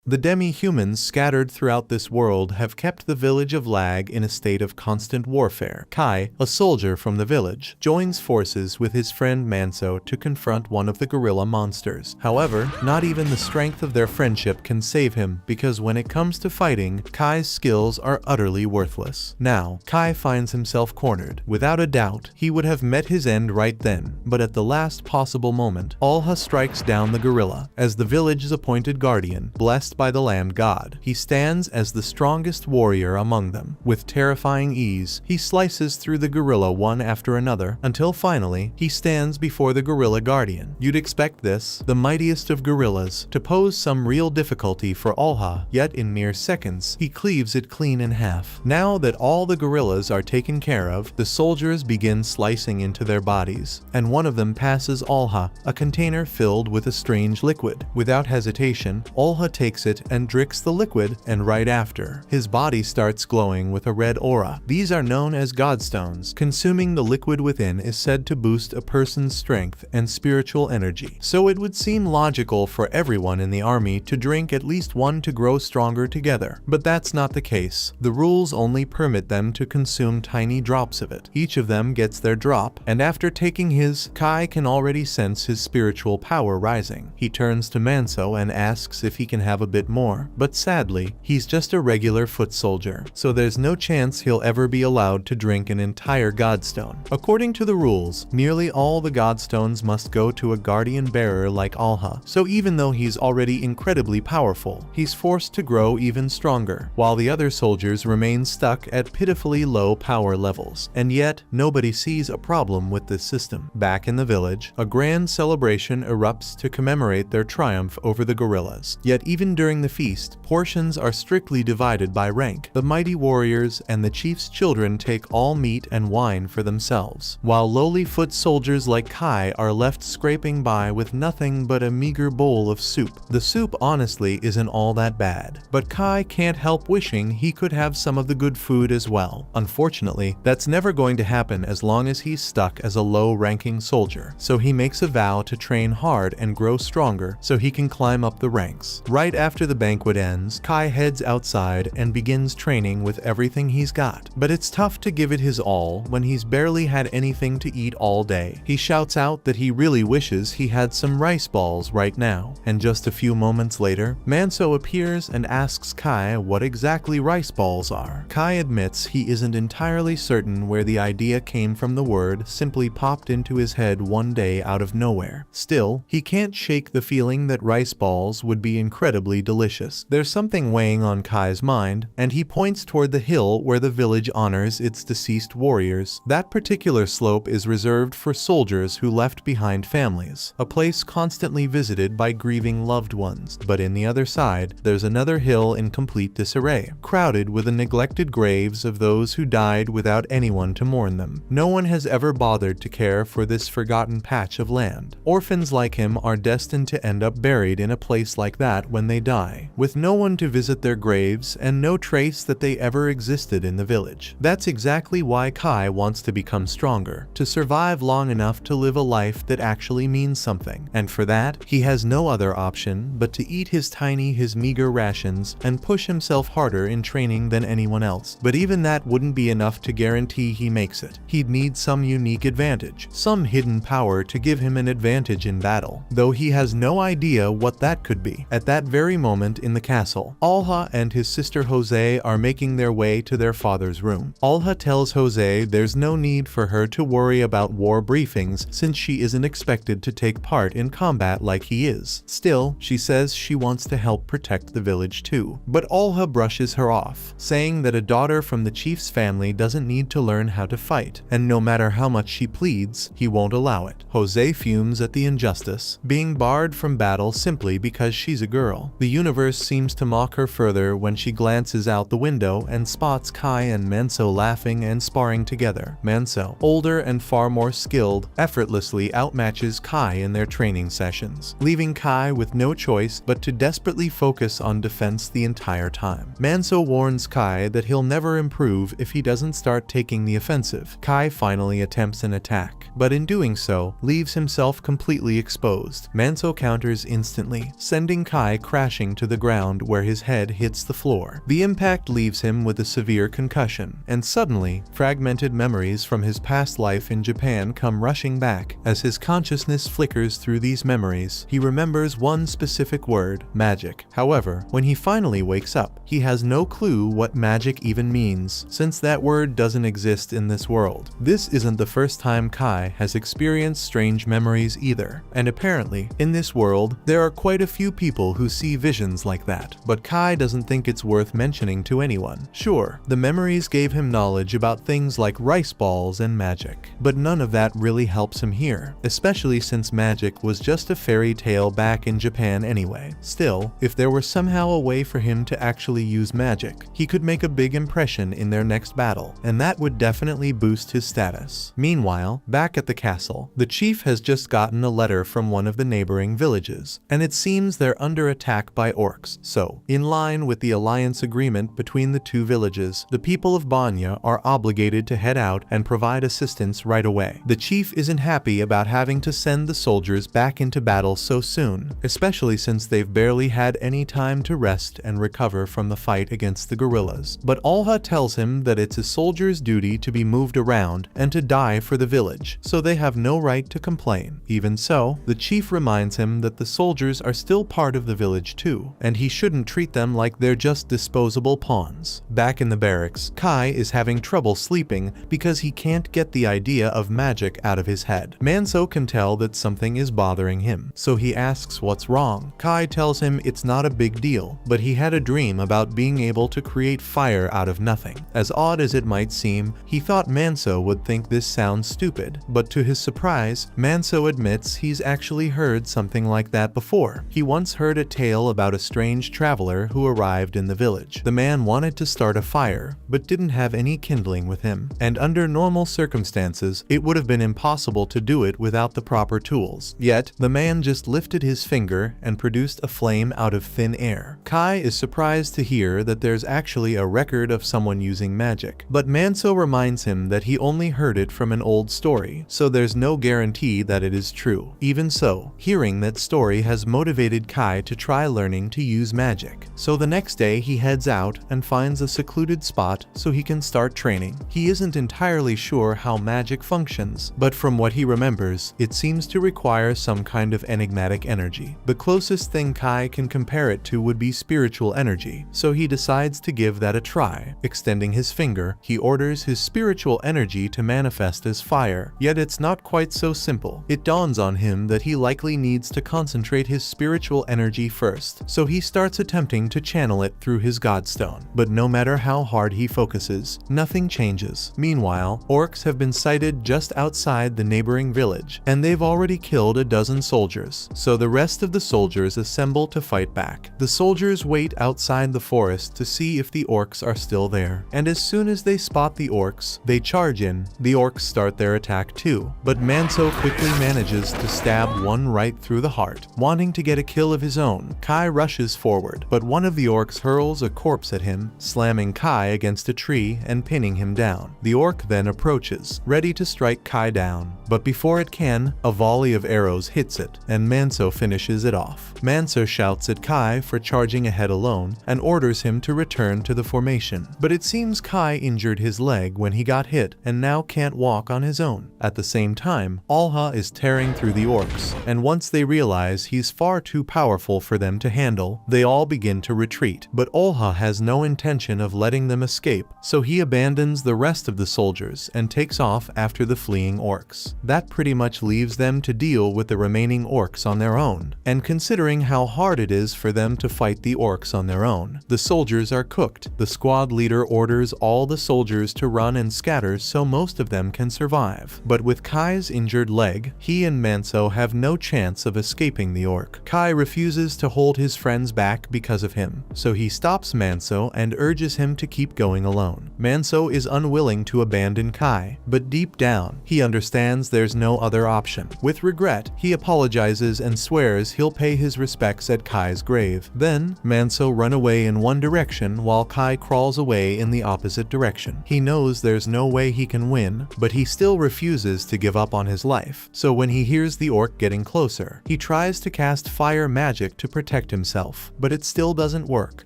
The demi-humans scattered throughout this world have kept the village of Lag in a state of constant warfare. Kai, a soldier from the village, joins forces with his friend Manso to confront one of the gorilla monsters. However, not even the strength of their friendship can save him, because when it comes to fighting, Kai's skills are utterly worthless. Now, Kai finds himself cornered. Without a doubt, he would have met his end right then, but at the last possible moment, Alha strikes down the gorilla. As the village's appointed guardian, blessed by the land god, he stands as the strongest warrior among them. With terrifying ease, he slices through the gorilla one after another, until finally, he stands before the gorilla guardian. You'd expect this, the mightiest of gorillas, to pose some real difficulty for Alha, yet in mere seconds, he cleaves it clean in half. Now that all the gorillas are taken care of, the soldiers begin slicing into their bodies, and one of them passes Alha a container filled with a strange liquid. Without hesitation, Alha takes it and drinks the liquid, and right after, his body starts glowing with a red aura. These are known as godstones. Consuming the liquid within is said to boost a person's strength and spiritual energy. So it would seem logical for everyone in the army to drink at least one to grow stronger together. But that's not the case. The rules only permit them to consume tiny drops of it. Each of them gets their drop, and after taking his, Kai can already sense his spiritual power rising. He turns to Manso and asks if he can have a bit more, but sadly, he's just a regular foot soldier, so there's no chance he'll ever be allowed to drink an entire godstone. According to the rules, nearly all the godstones must go to a guardian bearer like Alha, so even though he's already incredibly powerful, he's forced to grow even stronger, while the other soldiers remain stuck at pitifully low power levels. And yet, nobody sees a problem with this system. Back in the village, a grand celebration erupts to commemorate their triumph over the gorillas. Yet even during the feast, portions are strictly divided by rank. The mighty warriors and the chief's children take all meat and wine for themselves, while lowly foot soldiers like Kai are left scraping by with nothing but a meager bowl of soup. The soup honestly isn't all that bad, but Kai can't help wishing he could have some of the good food as well. Unfortunately, that's never going to happen as long as he's stuck as a low-ranking soldier, so he makes a vow to train hard and grow stronger so he can climb up the ranks. Right after the banquet ends, Kai heads outside and begins training with everything he's got. But it's tough to give it his all when he's barely had anything to eat all day. He shouts out that he really wishes he had some rice balls right now, and just a few moments later, Manso appears and asks Kai what exactly rice balls are. Kai admits he isn't entirely certain where the idea came from. The word simply popped into his head one day out of nowhere. Still, he can't shake the feeling that rice balls would be incredibly delicious. There's something weighing on Kai's mind, and he points toward the hill where the village honors its deceased warriors. That particular slope is reserved for soldiers who left behind families, a place constantly visited by grieving loved ones. But in the other side, there's another hill in complete disarray, crowded with the neglected graves of those who died without anyone to mourn them. No one has ever bothered to care for this forgotten patch of land. Orphans like him are destined to end up buried in a place like that when they die, with no one to visit their graves and no trace that they ever existed in the village. That's exactly why Kai wants to become stronger, to survive long enough to live a life that actually means something. And for that, he has no other option but to eat his meager rations and push himself harder in training than anyone else. But even that wouldn't be enough to guarantee he makes it. He'd need some unique advantage, some hidden power to give him an advantage in battle, though he has no idea what that could be. At that very moment in the castle, Alha and his sister Jose are making their way to their father's room. Alha tells Jose there's no need for her to worry about war briefings since she isn't expected to take part in combat like he is. Still, she says she wants to help protect the village too. But Alha brushes her off, saying that a daughter from the chief's family doesn't need to learn how to fight, and no matter how much she pleads, he won't allow it. Jose fumes at the injustice, being barred from battle simply because she's a girl. The universe seems to mock her further when she glances out the window and spots Kai and Manso laughing and sparring together. Manso, older and far more skilled, effortlessly outmatches Kai in their training sessions, leaving Kai with no choice but to desperately focus on defense the entire time. Manso warns Kai that he'll never improve if he doesn't start taking the offensive. Kai finally attempts an attack, but in doing so, leaves himself completely exposed. Manso counters instantly, sending Kai crashing crashing to the ground where his head hits the floor. The impact leaves him with a severe concussion, and suddenly, fragmented memories from his past life in Japan come rushing back. As his consciousness flickers through these memories, he remembers one specific word: magic. However, when he finally wakes up, he has no clue what magic even means, since that word doesn't exist in this world. This isn't the first time Kai has experienced strange memories either, and apparently, in this world, there are quite a few people who see visions like that, but Kai doesn't think it's worth mentioning to anyone. Sure, the memories gave him knowledge about things like rice balls and magic, but none of that really helps him here, especially since magic was just a fairy tale back in Japan anyway. Still, if there were somehow a way for him to actually use magic, he could make a big impression in their next battle, and that would definitely boost his status. Meanwhile, back at the castle, the chief has just gotten a letter from one of the neighboring villages, and it seems they're under attack by orcs. So, in line with the alliance agreement between the two villages, the people of Banya are obligated to head out and provide assistance right away. The chief isn't happy about having to send the soldiers back into battle so soon, especially since they've barely had any time to rest and recover from the fight against the guerrillas. But Olha tells him that it's a soldier's duty to be moved around and to die for the village, so they have no right to complain. Even so, the chief reminds him that the soldiers are still part of the village too, and he shouldn't treat them like they're just disposable pawns. Back in the barracks, Kai is having trouble sleeping because he can't get the idea of magic out of his head. Manso can tell that something is bothering him, so he asks what's wrong. Kai tells him it's not a big deal, but he had a dream about being able to create fire out of nothing. As odd as it might seem, he thought Manso would think this sounds stupid, but to his surprise, Manso admits he's actually heard something like that before. He once heard a tale about a strange traveler who arrived in the village. The man wanted to start a fire, but didn't have any kindling with him, and under normal circumstances, it would have been impossible to do it without the proper tools. Yet, the man just lifted his finger and produced a flame out of thin air. Kai is surprised to hear that there's actually a record of someone using magic, but Manso reminds him that he only heard it from an old story, so there's no guarantee that it is true. Even so, hearing that story has motivated Kai to try learning to use magic. So the next day he heads out and finds a secluded spot so he can start training. He isn't entirely sure how magic functions, but from what he remembers, it seems to require some kind of enigmatic energy. The closest thing Kai can compare it to would be spiritual energy, so he decides to give that a try. Extending his finger, he orders his spiritual energy to manifest as fire, yet it's not quite so simple. It dawns on him that he likely needs to concentrate his spiritual energy first, so he starts attempting to channel it through his godstone. But no matter how hard he focuses, nothing changes. Meanwhile, orcs have been sighted just outside the neighboring village, and they've already killed a dozen soldiers, so the rest of the soldiers assemble to fight back. The soldiers wait outside the forest to see if the orcs are still there, and as soon as they spot the orcs, they charge in. The orcs start their attack too, but Manso quickly manages to stab one right through the heart. Wanting to get a kill of his own, Kai rushes forward, but one of the orcs hurls a corpse at him, slamming Kai against a tree and pinning him down. The orc then approaches, ready to strike Kai down, but before it can, a volley of arrows hits it, and Manso finishes it off. Manso shouts at Kai for charging ahead alone and orders him to return to the formation, but it seems Kai injured his leg when he got hit and now can't walk on his own. At the same time, Olha is tearing through the orcs, and once they realize he's far too powerful for them to handle, they all begin to retreat. But Olha has no intention of letting them escape, so he abandons the rest of the soldiers and takes off after the fleeing orcs. That pretty much leaves them to deal with the remaining orcs on their own, and considering how hard it is for them to fight the orcs on their own, the soldiers are cooked. The squad leader orders all the soldiers to run and scatter so most of them can survive. But with Kai's injured leg, he and Manso have no chance of escaping the orc. Kai refuses to hold his friends back because of him, so he stops Manso and urges him to keep going alone. Manso is unwilling to abandon Kai, but deep down, he understands there's no other option. With regret, he apologizes and swears he'll pay his respects at Kai's grave. Then, Manso runs away in one direction while Kai crawls away in the opposite direction. He knows there's no way he can win, but he still refuses to give up on his life. So when he hears the orc getting closer, he tries to cast fire magic to protect himself, but it still doesn't work.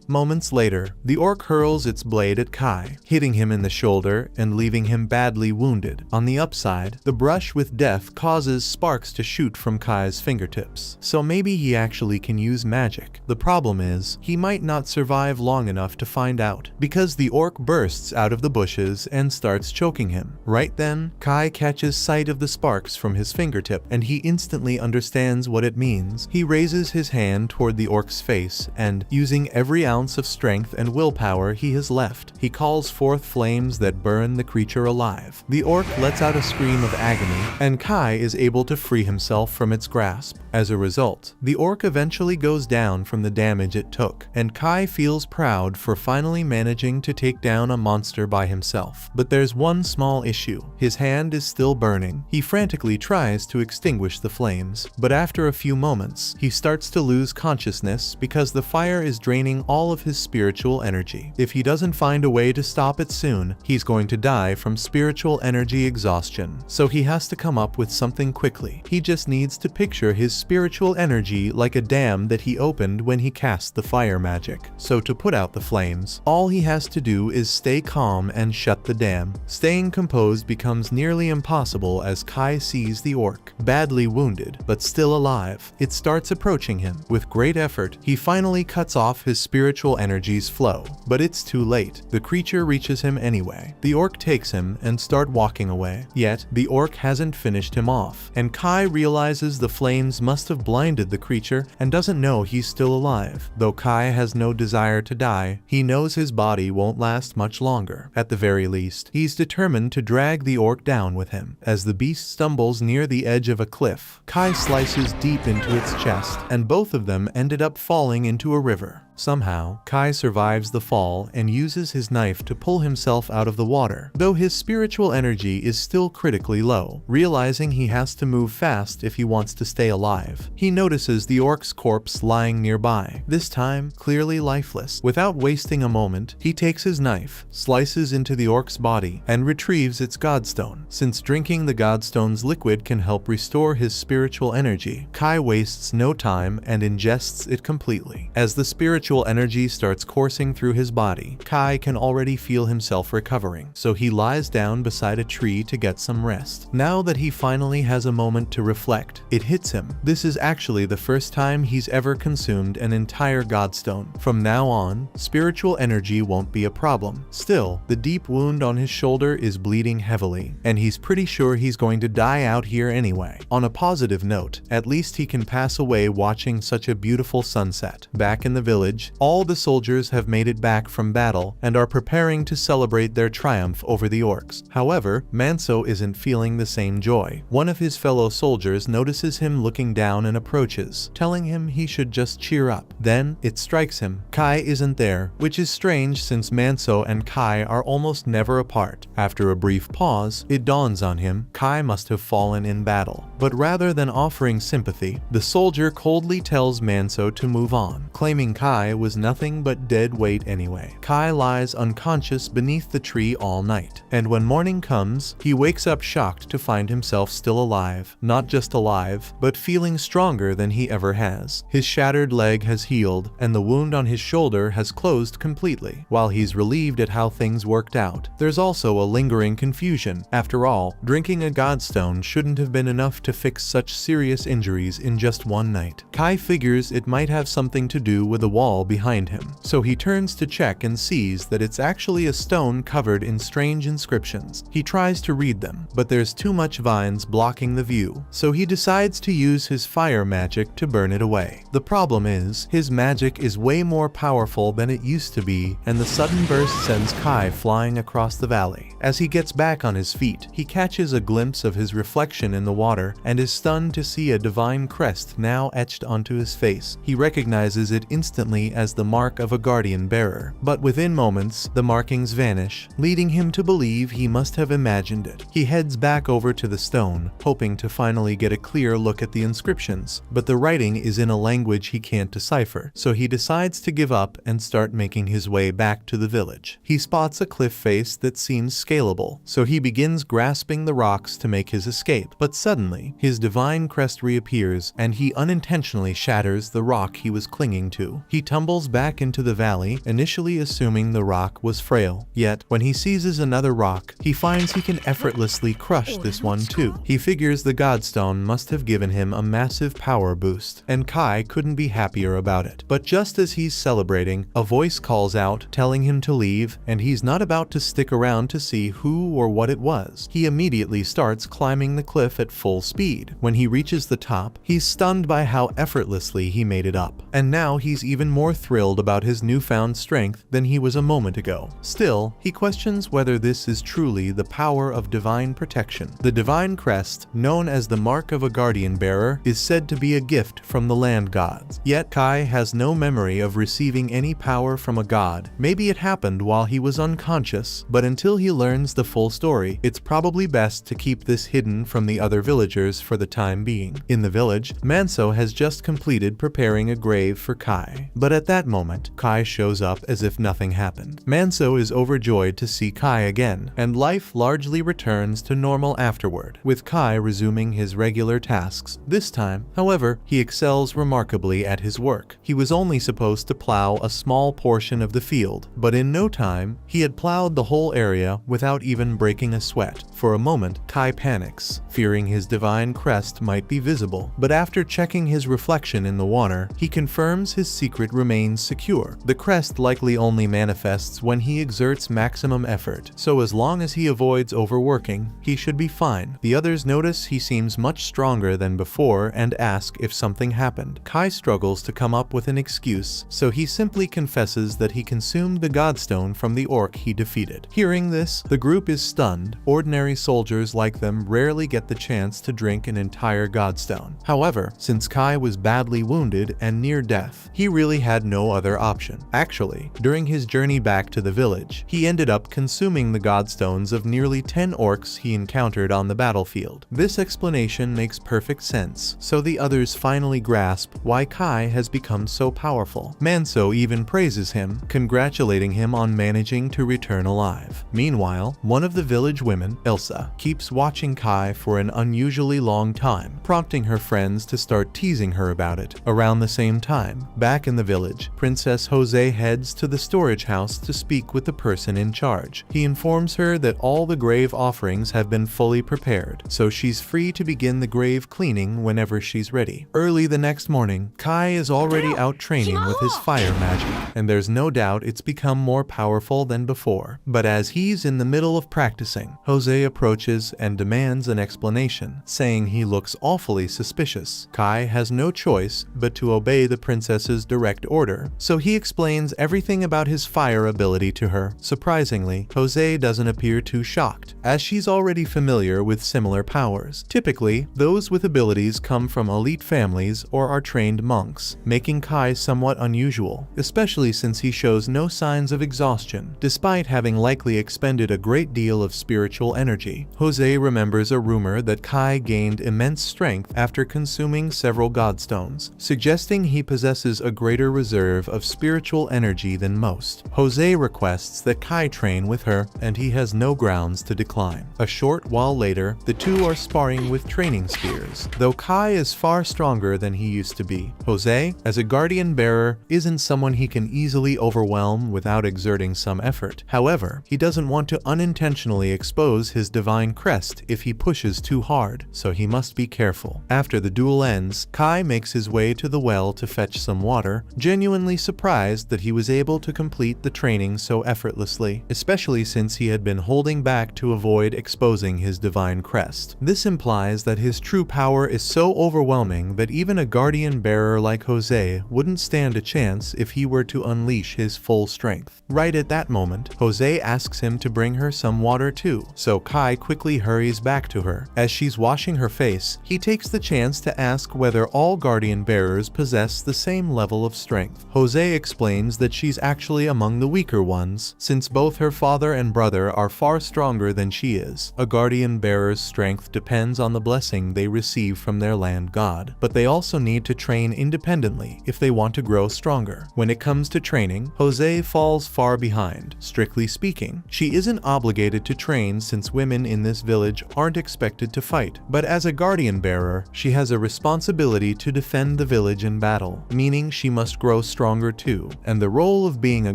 Moments later, the orc hurls its blade at Kai, hitting him in the shoulder and leaving him badly wounded. On the upside, the brush with death causes sparks to shoot from Kai's fingertips, so maybe he actually can use magic. The problem is, he might not survive long enough to find out, because the orc bursts out of the bushes and starts choking him. Right then, Kai catches sight of the sparks from his fingertip, and he instantly understands what it means. He raises his hand toward the orc's face, and, using every ounce of strength and willpower he has left, he calls forth flames that burn the creature alive. The orc lets out a scream of agony, and Kai is able to free himself from its grasp. As a result, the orc eventually goes down from the damage it took, and Kai feels proud for finally managing to take down a monster by himself. But there's one small issue. His hand is still burning. He frantically tries to extinguish the flames, but after a few moments, he starts to lose consciousness because the fire is draining all of his spiritual energy. If he doesn't find a way to stop it soon, he's going to die from spiritual energy exhaustion. So he has to come up with something quickly. He just needs to picture his spiritual energy like a dam that he opened when he cast the fire magic. So to put out the flames, all he has to do is stay calm and shut the dam. Staying composed becomes nearly impossible as Kai sees the orc, badly wounded, but still alive. It starts approaching him. With great effort, he finally cuts off his spiritual energy's flow, but it's too late. The creature reaches him anyway. The orc takes him and starts walking away. Yet, the orc hasn't finished him off, and Kai realizes the flames must have blinded the creature and doesn't know he's still alive. Though Kai has no desire to die, he knows his body won't last much longer. At the very least, he's determined to drag the orc down with him. As the beast stumbles near the edge of a cliff, Kai slices deep into its chest, and both of them ended up falling into a river. Somehow, Kai survives the fall and uses his knife to pull himself out of the water, though his spiritual energy is still critically low. Realizing he has to move fast if he wants to stay alive, he notices the orc's corpse lying nearby, this time clearly lifeless. Without wasting a moment, he takes his knife, slices into the orc's body, and retrieves its godstone. Since drinking the godstone's liquid can help restore his spiritual energy, Kai wastes no time and ingests it completely. As the spiritual energy starts coursing through his body, Kai can already feel himself recovering, so he lies down beside a tree to get some rest. Now that he finally has a moment to reflect, it hits him. This is actually the first time he's ever consumed an entire godstone. From now on, spiritual energy won't be a problem. Still, the deep wound on his shoulder is bleeding heavily, and he's pretty sure he's going to die out here anyway. On a positive note, at least he can pass away watching such a beautiful sunset. Back in the village, all the soldiers have made it back from battle and are preparing to celebrate their triumph over the orcs. However, Manso isn't feeling the same joy. One of his fellow soldiers notices him looking down and approaches, telling him he should just cheer up. Then, it strikes him. Kai isn't there, which is strange since Manso and Kai are almost never apart. After a brief pause, it dawns on him Kai must have fallen in battle. But rather than offering sympathy, the soldier coldly tells Manso to move on, claiming Kai was nothing but dead weight anyway. Kai lies unconscious beneath the tree all night, and when morning comes, he wakes up shocked to find himself still alive. Not just alive, but feeling stronger than he ever has. His shattered leg has healed, and the wound on his shoulder has closed completely. While he's relieved at how things worked out, there's also a lingering confusion. After all, drinking a godstone shouldn't have been enough to fix such serious injuries in just one night. Kai figures it might have something to do with the wall behind him, so he turns to check and sees that it's actually a stone covered in strange inscriptions. He tries to read them, but there's too much vines blocking the view, so he decides to use his fire magic to burn it away. The problem is, his magic is way more powerful than it used to be, and the sudden burst sends Kai flying across the valley. As he gets back on his feet, he catches a glimpse of his reflection in the water and is stunned to see a divine crest now etched onto his face. He recognizes it instantly only as the mark of a guardian bearer. But within moments, the markings vanish, leading him to believe he must have imagined it. He heads back over to the stone, hoping to finally get a clear look at the inscriptions, but the writing is in a language he can't decipher, so he decides to give up and start making his way back to the village. He spots a cliff face that seems scalable, so he begins grasping the rocks to make his escape, but suddenly, his divine crest reappears and he unintentionally shatters the rock he was clinging to. He tumbles back into the valley, initially assuming the rock was frail. Yet, when he seizes another rock, he finds he can effortlessly crush this one too. He figures the Godstone must have given him a massive power boost, and Kai couldn't be happier about it. But just as he's celebrating, a voice calls out, telling him to leave, and he's not about to stick around to see who or what it was. He immediately starts climbing the cliff at full speed. When he reaches the top, he's stunned by how effortlessly he made it up. And now he's even more thrilled about his newfound strength than he was a moment ago. Still, he questions whether this is truly the power of divine protection. The divine crest, known as the mark of a guardian bearer, is said to be a gift from the land gods. Yet Kai has no memory of receiving any power from a god. Maybe it happened while he was unconscious, but until he learns the full story, it's probably best to keep this hidden from the other villagers for the time being. In the village, Manso has just completed preparing a grave for Kai. But at that moment, Kai shows up as if nothing happened. Manso is overjoyed to see Kai again, and life largely returns to normal afterward, with Kai resuming his regular tasks. This time, however, he excels remarkably at his work. He was only supposed to plow a small portion of the field, but in no time, he had plowed the whole area without even breaking a sweat. For a moment, Kai panics, fearing his divine crest might be visible, but after checking his reflection in the water, he confirms his secret remains secure. The crest likely only manifests when he exerts maximum effort, so as long as he avoids overworking, he should be fine. The others notice he seems much stronger than before and ask if something happened. Kai struggles to come up with an excuse, so he simply confesses that he consumed the Godstone from the orc he defeated. Hearing this, the group is stunned. Ordinary soldiers like them rarely get the chance to drink an entire Godstone. However, since Kai was badly wounded and near death, he really had no other option. Actually, during his journey back to the village, he ended up consuming the Godstones of nearly 10 orcs he encountered on the battlefield. This explanation makes perfect sense, so the others finally grasp why Kai has become so powerful. Manso even praises him, congratulating him on managing to return alive. Meanwhile, one of the village women, Elsa, keeps watching Kai for an unusually long time, prompting her friends to start teasing her about it. Around the same time, back in the village, Princess Jose heads to the storage house to speak with the person in charge. He informs her that all the grave offerings have been fully prepared, so she's free to begin the grave cleaning whenever she's ready. Early the next morning, Kai is already out training with his fire magic, and there's no doubt it's become more powerful than before. But as he's in the middle of practicing, Jose approaches and demands an explanation, saying he looks awfully suspicious. Kai has no choice but to obey the princess's direct order, so he explains everything about his fire ability to her. Surprisingly, Jose doesn't appear too shocked, as she's already familiar with similar powers. Typically, those with abilities come from elite families or are trained monks, making Kai somewhat unusual, especially since he shows no signs of exhaustion, despite having likely expended a great deal of spiritual energy. Jose remembers a rumor that Kai gained immense strength after consuming several Godstones, suggesting he possesses a greater reserve of spiritual energy than most. Jose requests that Kai train with her, and he has no grounds to decline. A short while later, the two are sparring with training spears, though Kai is far stronger than he used to be. Jose, as a guardian bearer, isn't someone he can easily overwhelm without exerting some effort. However, he doesn't want to unintentionally expose his divine crest if he pushes too hard, so he must be careful. After the duel ends, Kai makes his way to the well to fetch some water, genuinely surprised that he was able to complete the training so effortlessly, especially since he had been holding back to avoid exposing his divine crest. This implies that his true power is so overwhelming that even a guardian bearer like Jose wouldn't stand a chance if he were to unleash his full strength. Right at that moment, Jose asks him to bring her some water too, so Kai quickly hurries back to her. As she's washing her face, he takes the chance to ask whether all guardian bearers possess the same level of strength. strength. Jose explains that she's actually among the weaker ones, since both her father and brother are far stronger than she is. A guardian bearer's strength depends on the blessing they receive from their land god, but they also need to train independently if they want to grow stronger. When it comes to training, Jose falls far behind. Strictly speaking, she isn't obligated to train since women in this village aren't expected to fight, but as a guardian bearer, she has a responsibility to defend the village in battle, meaning she must grow stronger too. And the role of being a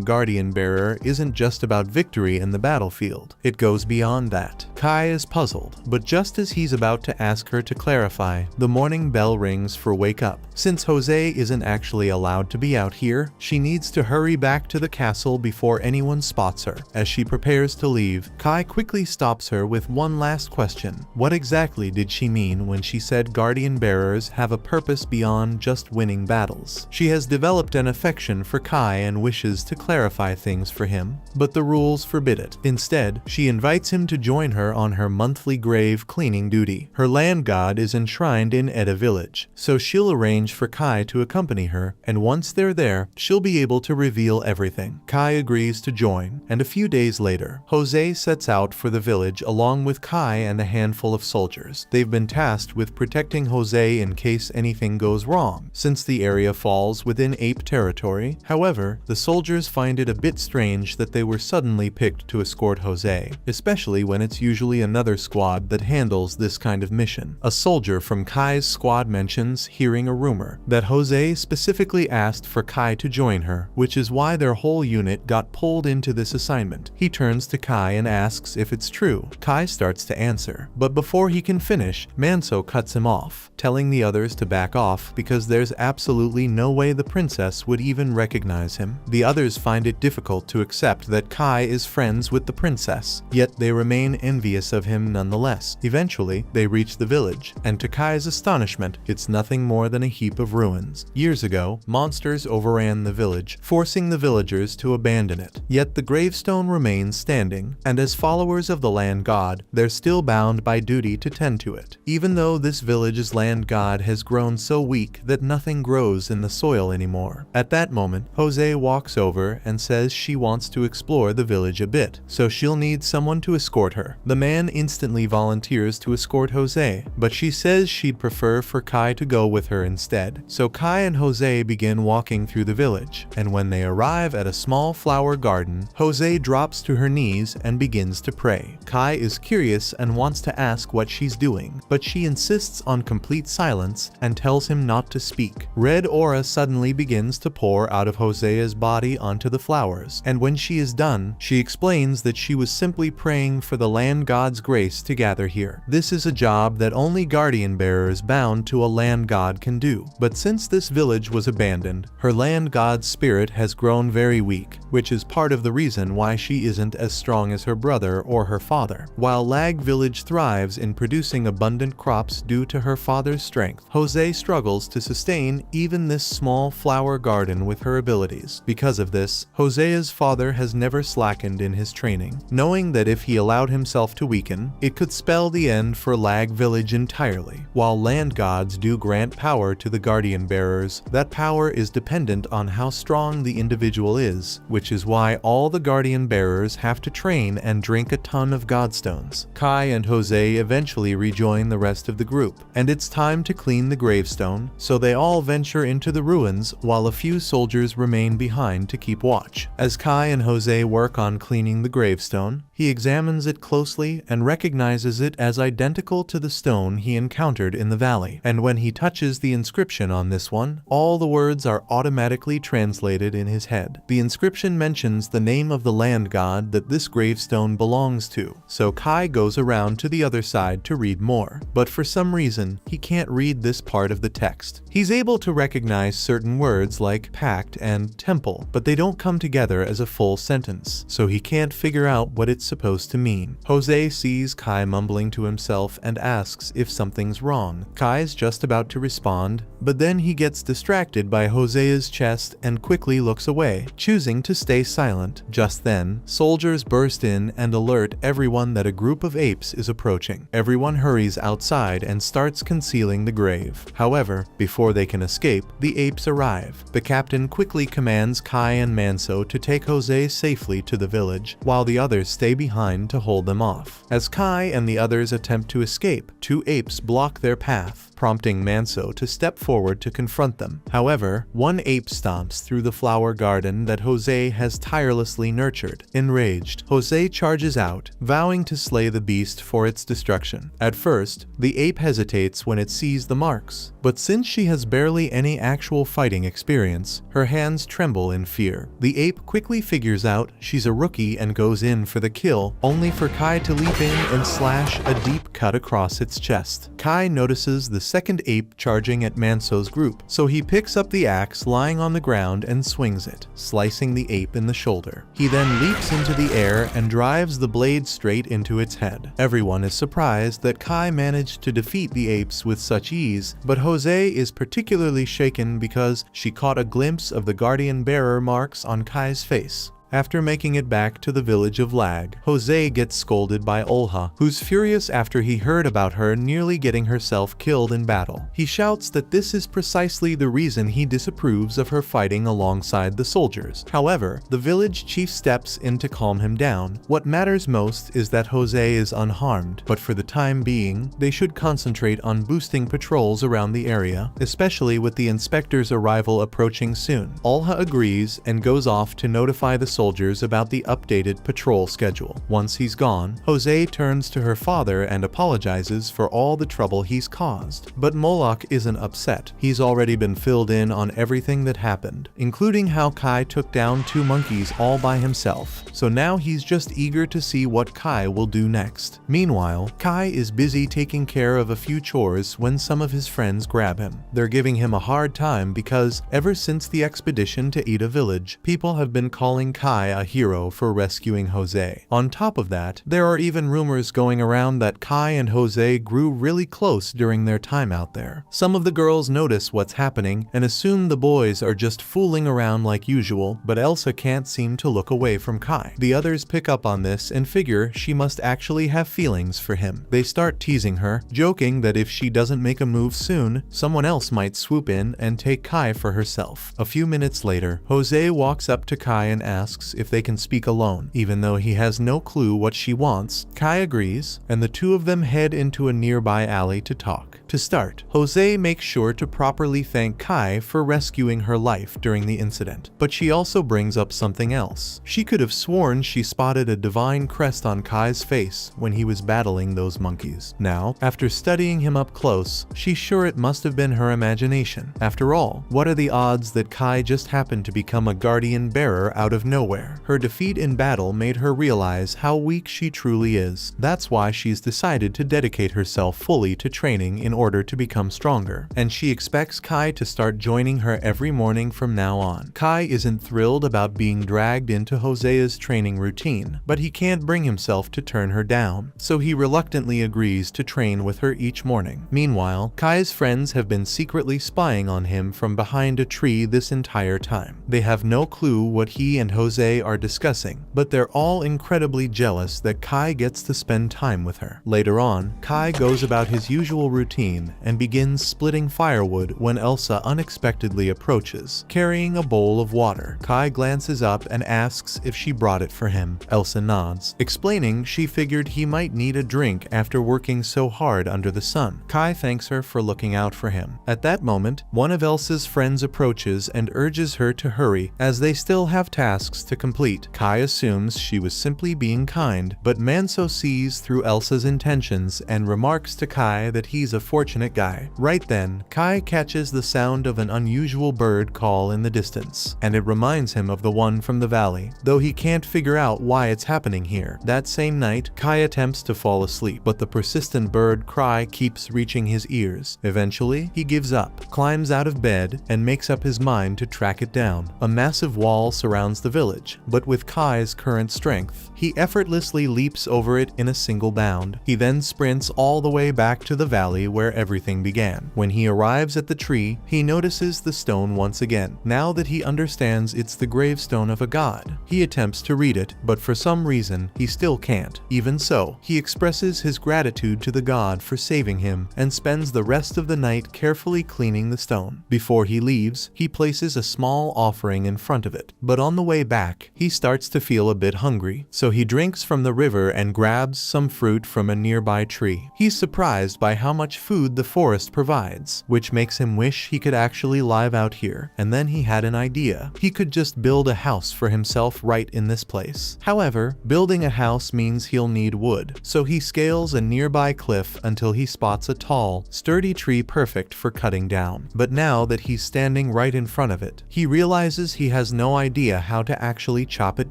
guardian bearer isn't just about victory in the battlefield. It goes beyond that. Kai is puzzled, but just as he's about to ask her to clarify, the morning bell rings for wake up. Since Jose isn't actually allowed to be out here, she needs to hurry back to the castle before anyone spots her. As she prepares to leave, Kai quickly stops her with one last question. What exactly did she mean when she said guardian bearers have a purpose beyond just winning battles? She has developed an affection for Kai and wishes to clarify things for him, but the rules forbid it. Instead, she invites him to join her on her monthly grave cleaning duty. Her land god is enshrined in Eda village, so she'll arrange for Kai to accompany her, and once they're there, she'll be able to reveal everything. Kai agrees to join, and a few days later, Jose sets out for the village along with Kai and a handful of soldiers. They've been tasked with protecting Jose in case anything goes wrong, since the area falls within ape territory. However, the soldiers find it a bit strange that they were suddenly picked to escort Jose, especially when it's usually another squad that handles this kind of mission. A soldier from Kai's squad mentions hearing a rumor that Jose specifically asked for Kai to join her, which is why their whole unit got pulled into this assignment. He turns to Kai and asks if it's true. Kai starts to answer, but before he can finish, Manso cuts him off, telling the others to back off because there's absolutely no way the princess would even recognize him. The others find it difficult to accept that Kai is friends with the princess, yet they remain envious of him nonetheless. Eventually, they reach the village, and to Kai's astonishment, it's nothing more than a heap of ruins. Years ago, monsters overran the village, forcing the villagers to abandon it. Yet the gravestone remains standing, and as followers of the land god, they're still bound by duty to tend to it. Even though this village's land god has grown so weak that nothing grows in the soil anymore. At that moment, Jose walks over and says she wants to explore the village a bit, so she'll need someone to escort her. The man instantly volunteers to escort Jose, but she says she'd prefer for Kai to go with her instead. So Kai and Jose begin walking through the village, and when they arrive at a small flower garden, Jose drops to her knees and begins to pray. Kai is curious and wants to ask what she's doing, but she insists on complete silence and tells him not to speak. Red aura suddenly begins to pour out of Jose's body onto the flowers, and when she is done, she explains that she was simply praying for the land god's grace to gather here. This is a job that only guardian bearers bound to a land god can do, but since this village was abandoned, her land god's spirit has grown very weak, which is part of the reason why she isn't as strong as her brother or her father. While Lag Village thrives in producing abundant crops due to her father's strength, Jose struggles to sustain even this small flower garden with her abilities. Because of this, Jose's father has never slackened in his training, knowing that if he allowed himself to weaken, it could spell the end for Lag Village entirely. While land gods do grant power to the guardian bearers, that power is dependent on how strong the individual is, which is why all the guardian bearers have to train and drink a ton of godstones. Kai and Jose eventually rejoin the rest of the group, and it's time to clean the gravestone, so they all venture into the ruins while a few soldiers remain behind to keep watch. As Kai and Jose work on cleaning the gravestone, he examines it closely and recognizes it as identical to the stone he encountered in the valley. And when he touches the inscription on this one, all the words are automatically translated in his head. The inscription mentions the name of the land god that this gravestone belongs to, so Kai goes around to the other side to read more. But for some reason, he can't read this part of the text. He's able to recognize certain words like pact and temple, but they don't come together as a full sentence, so he can't figure out what it's supposed to mean. Jose sees Kai mumbling to himself and asks if something's wrong. Kai's just about to respond, but then he gets distracted by Jose's chest and quickly looks away, choosing to stay silent. Just then, soldiers burst in and alert everyone that a group of apes is approaching. Everyone hurries outside and starts concealing the grave. However, before they can escape, the apes arrive. The captain quickly commands Kai and Manso to take Jose safely to the village, while the others stay behind to hold them off. As Kai and the others attempt to escape, two apes block their path, prompting Manso to step forward to confront them. However, one ape stomps through the flower garden that Jose has tirelessly nurtured. Enraged, Jose charges out, vowing to slay the beast for its destruction. At first, the ape hesitates when it sees the marks, but since she has barely any actual fighting experience, her hands tremble in fear. The ape quickly figures out she's a rookie and goes in for the kill, only for Kai to leap in and slash a deep cut across its chest. Kai notices the second ape charging at Manso's group, so he picks up the axe lying on the ground and swings it, slicing the ape in the shoulder. He then leaps into the air and drives the blade straight into its head. Everyone is surprised that Kai managed to defeat the apes with such ease, but Jose is particularly shaken because she caught a glimpse of the guardian bearer marks on Kai's face. After making it back to the village of Lag, Jose gets scolded by Olha, who's furious after he heard about her nearly getting herself killed in battle. He shouts that this is precisely the reason he disapproves of her fighting alongside the soldiers. However, the village chief steps in to calm him down. What matters most is that Jose is unharmed, but for the time being, they should concentrate on boosting patrols around the area, especially with the inspector's arrival approaching soon. Olha agrees and goes off to notify the soldiers about the updated patrol schedule. Once he's gone, Jose turns to her father and apologizes for all the trouble he's caused. But Moloch isn't upset. He's already been filled in on everything that happened, including how Kai took down two monkeys all by himself. So now he's just eager to see what Kai will do next. Meanwhile, Kai is busy taking care of a few chores when some of his friends grab him. They're giving him a hard time because ever since the expedition to Ida village, people have been calling Kai a hero for rescuing Jose. On top of that, there are even rumors going around that Kai and Jose grew really close during their time out there. Some of the girls notice what's happening and assume the boys are just fooling around like usual, but Elsa can't seem to look away from Kai. The others pick up on this and figure she must actually have feelings for him. They start teasing her, joking that if she doesn't make a move soon, someone else might swoop in and take Kai for herself. A few minutes later, Jose walks up to Kai and asks if they can speak alone. Even though he has no clue what she wants, Kai agrees, and the two of them head into a nearby alley to talk. To start, Jose makes sure to properly thank Kai for rescuing her life during the incident, but she also brings up something else. She could have sworn she spotted a divine crest on Kai's face when he was battling those monkeys. Now, after studying him up close, she's sure it must have been her imagination. After all, what are the odds that Kai just happened to become a guardian bearer out of nowhere? Her defeat in battle made her realize how weak she truly is. That's why she's decided to dedicate herself fully to training in order to become stronger, and she expects Kai to start joining her every morning from now on. Kai isn't thrilled about being dragged into Jose's training routine, but he can't bring himself to turn her down, so he reluctantly agrees to train with her each morning. Meanwhile, Kai's friends have been secretly spying on him from behind a tree this entire time. They have no clue what he and Jose are discussing, but they're all incredibly jealous that Kai gets to spend time with her. Later on, Kai goes about his usual routine and begins splitting firewood when Elsa unexpectedly approaches, carrying a bowl of water. Kai glances up and asks if she brought it for him. Elsa nods, explaining she figured he might need a drink after working so hard under the sun. Kai thanks her for looking out for him. At that moment, one of Elsa's friends approaches and urges her to hurry as they still have tasks to complete. Kai assumes she was simply being kind, but Manso sees through Elsa's intentions and remarks to Kai that he's a fortunate guy. Right then, Kai catches the sound of an unusual bird call in the distance, and it reminds him of the one from the valley, though he can't figure out why it's happening here. That same night, Kai attempts to fall asleep, but the persistent bird cry keeps reaching his ears. Eventually, he gives up, climbs out of bed, and makes up his mind to track it down. A massive wall surrounds the village, village, but with Kai's current strength, he effortlessly leaps over it in a single bound. He then sprints all the way back to the valley where everything began. When he arrives at the tree, he notices the stone once again. Now that he understands it's the gravestone of a god, he attempts to read it, but for some reason, he still can't. Even so, he expresses his gratitude to the god for saving him and spends the rest of the night carefully cleaning the stone. Before he leaves, he places a small offering in front of it, but on the way back, he starts to feel a bit hungry, so he drinks from the river and grabs some fruit from a nearby tree. He's surprised by how much food the forest provides, which makes him wish he could actually live out here, and then he had an idea. He could just build a house for himself right in this place. However, building a house means he'll need wood, so he scales a nearby cliff until he spots a tall, sturdy tree perfect for cutting down. But now that he's standing right in front of it, he realizes he has no idea how to actually chop it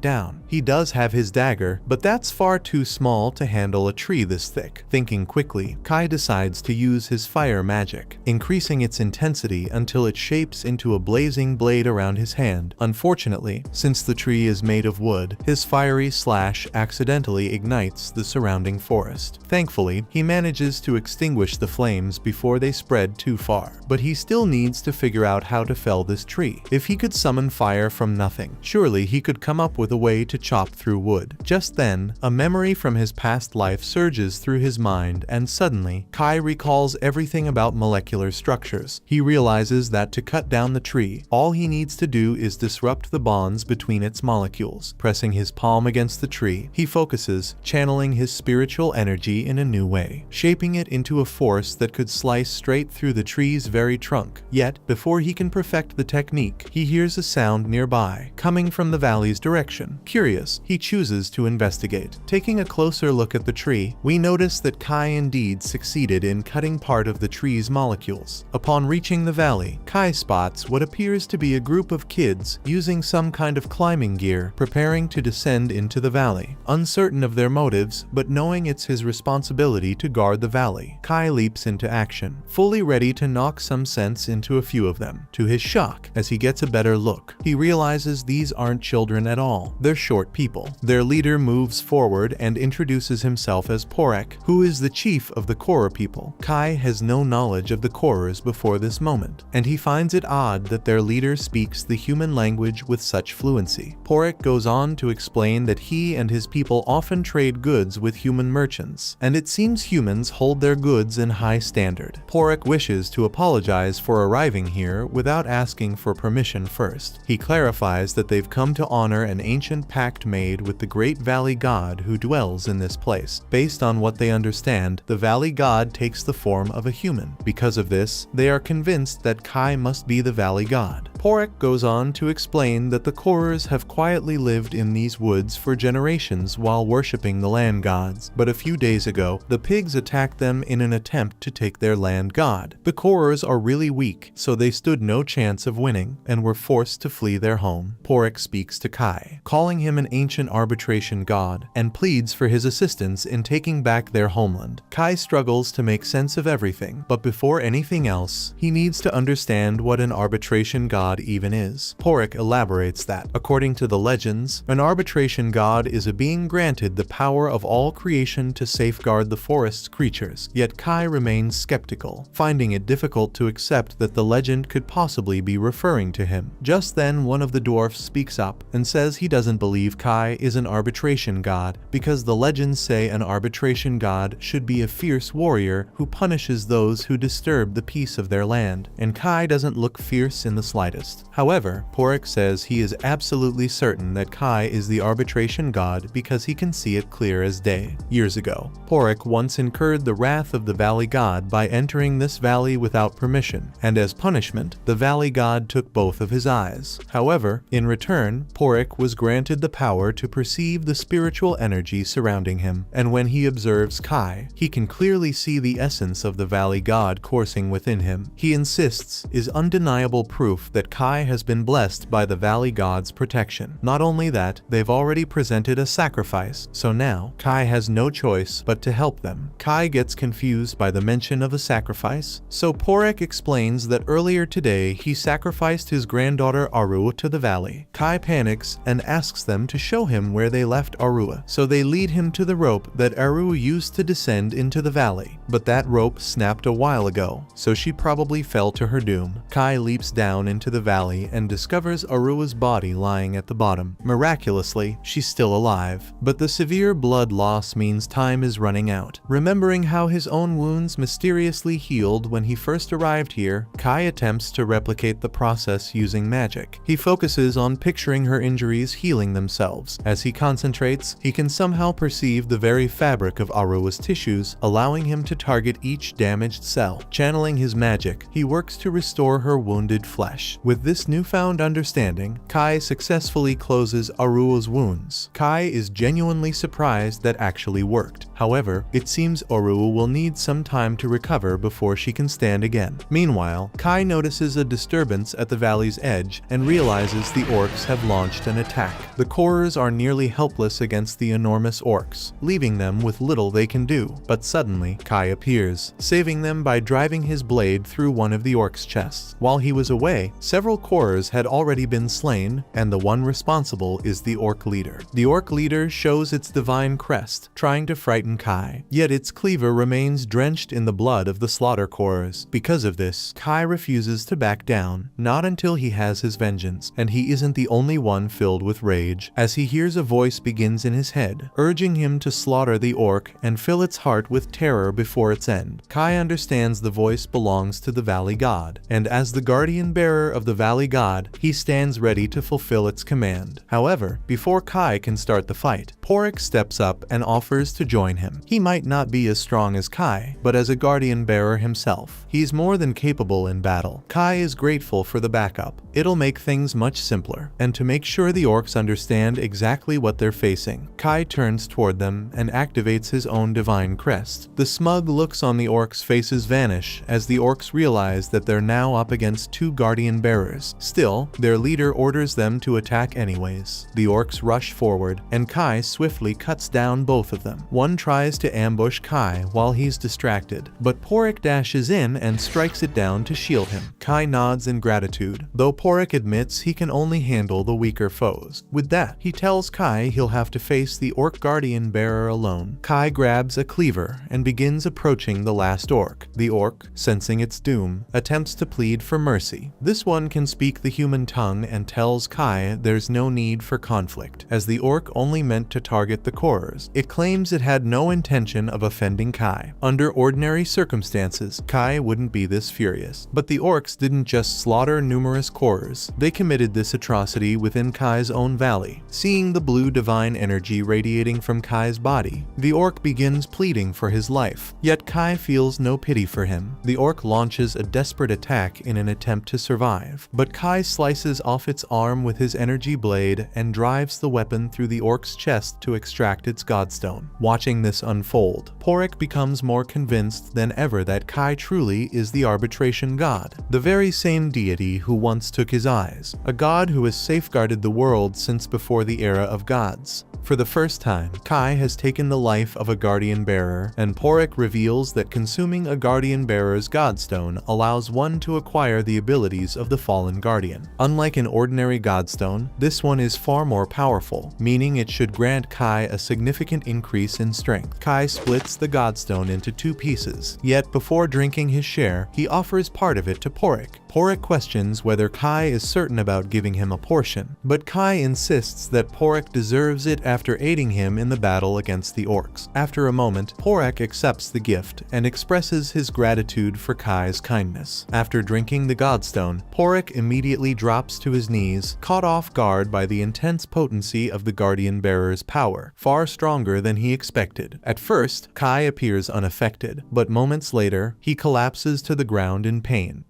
down. He does have his dagger, but that's far too small to handle a tree this thick. Thinking quickly, Kai decides to use his fire magic, increasing its intensity until it shapes into a blazing blade around his hand. Unfortunately, since the tree is made of wood, his fiery slash accidentally ignites the surrounding forest. Thankfully, he manages to extinguish the flames before they spread too far, but he still needs to figure out how to fell this tree. If he could summon fire from nothing, surely he could come up with a way to chop through wood. Just then, a memory from his past life surges through his mind, and suddenly, Kai recalls everything about molecular structures. He realizes that to cut down the tree, all he needs to do is disrupt the bonds between its molecules. Pressing his palm against the tree, he focuses, channeling his spiritual energy in a new way, shaping it into a force that could slice straight through the tree's very trunk. Yet, before he can perfect the technique, he hears a sound nearby, coming from the valley's direction. Curious, he chooses to investigate. Taking a closer look at the tree, we notice that Kai indeed succeeded in cutting part of the tree's molecules. Upon reaching the valley, Kai spots what appears to be a group of kids using some kind of climbing gear, preparing to descend into the valley. Uncertain of their motives, but knowing it's his responsibility to guard the valley, Kai leaps into action, fully ready to knock some sense into a few of them. To his shock, as he gets a better look, he realizes these aren't children at all. They're short people. Their leader moves forward and introduces himself as Porek, who is the chief of the Korra people. Kai has no knowledge of the Korras before this moment, and he finds it odd that their leader speaks the human language with such fluency. Porek goes on to explain that he and his people often trade goods with human merchants, and it seems humans hold their goods in high standard. Porek wishes to apologize for arriving here without asking for permission first. He clarifies that they've come to honor an ancient pact made with the great valley god who dwells in this place. Based on what they understand, the valley god takes the form of a human. Because of this, they are convinced that Kai must be the valley god. Porek goes on to explain that the Korras have quietly lived in these woods for generations while worshipping the land gods, but a few days ago, the pigs attacked them in an attempt to take their land god. The Korras are really weak, so they stood no chance of winning and were forced to flee their home. Porek speaks to Kai, calling him an ancient arbitration god, and pleads for his assistance in taking back their homeland. Kai struggles to make sense of everything, but before anything else, he needs to understand what an arbitration god even is. Porek elaborates that, according to the legends, an arbitration god is a being granted the power of all creation to safeguard the forest's creatures. Yet Kai remains skeptical, finding it difficult to accept that the legend could possibly be referring to him. Just then, one of the dwarfs speaks up and says he doesn't believe Kai is an arbitration god because the legends say an arbitration god should be a fierce warrior who punishes those who disturb the peace of their land, and Kai doesn't look fierce in the slightest. However, Porek says he is absolutely certain that Kai is the arbitration god because he can see it clear as day. Years ago, Porek once incurred the wrath of the valley god by entering this valley without permission, and as punishment, the valley god took both of his eyes. However, in return, Porek was granted the power to perceive the spiritual energy surrounding him, and when he observes Kai, he can clearly see the essence of the valley god coursing within him. He insists is undeniable proof that but Kai has been blessed by the Valley God's protection. Not only that, they've already presented a sacrifice, so now Kai has no choice but to help them. Kai gets confused by the mention of a sacrifice, so Porek explains that earlier today he sacrificed his granddaughter Arua to the valley. Kai panics and asks them to show him where they left Arua, so they lead him to the rope that Arua used to descend into the valley. But that rope snapped a while ago, so she probably fell to her doom. Kai leaps down into the valley and discovers Arua's body lying at the bottom. Miraculously, she's still alive, but the severe blood loss means time is running out. Remembering how his own wounds mysteriously healed when he first arrived here, Kai attempts to replicate the process using magic. He focuses on picturing her injuries healing themselves. As he concentrates, he can somehow perceive the very fabric of Arua's tissues, allowing him to target each damaged cell. Channeling his magic, he works to restore her wounded flesh. With this newfound understanding, Kai successfully closes Arua's wounds. Kai is genuinely surprised that actually worked. However, it seems Arua will need some time to recover before she can stand again. Meanwhile, Kai notices a disturbance at the valley's edge and realizes the orcs have launched an attack. The Korers are nearly helpless against the enormous orcs, leaving them with little they can do. But suddenly, Kai appears, saving them by driving his blade through one of the orcs' chests. While he was away, several Korers had already been slain, and the one responsible is the orc leader. The orc leader shows its divine crest, trying to frighten Kai, yet its cleaver remains drenched in the blood of the slaughter Korers. Because of this, Kai refuses to back down, not until he has his vengeance, and he isn't the only one filled with rage, as he hears a voice begins in his head, urging him to slaughter the orc and fill its heart with terror before its end. Kai understands the voice belongs to the Valley God, and as the guardian bearer of the Valley God, he stands ready to fulfill its command. However, before Kai can start the fight, Porek steps up and offers to join him. He might not be as strong as Kai, but as a guardian bearer himself, he's more than capable in battle. Kai is grateful for the backup. It'll make things much simpler. And to make sure the orcs understand exactly what they're facing, Kai turns toward them and activates his own divine crest. The smug looks on the orcs' faces vanish as the orcs realize that they're now up against two guardian bearers. Still, their leader orders them to attack anyways. The orcs rush forward, and Kai swiftly cuts down both of them. One tries to ambush Kai while he's distracted, but Porek dashes in and strikes it down to shield him. Kai nods in gratitude, though Porek admits he can only handle the weaker foes. With that, he tells Kai he'll have to face the orc guardian bearer alone. Kai grabs a cleaver and begins approaching the last orc. The orc, sensing its doom, attempts to plead for mercy. This one can speak the human tongue and tells Kai there's no need for conflict, as the orc only meant to target the Korers. It claims it had no intention of offending Kai. Under ordinary circumstances, Kai wouldn't be this furious. But the orcs didn't just slaughter numerous Korers, they committed this atrocity within Kai's own valley. Seeing the blue divine energy radiating from Kai's body, the orc begins pleading for his life. Yet Kai feels no pity for him. The orc launches a desperate attack in an attempt to survive, but Kai slices off its arm with his energy blade and drives the weapon through the orc's chest to extract its godstone. Watching this unfold, Porek becomes more convinced than ever that Kai truly is the arbitration god, the very same deity who once took his eyes, a god who has safeguarded the world since before the era of gods. For the first time, Kai has taken the life of a guardian bearer, and Porek reveals that consuming a guardian bearer's godstone allows one to acquire the abilities of the fallen guardian. Unlike an ordinary godstone, this one is far more powerful, meaning it should grant Kai a significant increase in strength. Kai splits the godstone into two pieces, yet before drinking his share, he offers part of it to Porek. Porek questions whether Kai is certain about giving him a portion, but Kai insists that Porek deserves it after aiding him in the battle against the orcs. After a moment, Porek accepts the gift and expresses his gratitude for Kai's kindness. After drinking the godstone, Porek immediately drops to his knees, caught off guard by the intense potency of the guardian bearer's power, far stronger than he expected. At first, Kai appears unaffected, but moments later, he collapses to the ground in pain.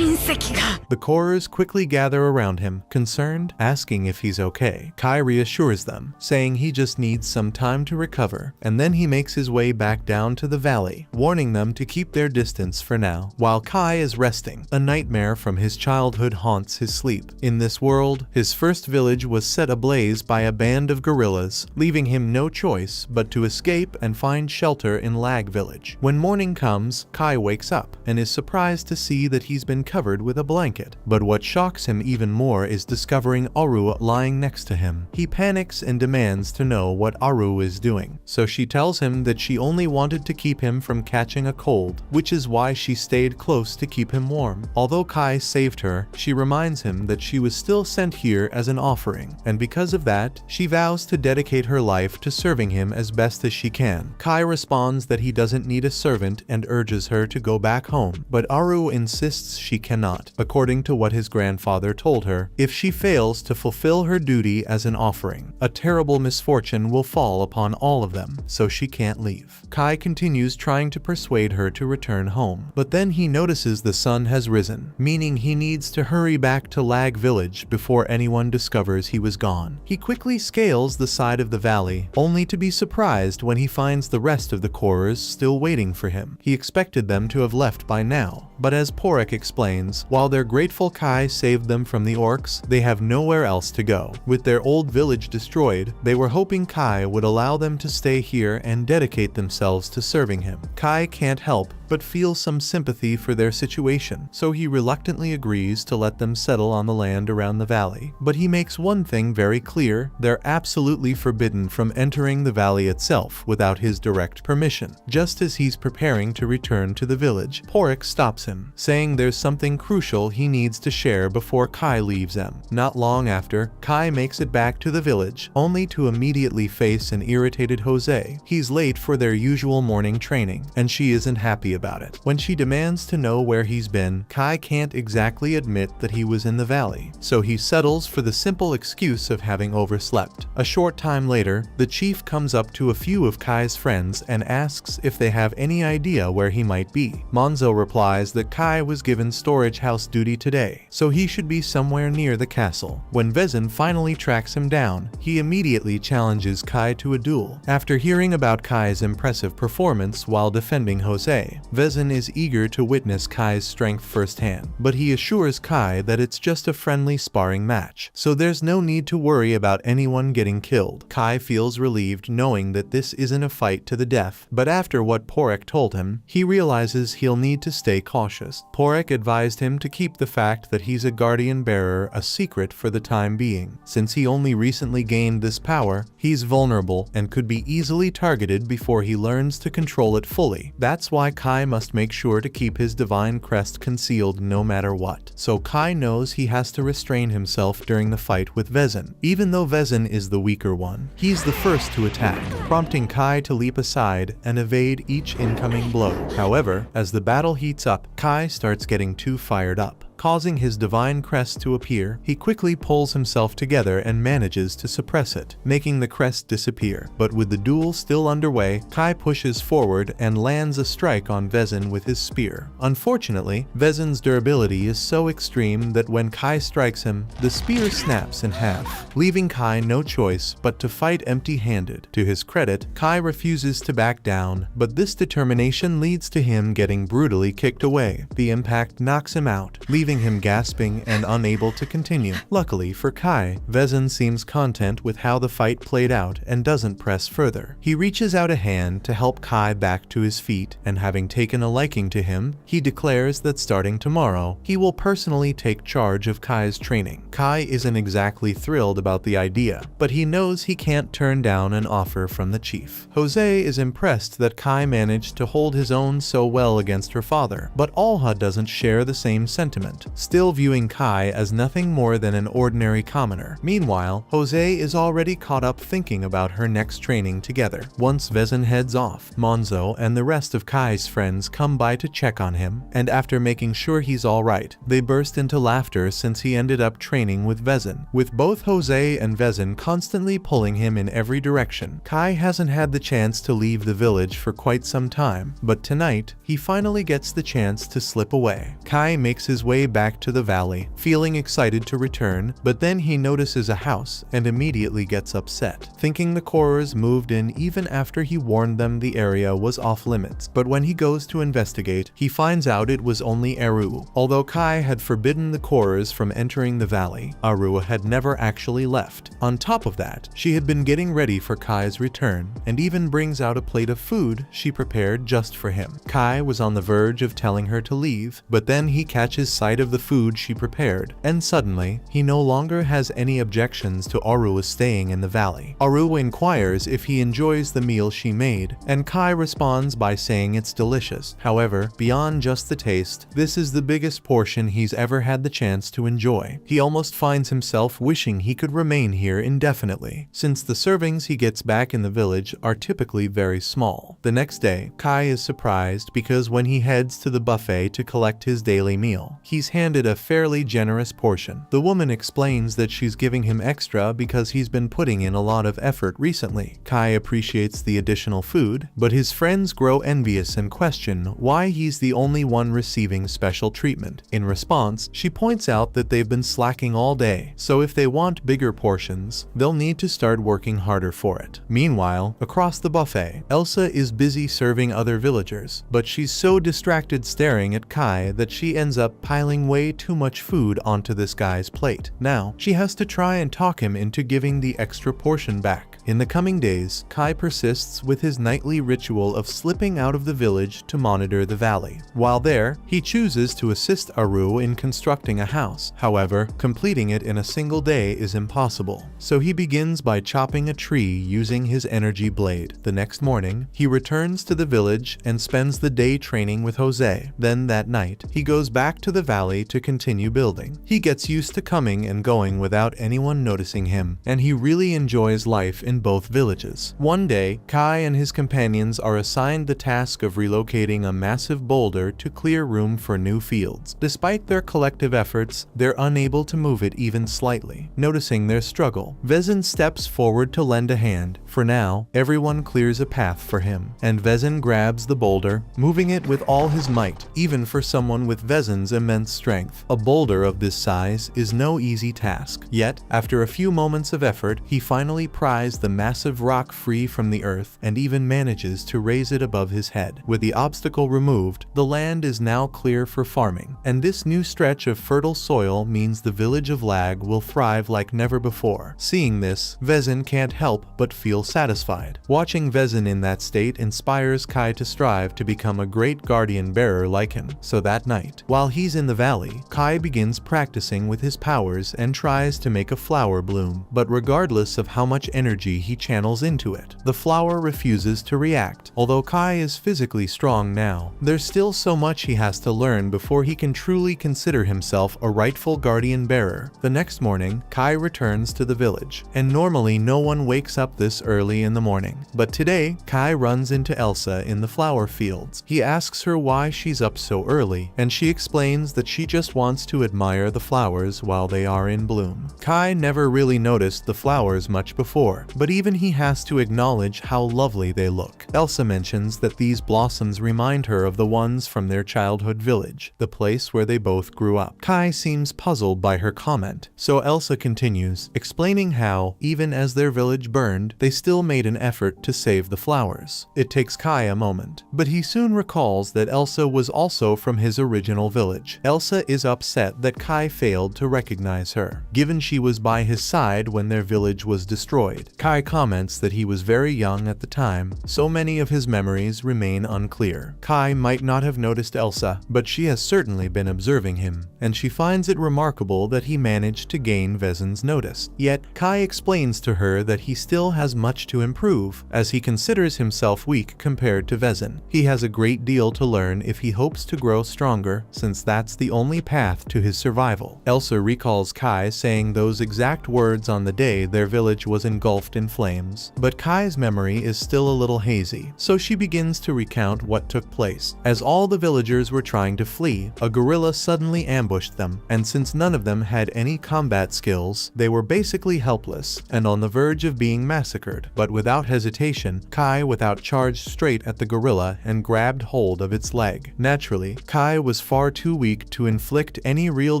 The Korers quickly gather around him, concerned, asking if he's okay. Kai reassures them, saying he just needs some time to recover, and then he makes his way back down to the valley, warning them to keep their distance for now. While Kai is resting, a nightmare from his childhood haunts his sleep. In this world, his first village was set ablaze by a band of gorillas, leaving him no choice but to escape and find shelter in Lag Village. When morning comes, Kai wakes up and is surprised to see that he's been covered with a blanket. But what shocks him even more is discovering Aru lying next to him. He panics and demands to know what Aru is doing, so she tells him that she only wanted to keep him from catching a cold, which is why she stayed close to keep him warm. Although Kai saved her, she reminds him that she was still sent here as an offering, and because of that, she vows to dedicate her life to serving him as best as she can. Kai responds that he doesn't need a servant and urges her to go back home, but Aru insists she cannot. According to what his grandfather told her, if she fails to fulfill her duty as an offering, a terrible misfortune will fall upon all of them, so she can't leave. Kai continues trying to persuade her to return home, but then he notices the sun has risen, meaning he needs to hurry back to Lag Village before anyone discovers he was gone. He quickly scales the side of the valley, only to be surprised when he finds the rest of the Korers still waiting for him. He expected them to have left by now, but as Porek explains, while they're grateful Kai saved them from the orcs, they have nowhere else to go. With their old village destroyed, they were hoping Kai would allow them to stay here and dedicate themselves to serving him. Kai can't help but feel some sympathy for their situation, so he reluctantly agrees to let them settle on the land around the valley. But he makes one thing very clear: they're absolutely forbidden from entering the valley itself without his direct permission. Just as he's preparing to return to the village, Porek stops him, saying there's something crucial he needs to share before Kai leaves them. Not long after, Kai makes it back to the village, only to immediately face an irritated Jose. He's late for their usual morning training, and she isn't happy about it. When she demands to know where he's been, Kai can't exactly admit that he was in the valley, so he settles for the simple excuse of having overslept. A short time later, the chief comes up to a few of Kai's friends and asks if they have any idea where he might be. Monzo replies that Kai was given storage house duty today, so he should be somewhere near the castle. When Vezin finally tracks him down, he immediately challenges Kai to a duel. After hearing about Kai's impressive performance while defending Jose, Vezin is eager to witness Kai's strength firsthand, but he assures Kai that it's just a friendly sparring match, so there's no need to worry about anyone getting killed. Kai feels relieved knowing that this isn't a fight to the death, but after what Porek told him, he realizes he'll need to stay cautious. Porek advised him to keep the fact that he's a guardian bearer a secret for the time being. Since he only recently gained this power, he's vulnerable and could be easily targeted before he learns to control it fully. That's why Kai must make sure to keep his divine crest concealed no matter what. So Kai knows he has to restrain himself during the fight with Vezin. Even though Vezin is the weaker one, he's the first to attack, prompting Kai to leap aside and evade each incoming blow. However, as the battle heats up, Kai starts getting too fired up, causing his divine crest to appear. He quickly pulls himself together and manages to suppress it, making the crest disappear. But with the duel still underway, Kai pushes forward and lands a strike on Vezin with his spear. Unfortunately, Vezin's durability is so extreme that when Kai strikes him, the spear snaps in half, leaving Kai no choice but to fight empty-handed. To his credit, Kai refuses to back down, but this determination leads to him getting brutally kicked away. The impact knocks him out, leaving him gasping and unable to continue. Luckily for Kai, Vezin seems content with how the fight played out and doesn't press further. He reaches out a hand to help Kai back to his feet, and having taken a liking to him, he declares that starting tomorrow, he will personally take charge of Kai's training. Kai isn't exactly thrilled about the idea, but he knows he can't turn down an offer from the chief. Jose is impressed that Kai managed to hold his own so well against her father, but Alha doesn't share the same sentiment, still viewing Kai as nothing more than an ordinary commoner. Meanwhile, Jose is already caught up thinking about her next training together. Once Vezin heads off, Monzo and the rest of Kai's friends come by to check on him, and after making sure he's alright, they burst into laughter since he ended up training with Vezin. With both Jose and Vezin constantly pulling him in every direction, Kai hasn't had the chance to leave the village for quite some time, but tonight, he finally gets the chance to slip away. Kai makes his way back to the valley, feeling excited to return, but then he notices a house and immediately gets upset, thinking the Korras moved in even after he warned them the area was off limits. But when he goes to investigate, he finds out it was only Eru. Although Kai had forbidden the Korras from entering the valley, Eru had never actually left. On top of that, she had been getting ready for Kai's return, and even brings out a plate of food she prepared just for him. Kai was on the verge of telling her to leave, but then he catches sight of the food she prepared, and suddenly, he no longer has any objections to Aru staying in the valley. Aru inquires if he enjoys the meal she made, and Kai responds by saying it's delicious. However, beyond just the taste, this is the biggest portion he's ever had the chance to enjoy. He almost finds himself wishing he could remain here indefinitely, since the servings he gets back in the village are typically very small. The next day, Kai is surprised because when he heads to the buffet to collect his daily meal, he's handed a fairly generous portion. The woman explains that she's giving him extra because he's been putting in a lot of effort recently. Kai appreciates the additional food, but his friends grow envious and question why he's the only one receiving special treatment. In response, she points out that they've been slacking all day, so if they want bigger portions, they'll need to start working harder for it. Meanwhile, across the buffet, Elsa is busy serving other villagers, but she's so distracted staring at Kai that she ends up piling way too much food onto this guy's plate. Now, she has to try and talk him into giving the extra portion back. In the coming days, Kai persists with his nightly ritual of slipping out of the village to monitor the valley. While there, he chooses to assist Aru in constructing a house. However, completing it in a single day is impossible, so he begins by chopping a tree using his energy blade. The next morning, he returns to the village and spends the day training with Jose. Then that night, he goes back to the valley to continue building. He gets used to coming and going without anyone noticing him, and he really enjoys life in both villages. One day, Kai and his companions are assigned the task of relocating a massive boulder to clear room for new fields. Despite their collective efforts, they're unable to move it even slightly. Noticing their struggle, Vezin steps forward to lend a hand. For now, everyone clears a path for him, and Vezin grabs the boulder, moving it with all his might. Even for someone with Vezin's immense strength, a boulder of this size is no easy task. Yet, after a few moments of effort, he finally pries the massive rock free from the earth and even manages to raise it above his head. With the obstacle removed, the land is now clear for farming, and this new stretch of fertile soil means the village of Lag will thrive like never before. Seeing this, Vezin can't help but feel satisfied. Watching Vezin in that state inspires Kai to strive to become a great guardian bearer like him. So that night, while he's in the valley, Kai begins practicing with his powers and tries to make a flower bloom. But regardless of how much energy he channels into it, the flower refuses to react. Although Kai is physically strong now, there's still so much he has to learn before he can truly consider himself a rightful guardian bearer. The next morning, Kai returns to the village, and normally no one wakes up this early in the morning. But today, Kai runs into Elsa in the flower fields. He asks her why she's up so early, and she explains that she just wants to admire the flowers while they are in bloom. Kai never really noticed the flowers much before, but even he has to acknowledge how lovely they look. Elsa mentions that these blossoms remind her of the ones from their childhood village, the place where they both grew up. Kai seems puzzled by her comment, so Elsa continues, explaining how, even as their village burned, they still made an effort to save the flowers. It takes Kai a moment, but he soon recalls that Elsa was also from his original village. Elsa is upset that Kai failed to recognize her, given she was by his side when their village was destroyed. Kai comments that he was very young at the time, so many of his memories remain unclear. Kai might not have noticed Elsa, but she has certainly been observing him, and she finds it remarkable that he managed to gain Vezin's notice. Yet, Kai explains to her that he still has much to improve, as he considers himself weak compared to Vezin. He has a great deal to learn if he hopes to grow stronger, since that's the only path to his survival. Elsa recalls Kai saying those exact words on the day their village was engulfed in flames, but Kai's memory is still a little hazy, so she begins to recount what took place. As all the villagers were trying to flee, a gorilla suddenly ambushed them, and since none of them had any combat skills, they were basically helpless and on the verge of being massacred. forward. But without hesitation, Kai charged straight at the gorilla and grabbed hold of its leg. Naturally, Kai was far too weak to inflict any real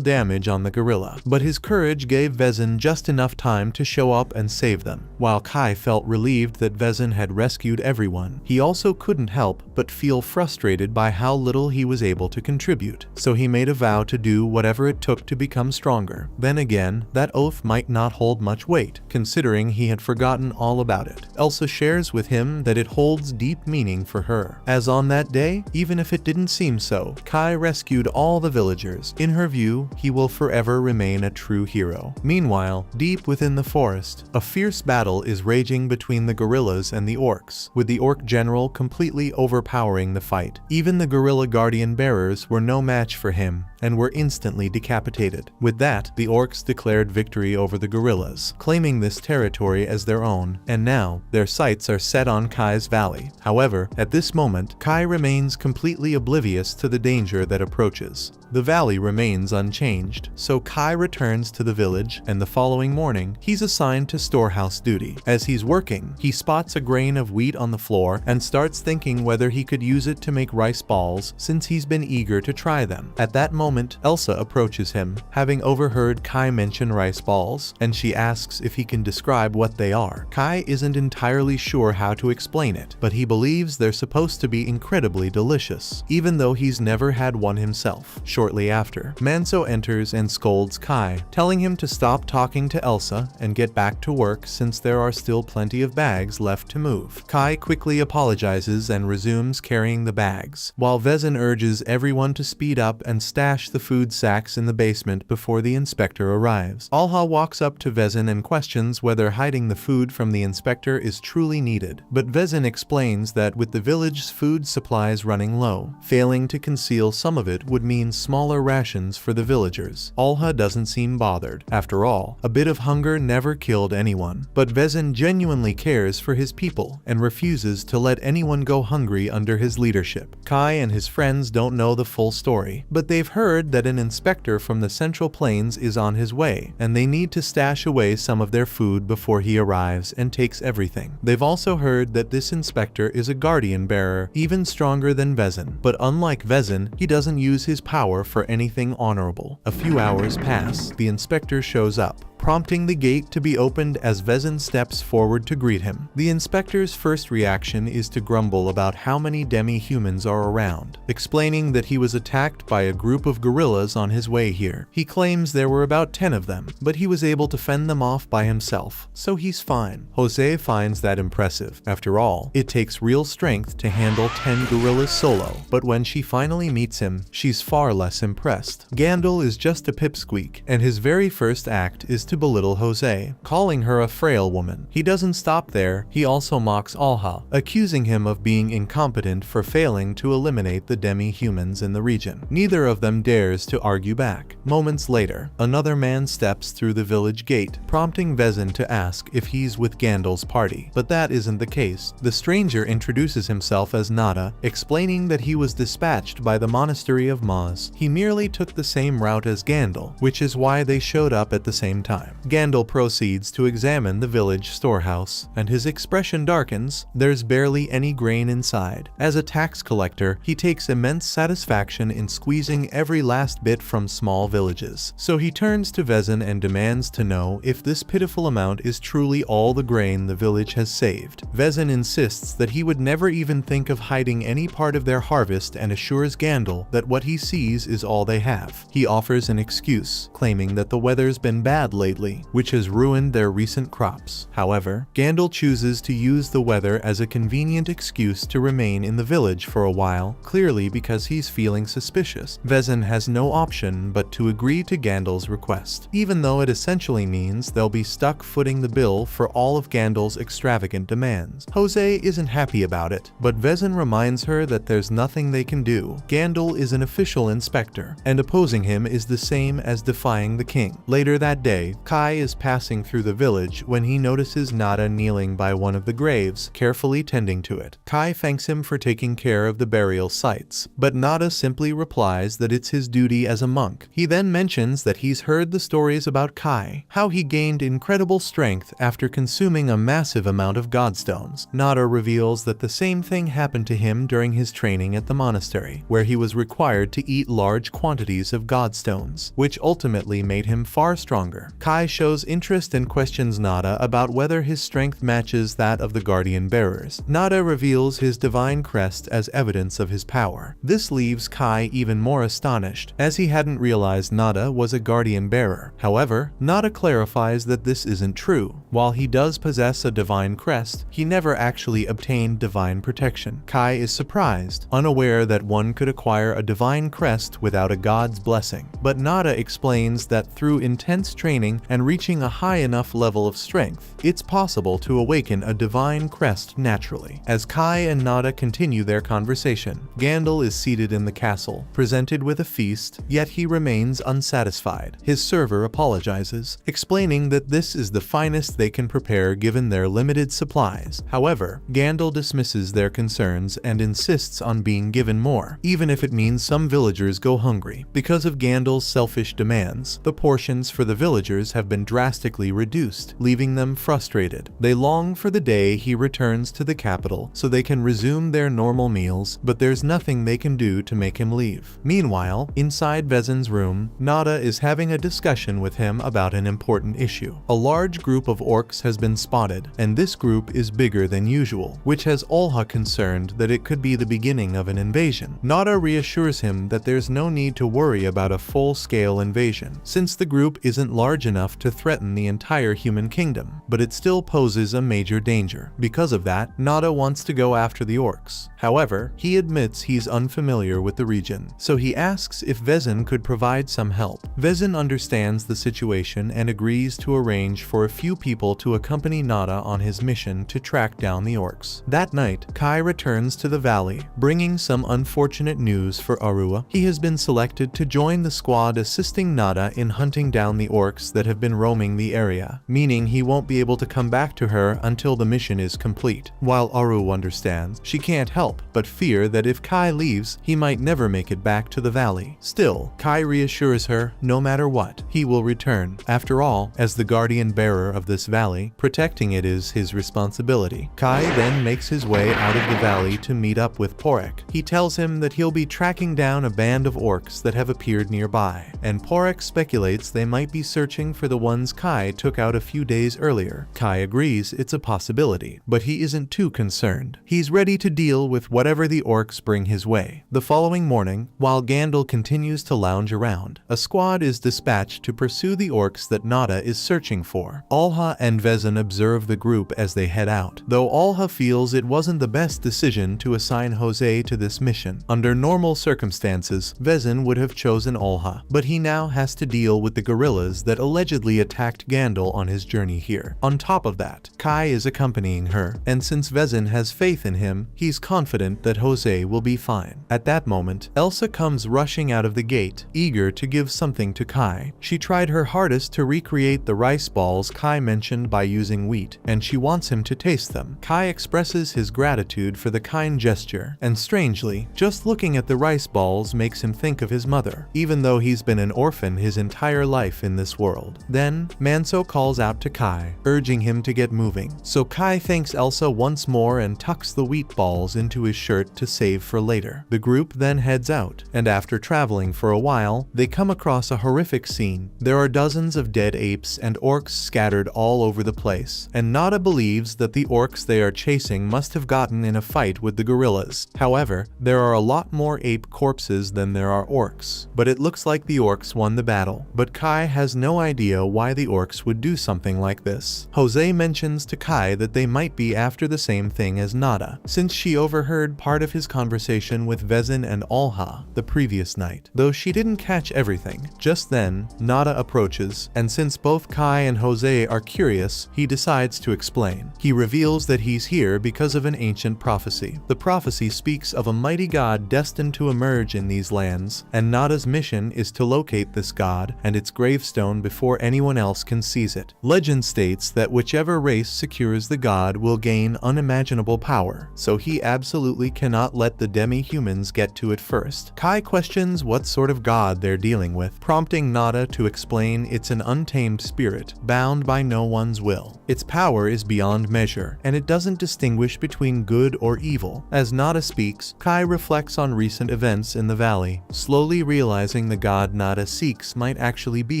damage on the gorilla, but his courage gave Vezin just enough time to show up and save them. While Kai felt relieved that Vezin had rescued everyone, he also couldn't help but feel frustrated by how little he was able to contribute, so he made a vow to do whatever it took to become stronger. Then again, that oath might not hold much weight, considering he had forgotten all about it. Elsa shares with him that it holds deep meaning for her, as on that day, even if it didn't seem so, Kai rescued all the villagers. In her view, he will forever remain a true hero. Meanwhile, deep within the forest, a fierce battle is raging between the gorillas and the orcs, with the orc general completely overpowering the fight. Even the gorilla guardian bearers were no match for him, and were instantly decapitated. With that, the orcs declared victory over the gorillas, claiming this territory as their own, and now, their sights are set on Kai's valley. However, at this moment, Kai remains completely oblivious to the danger that approaches. The valley remains unchanged, so Kai returns to the village, and the following morning, he's assigned to storehouse duty. As he's working, he spots a grain of wheat on the floor and starts thinking whether he could use it to make rice balls, since he's been eager to try them. At that moment, Elsa approaches him, having overheard Kai mention rice balls, and she asks if he can describe what they are. Kai isn't entirely sure how to explain it, but he believes they're supposed to be incredibly delicious, even though he's never had one himself. Shortly after, Manso enters and scolds Kai, telling him to stop talking to Elsa and get back to work since there are still plenty of bags left to move. Kai quickly apologizes and resumes carrying the bags, while Vezin urges everyone to speed up and stash the food sacks in the basement before the inspector arrives. Alha walks up to Vezin and questions whether hiding the food from the inspector is truly needed, but Vezin explains that with the village's food supplies running low, failing to conceal some of it would mean smaller rations for the villagers. Alha doesn't seem bothered. After all, a bit of hunger never killed anyone. But Vezin genuinely cares for his people and refuses to let anyone go hungry under his leadership. Kai and his friends don't know the full story, but they've heard that an inspector from the Central Plains is on his way, and they need to stash away some of their food before he arrives and takes everything. They've also heard that this inspector is a guardian bearer, even stronger than Vezin, but unlike Vezin, he doesn't use his power for anything honorable. A few hours pass. The inspector shows up, prompting the gate to be opened as Vezin steps forward to greet him. The inspector's first reaction is to grumble about how many demi-humans are around, explaining that he was attacked by a group of gorillas on his way here. He claims there were about 10 of them, but he was able to fend them off by himself, so he's fine. Jose finds that impressive. After all, it takes real strength to handle 10 gorillas solo, but when she finally meets him, she's far less impressed. Gandil is just a pipsqueak, and his very first act is to belittle Jose, calling her a frail woman. He doesn't stop there, he also mocks Alha, accusing him of being incompetent for failing to eliminate the demi-humans in the region. Neither of them dares to argue back. Moments later, another man steps through the village gate, prompting Vezin to ask if he's with Gandal's party. But that isn't the case. The stranger introduces himself as Nada, explaining that he was dispatched by the monastery of Maz. He merely took the same route as Gandil, which is why they showed up at the same time. Gandil proceeds to examine the village storehouse, and his expression darkens. There's barely any grain inside. As a tax collector, he takes immense satisfaction in squeezing every last bit from small villages. So he turns to Vezin and demands to know if this pitiful amount is truly all the grain the village has saved. Vezin insists that he would never even think of hiding any part of their harvest and assures Gandil that what he sees is all they have. He offers an excuse, claiming that the weather's been bad lately, which has ruined their recent crops. However, Gandil chooses to use the weather as a convenient excuse to remain in the village for a while, clearly because he's feeling suspicious. Vezin has no option but to agree to Gandil's request, even though it essentially means they'll be stuck footing the bill for all of Gandil's extravagant demands. Jose isn't happy about it, but Vezin reminds her that there's nothing they can do. Gandil is an official inspector, and opposing him is the same as defying the king. Later that day, Kai is passing through the village when he notices Nada kneeling by one of the graves, carefully tending to it. Kai thanks him for taking care of the burial sites, but Nada simply replies that it's his duty as a monk. He then mentions that he's heard the stories about Kai, how he gained incredible strength after consuming a massive amount of godstones. Nada reveals that the same thing happened to him during his training at the monastery, where he was required to eat large quantities of godstones, which ultimately made him far stronger. Kai shows interest and questions Nada about whether his strength matches that of the guardian bearers. Nada reveals his divine crest as evidence of his power. This leaves Kai even more astonished, as he hadn't realized Nada was a guardian bearer. However, Nada clarifies that this isn't true. While he does possess a divine crest, he never actually obtained divine protection. Kai is surprised, unaware that one could acquire a divine crest without a god's blessing. But Nada explains that through intense training and reaching a high enough level of strength, it's possible to awaken a divine crest naturally. As Kai and Nada continue their conversation, Gandalf is seated in the castle, presented with a feast, yet he remains unsatisfied. His server apologizes, explaining that this is the finest they can prepare given their limited supplies. However, Gandalf dismisses their concerns and insists on being given more, even if it means some villagers go hungry. Because of Gandalf's selfish demands, the portions for the villagers have been drastically reduced, leaving them frustrated. They long for the day he returns to the capital so they can resume their normal meals, but there's nothing they can do to make him leave. Meanwhile, inside Vezin's room, Nada is having a discussion with him about an important issue. A large group of orcs has been spotted, and this group is bigger than usual, which has Olha concerned that it could be the beginning of an invasion. Nada reassures him that there's no need to worry about a full-scale invasion, since the group isn't large enough to threaten the entire human kingdom, but it still poses a major danger. Because of that, Nada wants to go after the orcs. However, he admits he's unfamiliar with the region, so he asks if Vezin could provide some help. Vezin understands the situation and agrees to arrange for a few people to accompany Nada on his mission to track down the orcs. That night, Kai returns to the valley, bringing some unfortunate news for Arua. He has been selected to join the squad assisting Nada in hunting down the orcs that have been roaming the area, meaning he won't be able to come back to her until the mission is complete. While Aru understands, she can't help but fear that if Kai leaves, he might never make it back to the valley. Still, Kai reassures her, no matter what, he will return. After all, as the guardian bearer of this valley, protecting it is his responsibility. Kai then makes his way out of the valley to meet up with Porek. He tells him that he'll be tracking down a band of orcs that have appeared nearby, and Porek speculates they might be searching for the ones Kai took out a few days earlier. Kai agrees it's a possibility, but he isn't too concerned. He's ready to deal with whatever the orcs bring his way. The following morning, while Gandalf continues to lounge around, a squad is dispatched to pursue the orcs that Nada is searching for. Olha and Vezin observe the group as they head out, though Olha feels it wasn't the best decision to assign Jose to this mission. Under normal circumstances, Vezin would have chosen Olha, but he now has to deal with the guerrillas that allegedly attacked Gandalf on his journey here. On top of that, Kai is accompanying her, and since Vezin has faith in him, he's confident that Jose will be fine. At that moment, Elsa comes rushing out of the gate, eager to give something to Kai. She tried her hardest to recreate the rice balls Kai mentioned by using wheat, and she wants him to taste them. Kai expresses his gratitude for the kind gesture, and strangely, just looking at the rice balls makes him think of his mother, even though he's been an orphan his entire life in this world. Then, Manso calls out to Kai, urging him to get moving. So Kai thanks Elsa once more and tucks the wheat balls into his shirt to save for later. The group then heads out, and after traveling for a while, they come across a horrific scene. There are dozens of dead apes and orcs scattered all over the place, and Nada believes that the orcs they are chasing must have gotten in a fight with the gorillas. However, there are a lot more ape corpses than there are orcs, but it looks like the orcs won the battle. But Kai has no idea why the orcs would do something like this. Jose mentions to Kai that they might be after the same thing as Nada, since she overheard part of his conversation with Vezin and Olha the previous night. Though she didn't catch everything, just then, Nada approaches, and since both Kai and Jose are curious, he decides to explain. He reveals that he's here because of an ancient prophecy. The prophecy speaks of a mighty god destined to emerge in these lands, and Nada's mission is to locate this god and its gravestone before before anyone else can seize it. Legend states that whichever race secures the god will gain unimaginable power, so he absolutely cannot let the demi-humans get to it first. Kai questions what sort of god they're dealing with, prompting Nada to explain it's an untamed spirit, bound by no one's will. Its power is beyond measure, and it doesn't distinguish between good or evil. As Nada speaks, Kai reflects on recent events in the valley, slowly realizing the god Nada seeks might actually be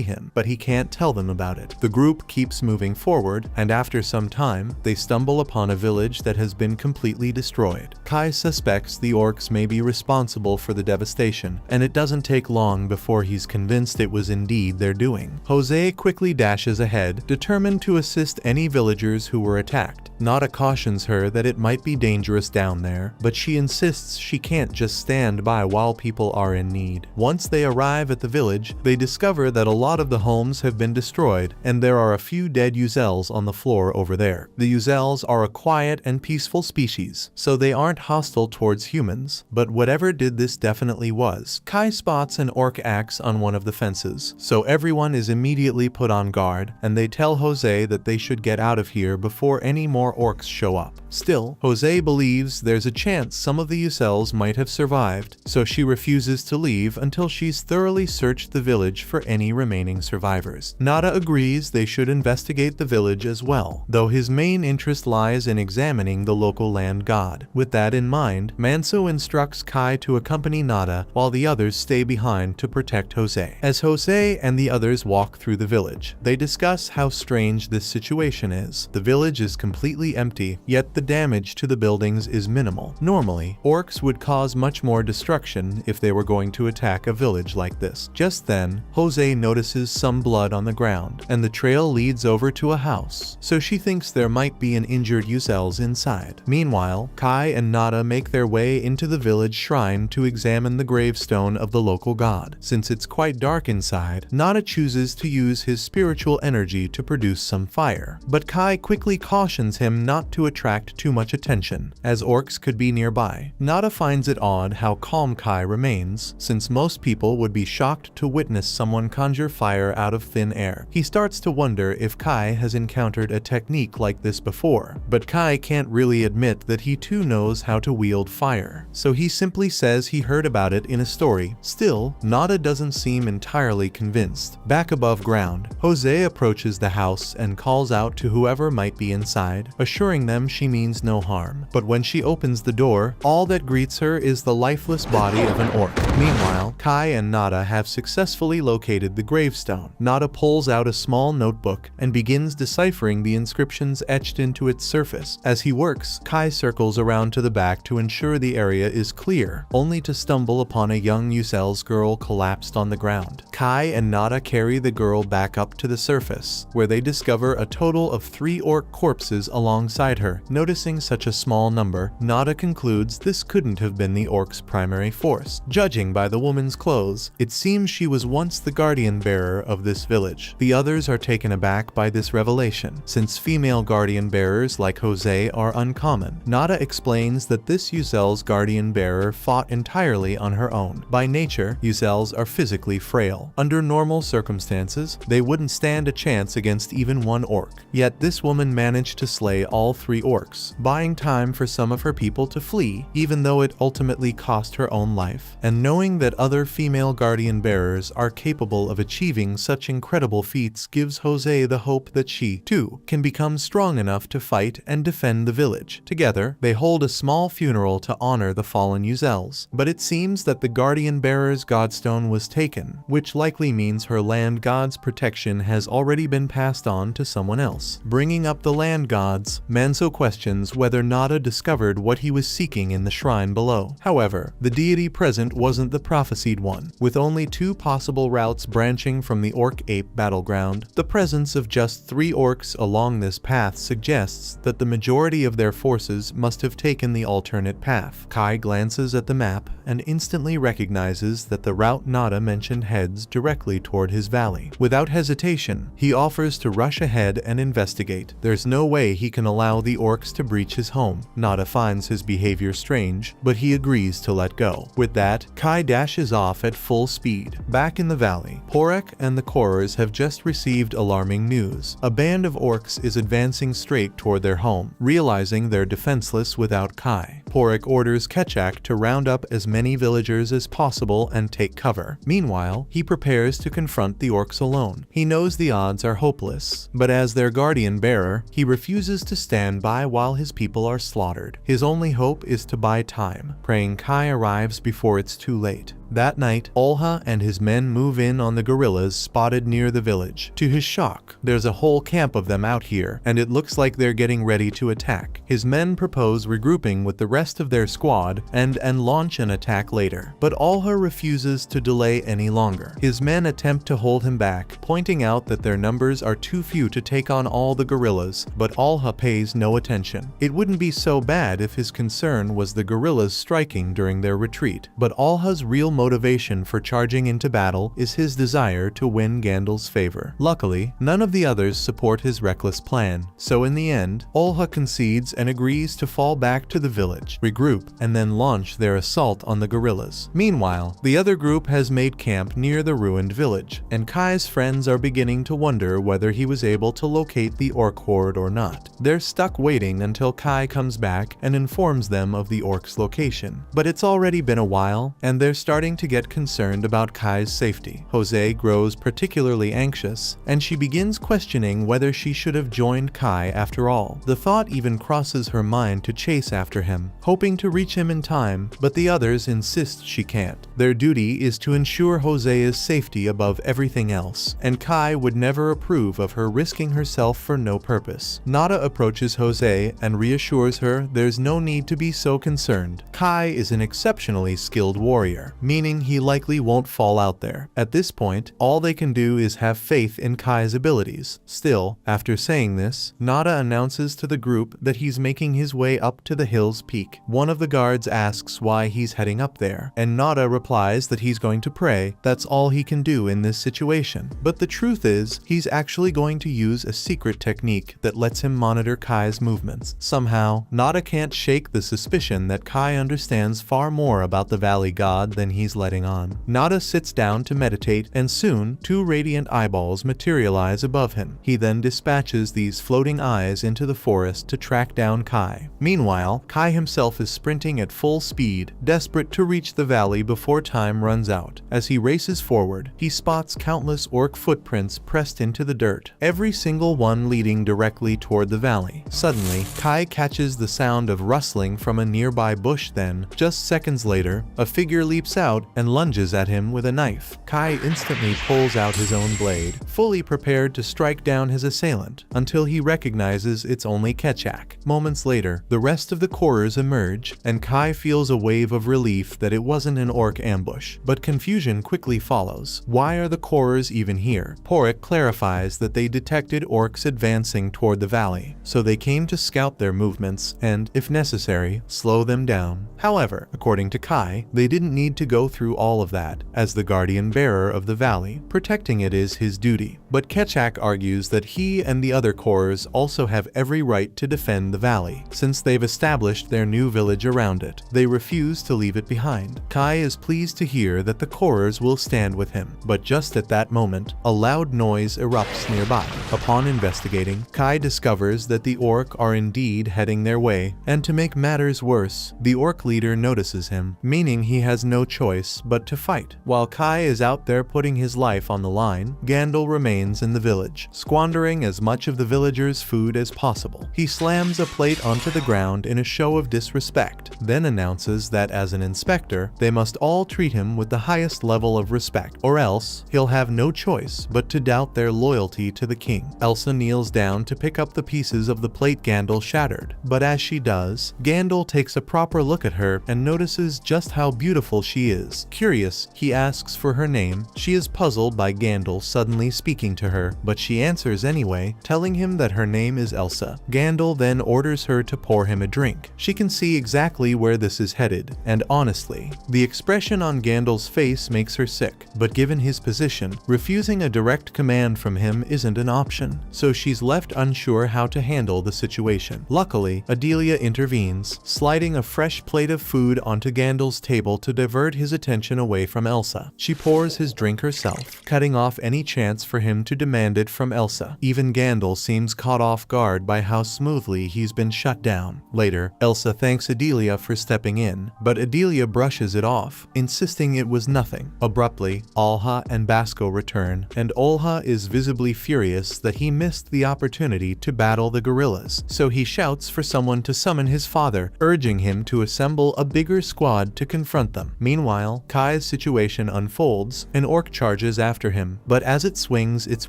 him, but he can't tell them about it. The group keeps moving forward, and after some time, they stumble upon a village that has been completely destroyed. Kai suspects the orcs may be responsible for the devastation, and it doesn't take long before he's convinced it was indeed their doing. Jose quickly dashes ahead, determined to assist any villagers who were attacked. Nada cautions her that it might be dangerous down there, but she insists she can't just stand by while people are in need. Once they arrive at the village, they discover that a lot of the homes have been destroyed, and there are a few dead Uzels on the floor over there. The Uzels are a quiet and peaceful species, so they aren't hostile towards humans, but whatever did this definitely was. Kai spots an orc axe on one of the fences, so everyone is immediately put on guard, and they tell Jose that they should get out of here before any more orcs show up. Still, Jose believes there's a chance some of the Uzels might have survived, so she refuses to leave until she's thoroughly searched the village for any remaining survivors. Nada agrees they should investigate the village as well, though his main interest lies in examining the local land god. With that in mind, Manso instructs Kai to accompany Nada while the others stay behind to protect Jose. As Jose and the others walk through the village, they discuss how strange this situation is. The village is completely empty, yet the damage to the buildings is minimal. Normally, orcs would cause much more destruction if they were going to attack a village like this. Just then, Jose notices some blood on the ground, and the trail leads over to a house, so she thinks there might be an injured Uzels inside. Meanwhile, Kai and Nada make their way into the village shrine to examine the gravestone of the local god. Since it's quite dark inside, Nada chooses to use his spiritual energy to produce some fire, but Kai quickly cautions him not to attract too much attention, as orcs could be nearby. Nada finds it odd how calm Kai remains, since most people would be shocked to witness someone conjure fire out of thin air. He starts to wonder if Kai has encountered a technique like this before, but Kai can't really admit that he too knows how to wield fire, so he simply says he heard about it in a story. Still, Nada doesn't seem entirely convinced. Back above ground, Jose approaches the house and calls out to whoever might be inside, assuring them she means no harm. But when she opens the door, all that greets her is the lifeless body of an orc. Meanwhile, Kai and Nada have successfully located the gravestone. Nada pulls out a small notebook and begins deciphering the inscriptions etched into its surface. As he works, Kai circles around to the back to ensure the area is clear, only to stumble upon a young Uzel's girl collapsed on the ground. Kai and Nada carry the girl back up to the surface, where they discover a total of 3 orc corpses alongside her. Noticing such a small number, Nada concludes this couldn't have been the orc's primary force. Judging by the woman's clothes, it seems she was once the guardian bearer of this village. The others are taken aback by this revelation, since female guardian bearers like Jose are uncommon. Nada explains that this Uzel's guardian bearer fought entirely on her own. By nature, Uzels are physically frail. Under normal circumstances, they wouldn't stand a chance against even one orc. Yet this woman managed to slay all 3 orcs, buying time for some of her people to flee, even though it ultimately cost her own life. And knowing that other female guardian bearers are capable of achieving such incredible feats gives Jose the hope that she, too, can become strong enough to fight and defend the village. Together, they hold a small funeral to honor the fallen Uzels, but it seems that the guardian bearer's godstone was taken, which likely means her land god's protection has already been passed on to someone else. Bringing up the land gods, Manso questions whether Nada discovered what he was seeking in the shrine below. However, the deity present wasn't the prophesied one. With only 2 possible routes branching from the orc-ape battleground, the presence of just 3 orcs along this path suggests that the majority of their forces must have taken the alternate path. Kai glances at the map and instantly recognizes that the route Nada mentioned heads directly toward his valley. Without hesitation, he offers to rush ahead and investigate. There's no way he can allow the orcs to breach his home. Nada finds his behavior strange, but he agrees to let go. With that, Kai Kai dashes off at full speed. Back in the valley, Porek and the Korers have just received alarming news. A band of orcs is advancing straight toward their home. Realizing they're defenseless without Kai, Porek orders Ketchak to round up as many villagers as possible and take cover. Meanwhile, he prepares to confront the orcs alone. He knows the odds are hopeless, but as their guardian bearer, he refuses to stand by while his people are slaughtered. His only hope is to buy time, praying Kai arrives before it's too late. That night, Olha and his men move in on the guerrillas spotted near the village. To his shock, there's a whole camp of them out here, and it looks like they're getting ready to attack. His men propose regrouping with the rest of their squad and launch an attack later, but Olha refuses to delay any longer. His men attempt to hold him back, pointing out that their numbers are too few to take on all the guerrillas, but Olha pays no attention. It wouldn't be so bad if his concern was the guerrillas striking during their retreat, but Olha's real motivation for charging into battle is his desire to win Gandalf's favor. Luckily, none of the others support his reckless plan, so in the end, Olha concedes and agrees to fall back to the village, regroup, and then launch their assault on the guerrillas. Meanwhile, the other group has made camp near the ruined village, and Kai's friends are beginning to wonder whether he was able to locate the orc horde or not. They're stuck waiting until Kai comes back and informs them of the orcs' location. But it's already been a while, and they're starting to get concerned about Kai's safety. Jose grows particularly anxious, and she begins questioning whether she should have joined Kai after all. The thought even crosses her mind to chase after him, hoping to reach him in time, but the others insist she can't. Their duty is to ensure Jose's safety above everything else, and Kai would never approve of her risking herself for no purpose. Nada approaches Jose and reassures her there's no need to be so concerned. Kai is an exceptionally skilled warrior, meaning he likely won't fall out there. At this point, all they can do is have faith in Kai's abilities. Still, after saying this, Nada announces to the group that he's making his way up to the hill's peak. One of the guards asks why he's heading up there, and Nada replies that he's going to pray. That's all he can do in this situation. But the truth is, he's actually going to use a secret technique that lets him monitor Kai's movements. Somehow, Nada can't shake the suspicion that Kai understands far more about the Valley God than he's letting on. Nada sits down to meditate, and soon, two radiant eyeballs materialize above him. He then dispatches these floating eyes into the forest to track down Kai. Meanwhile, Kai himself is sprinting at full speed, desperate to reach the valley before time runs out. As he races forward, he spots countless orc footprints pressed into the dirt, every single one leading directly toward the valley. Suddenly, Kai catches the sound of rustling from a nearby bush. Then, just seconds later, a figure leaps out and lunges at him with a knife. Kai instantly pulls out his own blade, fully prepared to strike down his assailant, until he recognizes it's only Ketchak. Moments later, the rest of the Korers emerge, and Kai feels a wave of relief that it wasn't an orc ambush. But confusion quickly follows. Why are the Korers even here? Porek clarifies that they detected orcs advancing toward the valley, so they came to scout their movements and, if necessary, slow them down. However, according to Kai, they didn't need to go through all of that. As the guardian bearer of the valley, protecting it is his duty. But Ketchak argues that he and the other Korers also have every right to defend the valley, since they've established their new village around it. They refuse to leave it behind. Kai is pleased to hear that the Korers will stand with him, but just at that moment, a loud noise erupts nearby. Upon investigating, Kai discovers that the orc are indeed heading their way, and to make matters worse, the orc leader notices him, meaning he has no choice but to fight. While Kai is out there putting his life on the line, Gandalf remains in the village, squandering as much of the villagers' food as possible. He slams a plate onto the ground in a show of disrespect, then announces that as an inspector, they must all treat him with the highest level of respect, or else he'll have no choice but to doubt their loyalty to the king. Elsa kneels down to pick up the pieces of the plate Gandalf shattered, but as she does, Gandalf takes a proper look at her and notices just how beautiful she is. Curious, he asks for her name. She is puzzled by Gandalf suddenly speaking to her, but she answers anyway, telling him that her name is Elsa. Gandalf then orders her to pour him a drink. She can see exactly where this is headed, and honestly, the expression on Gandalf's face makes her sick. But given his position, refusing a direct command from him isn't an option, so she's left unsure how to handle the situation. Luckily, Adelia intervenes, sliding a fresh plate of food onto Gandalf's table to divert his his attention away from Elsa. She pours his drink herself, cutting off any chance for him to demand it from Elsa. Even Gandalf seems caught off guard by how smoothly he's been shut down. Later, Elsa thanks Adelia for stepping in, but Adelia brushes it off, insisting it was nothing. Abruptly, Olha and Basco return, and Olha is visibly furious that he missed the opportunity to battle the gorillas, so he shouts for someone to summon his father, urging him to assemble a bigger squad to confront them. Meanwhile, Kai's situation unfolds. An orc charges after him, but as it swings its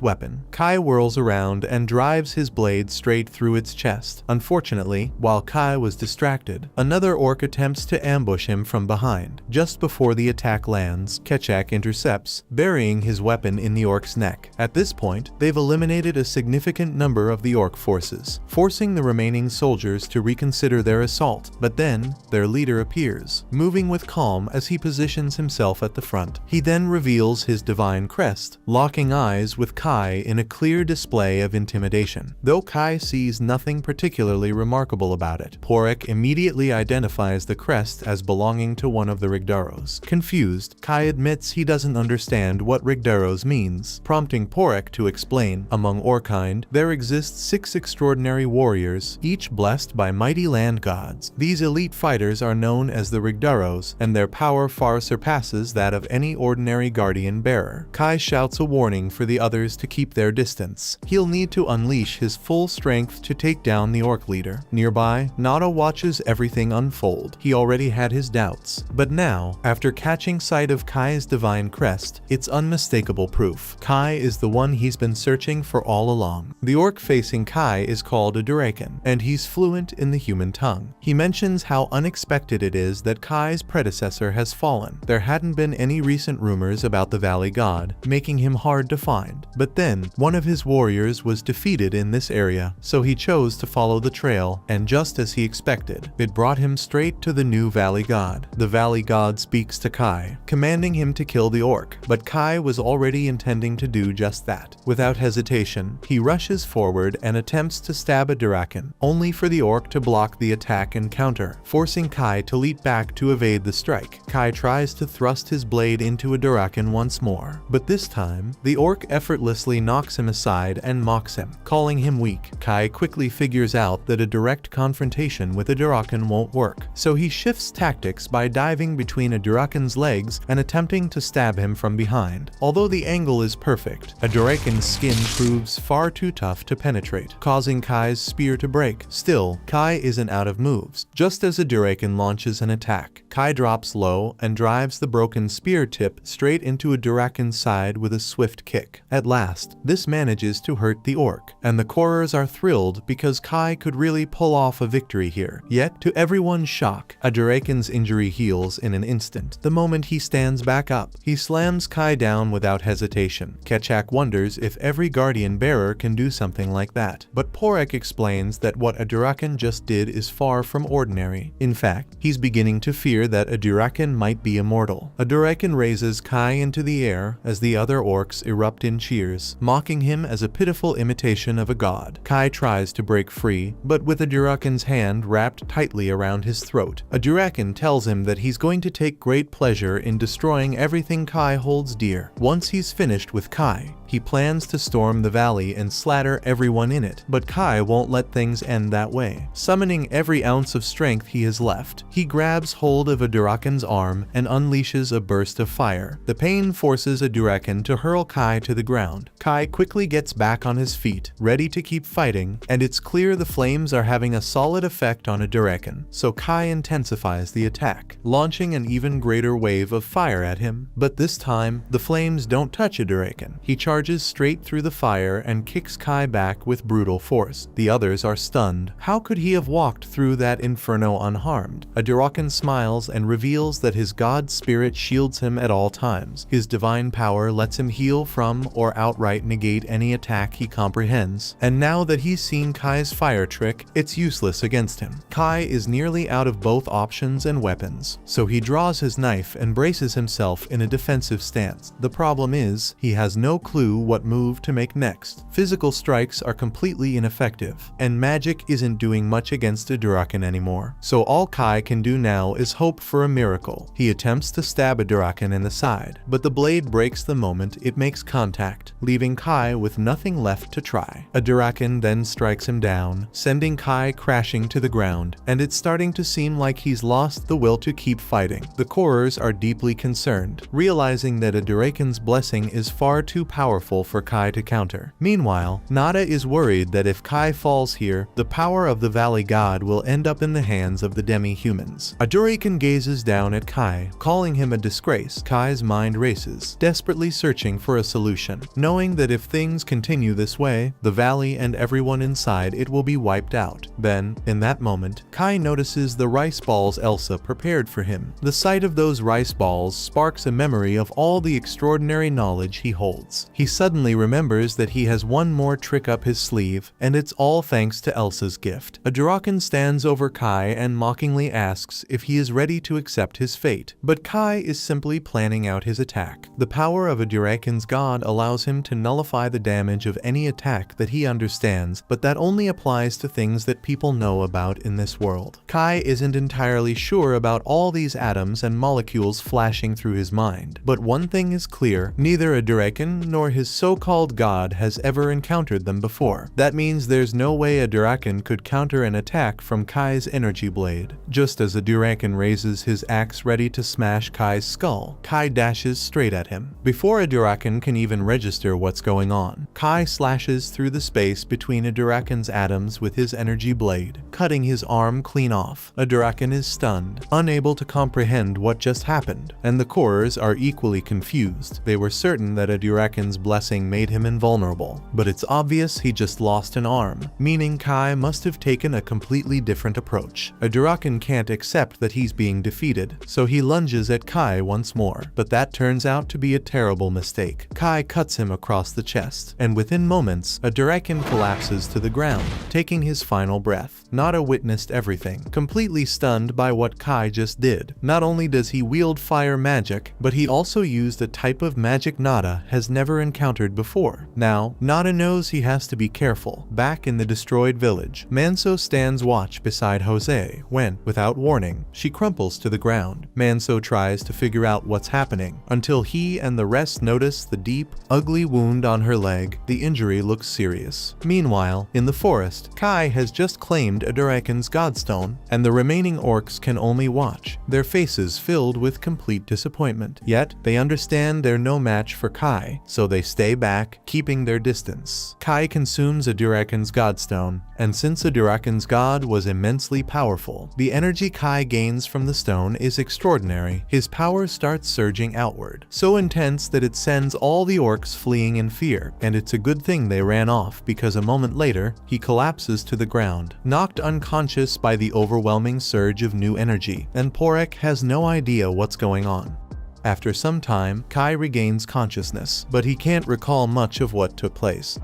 weapon, Kai whirls around and drives his blade straight through its chest. Unfortunately, while Kai was distracted, another orc attempts to ambush him from behind. Just before the attack lands, Kechak intercepts, burying his weapon in the orc's neck. At this point, they've eliminated a significant number of the orc forces, forcing the remaining soldiers to reconsider their assault. But then, their leader appears, moving with calm as he positions himself at the front. He then reveals his divine crest, locking eyes with Kai in a clear display of intimidation. Though Kai sees nothing particularly remarkable about it, Porek immediately identifies the crest as belonging to one of the Rigdaros. Confused, Kai admits he doesn't understand what Rigdaros means, prompting Porek to explain. Among Orkind, there exists 6 extraordinary warriors, each blessed by mighty land gods. These elite fighters are known as the Rigdaros, and their power far surpasses that of any ordinary guardian bearer. Kai shouts a warning for the others to keep their distance. He'll need to unleash his full strength to take down the orc leader. Nearby, Nada watches everything unfold. He already had his doubts, but now, after catching sight of Kai's divine crest, it's unmistakable proof. Kai is the one he's been searching for all along. The orc facing Kai is called a Durakan, and he's fluent in the human tongue. He mentions how unexpected it is that Kai's predecessor has fallen. There hadn't been any recent rumors about the Valley God, making him hard to find. But then, one of his warriors was defeated in this area, so he chose to follow the trail, and just as he expected, it brought him straight to the new Valley God. The Valley God speaks to Kai, commanding him to kill the orc, but Kai was already intending to do just that. Without hesitation, he rushes forward and attempts to stab a Durakan, only for the orc to block the attack and counter, forcing Kai to leap back to evade the strike. Kai tries to thrust his blade into a Durakan once more, but this time, the orc effortlessly knocks him aside and mocks him, calling him weak. Kai quickly figures out that a direct confrontation with a Durakan won't work, so he shifts tactics by diving between a Durakan's legs and attempting to stab him from behind. Although the angle is perfect, a Durakan's skin proves far too tough to penetrate, causing Kai's spear to break. Still, Kai isn't out of moves. Just as a Durakan launches an attack, Kai drops low and drives the broken spear tip straight into a Durakan's side with a swift kick. At last, this manages to hurt the orc, and the Korers are thrilled because Kai could really pull off a victory here. Yet, to everyone's shock, a Durakan's injury heals in an instant. The moment he stands back up, he slams Kai down without hesitation. Kechak wonders if every guardian bearer can do something like that, but Porek explains that what a Durakan just did is far from ordinary. In fact, he's beginning to fear that a Durakan might be immortal. A Durakan raises Kai into the air as the other orcs erupt in cheers, mocking him as a pitiful imitation of a god. Kai tries to break free, but with a Durakan's hand wrapped tightly around his throat. A Durakan tells him that he's going to take great pleasure in destroying everything Kai holds dear. Once he's finished with Kai, he plans to storm the valley and slatter everyone in it, but Kai won't let things end that way. Summoning every ounce of strength he has left, he grabs hold of a Durakan's arm and unleashes a burst of fire. The pain forces a Durakan to hurl Kai to the ground. Kai quickly gets back on his feet, ready to keep fighting, and it's clear the flames are having a solid effect on a Durakan, so Kai intensifies the attack, launching an even greater wave of fire at him. But this time, the flames don't touch a Durakan. He charges straight through the fire and kicks Kai back with brutal force. The others are stunned. How could he have walked through that inferno unharmed? A Durakan smiles and reveals that his god spirit shields him at all times. His divine power lets him heal from or outright negate any attack he comprehends, and now that he's seen Kai's fire trick, it's useless against him. Kai is nearly out of both options and weapons, so he draws his knife and braces himself in a defensive stance. The problem is, he has no clue clue what move to make next. Physical strikes are completely ineffective, and magic isn't doing much against a Duraken anymore. So all Kai can do now is hope for a miracle. He attempts to stab a Duraken in the side, but the blade breaks the moment it makes contact, leaving Kai with nothing left to try. A Duraken then strikes him down, sending Kai crashing to the ground, and it's starting to seem like he's lost the will to keep fighting. The Korers are deeply concerned, realizing that a Duraken's blessing is far too powerful for Kai to counter. Meanwhile, Nada is worried that if Kai falls here, the power of the Valley God will end up in the hands of the demi-humans. A Duraken gazes down at Kai, calling him a disgrace. Kai's mind races, desperately searching for a solution, knowing that if things continue this way, the valley and everyone inside it will be wiped out. Then, in that moment, Kai notices the rice balls Elsa prepared for him. The sight of those rice balls sparks a memory of all the extraordinary knowledge he holds. He suddenly remembers that he has one more trick up his sleeve, and it's all thanks to Elsa's gift. A Duraken stands over Kai and mockingly asks if he is ready to accept his fate, but Kai is simply planning out his attack. The power of a Duraken's god allows him to nullify the damage of any attack that he understands, but that only applies to things that people know about in this world. Kai isn't entirely sure about all these atoms and molecules flashing through his mind, but one thing is clear: neither a Duraken nor his so-called god has ever encountered them before. That means there's no way a Duraken could counter an attack from Kai's energy blade. Just as a Duraken raises his axe ready to smash Kai's skull, Kai dashes straight at him. Before a Duraken can even register what's going on, Kai slashes through the space between a Duraken's atoms with his energy blade, cutting his arm clean off. A Duraken is stunned, unable to comprehend what just happened, and the Korers are equally confused. They were certain that a Duraken's blessing made him invulnerable, but it's obvious he just lost an arm, meaning Kai must have taken a completely different approach. A Duraken can't accept that he's being defeated, so he lunges at Kai once more, but that turns out to be a terrible mistake. Kai cuts him across the chest, and within moments, a Duraken collapses to the ground, taking his final breath. Nada witnessed everything, completely stunned by what Kai just did. Not only does he wield fire magic, but he also used a type of magic Nada has never encountered before. Now, Nada knows he has to be careful. Back in the destroyed village, Manso stands watch beside Jose when, without warning, she crumples to the ground. Manso tries to figure out what's happening, until he and the rest notice the deep, ugly wound on her leg. The injury looks serious. Meanwhile, in the forest, Kai has just claimed a Duraken's godstone, and the remaining orcs can only watch, their faces filled with complete disappointment. Yet, they understand they're no match for Kai, so they stay back, keeping their distance. Kai consumes a Duraken's godstone, and since a Duraken's god was immensely powerful, the energy Kai gains from the stone is extraordinary. His power starts surging outward, so intense that it sends all the orcs fleeing in fear, and it's a good thing they ran off, because a moment later, he collapses to the ground, knocked unconscious by the overwhelming surge of new energy, and Porek has no idea what's going on. After some time, Kai regains consciousness, but he can't recall much of what took place.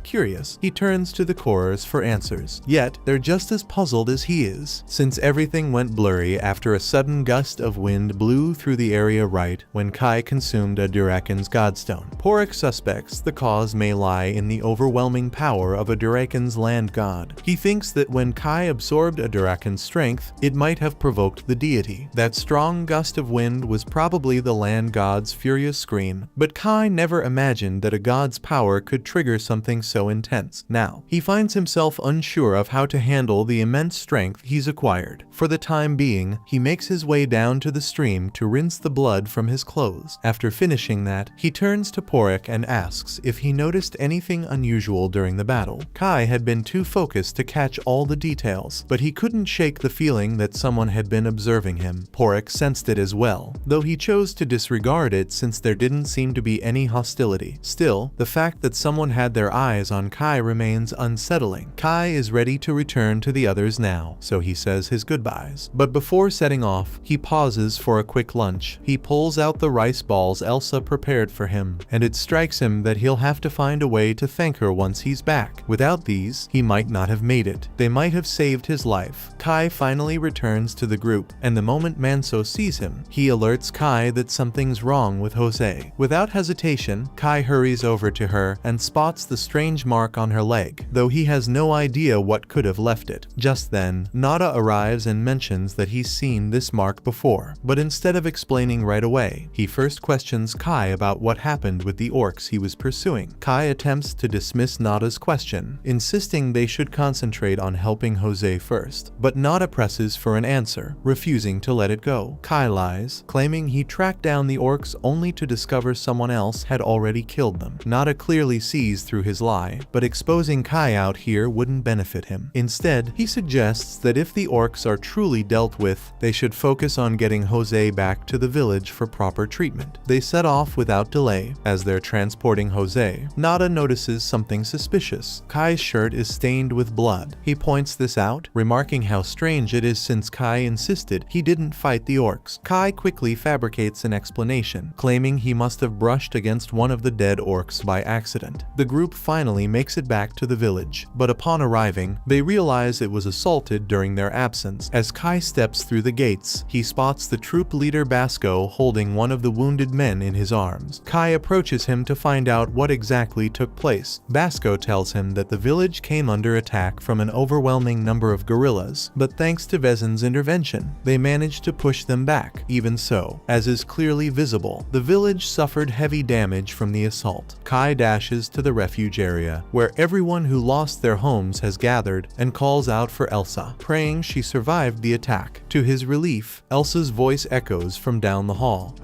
Curious, he turns to the Korers for answers. Yet, they're just as puzzled as he is, since everything went blurry after a sudden gust of wind blew through the area right when Kai consumed a Duraken's godstone. Porek suspects the cause may lie in the overwhelming power of a Duraken's land god. He thinks that when Kai absorbed a Duraken's strength, it might have provoked the deity. That strong gust of wind was probably the land god's furious scream, but Kai never imagined that a god's power could trigger something so intense. Now, he finds himself unsure of how to handle the immense strength he's acquired. For the time being, he makes his way down to the stream to rinse the blood from his clothes. After finishing that, he turns to Porek and asks if he noticed anything unusual during the battle. Kai had been too focused to catch all the details, but he couldn't shake the feeling that someone had been observing him. Porek sensed it as well, though he chose to disregard it since there didn't seem to be any hostility. Still, the fact that someone had their eyes stares on Kai remains unsettling. Kai is ready to return to the others now, so he says his goodbyes. But before setting off, he pauses for a quick lunch. He pulls out the rice balls Elsa prepared for him, and it strikes him that he'll have to find a way to thank her once he's back. Without these, he might not have made it. They might have saved his life. Kai finally returns to the group, and the moment Manso sees him, he alerts Kai that something's wrong with Jose. Without hesitation, Kai hurries over to her and spots the strange mark on her leg, though he has no idea what could have left it. Just then, Nada arrives and mentions that he's seen this mark before, but instead of explaining right away, he first questions Kai about what happened with the orcs he was pursuing. Kai attempts to dismiss Nada's question, insisting they should concentrate on helping Jose first, but Nada presses for an answer, refusing to let it go. Kai lies, claiming he tracked down the orcs only to discover someone else had already killed them. Nada clearly sees through his lie, but exposing Kai out here wouldn't benefit him. Instead, he suggests that if the orcs are truly dealt with, they should focus on getting Jose back to the village for proper treatment. They set off without delay. As they're transporting Jose, Nada notices something suspicious. Kai's shirt is stained with blood. He points this out, remarking how strange it is since Kai insisted he didn't fight the orcs. Kai quickly fabricates an explanation, claiming he must have brushed against one of the dead orcs by accident. The group finally makes it back to the village, but upon arriving, they realize it was assaulted during their absence. As Kai steps through the gates, he spots the troop leader Basco holding one of the wounded men in his arms. Kai approaches him to find out what exactly took place. Basco tells him that the village came under attack from an overwhelming number of guerrillas, but thanks to Vezin's intervention, they managed to push them back. Even so, as is clearly visible, the village suffered heavy damage from the assault. Kai dashes to the refuge area, where everyone who lost their homes has gathered, and calls out for Elsa, praying she survived the attack. To his relief, Elsa's voice echoes from down the hall.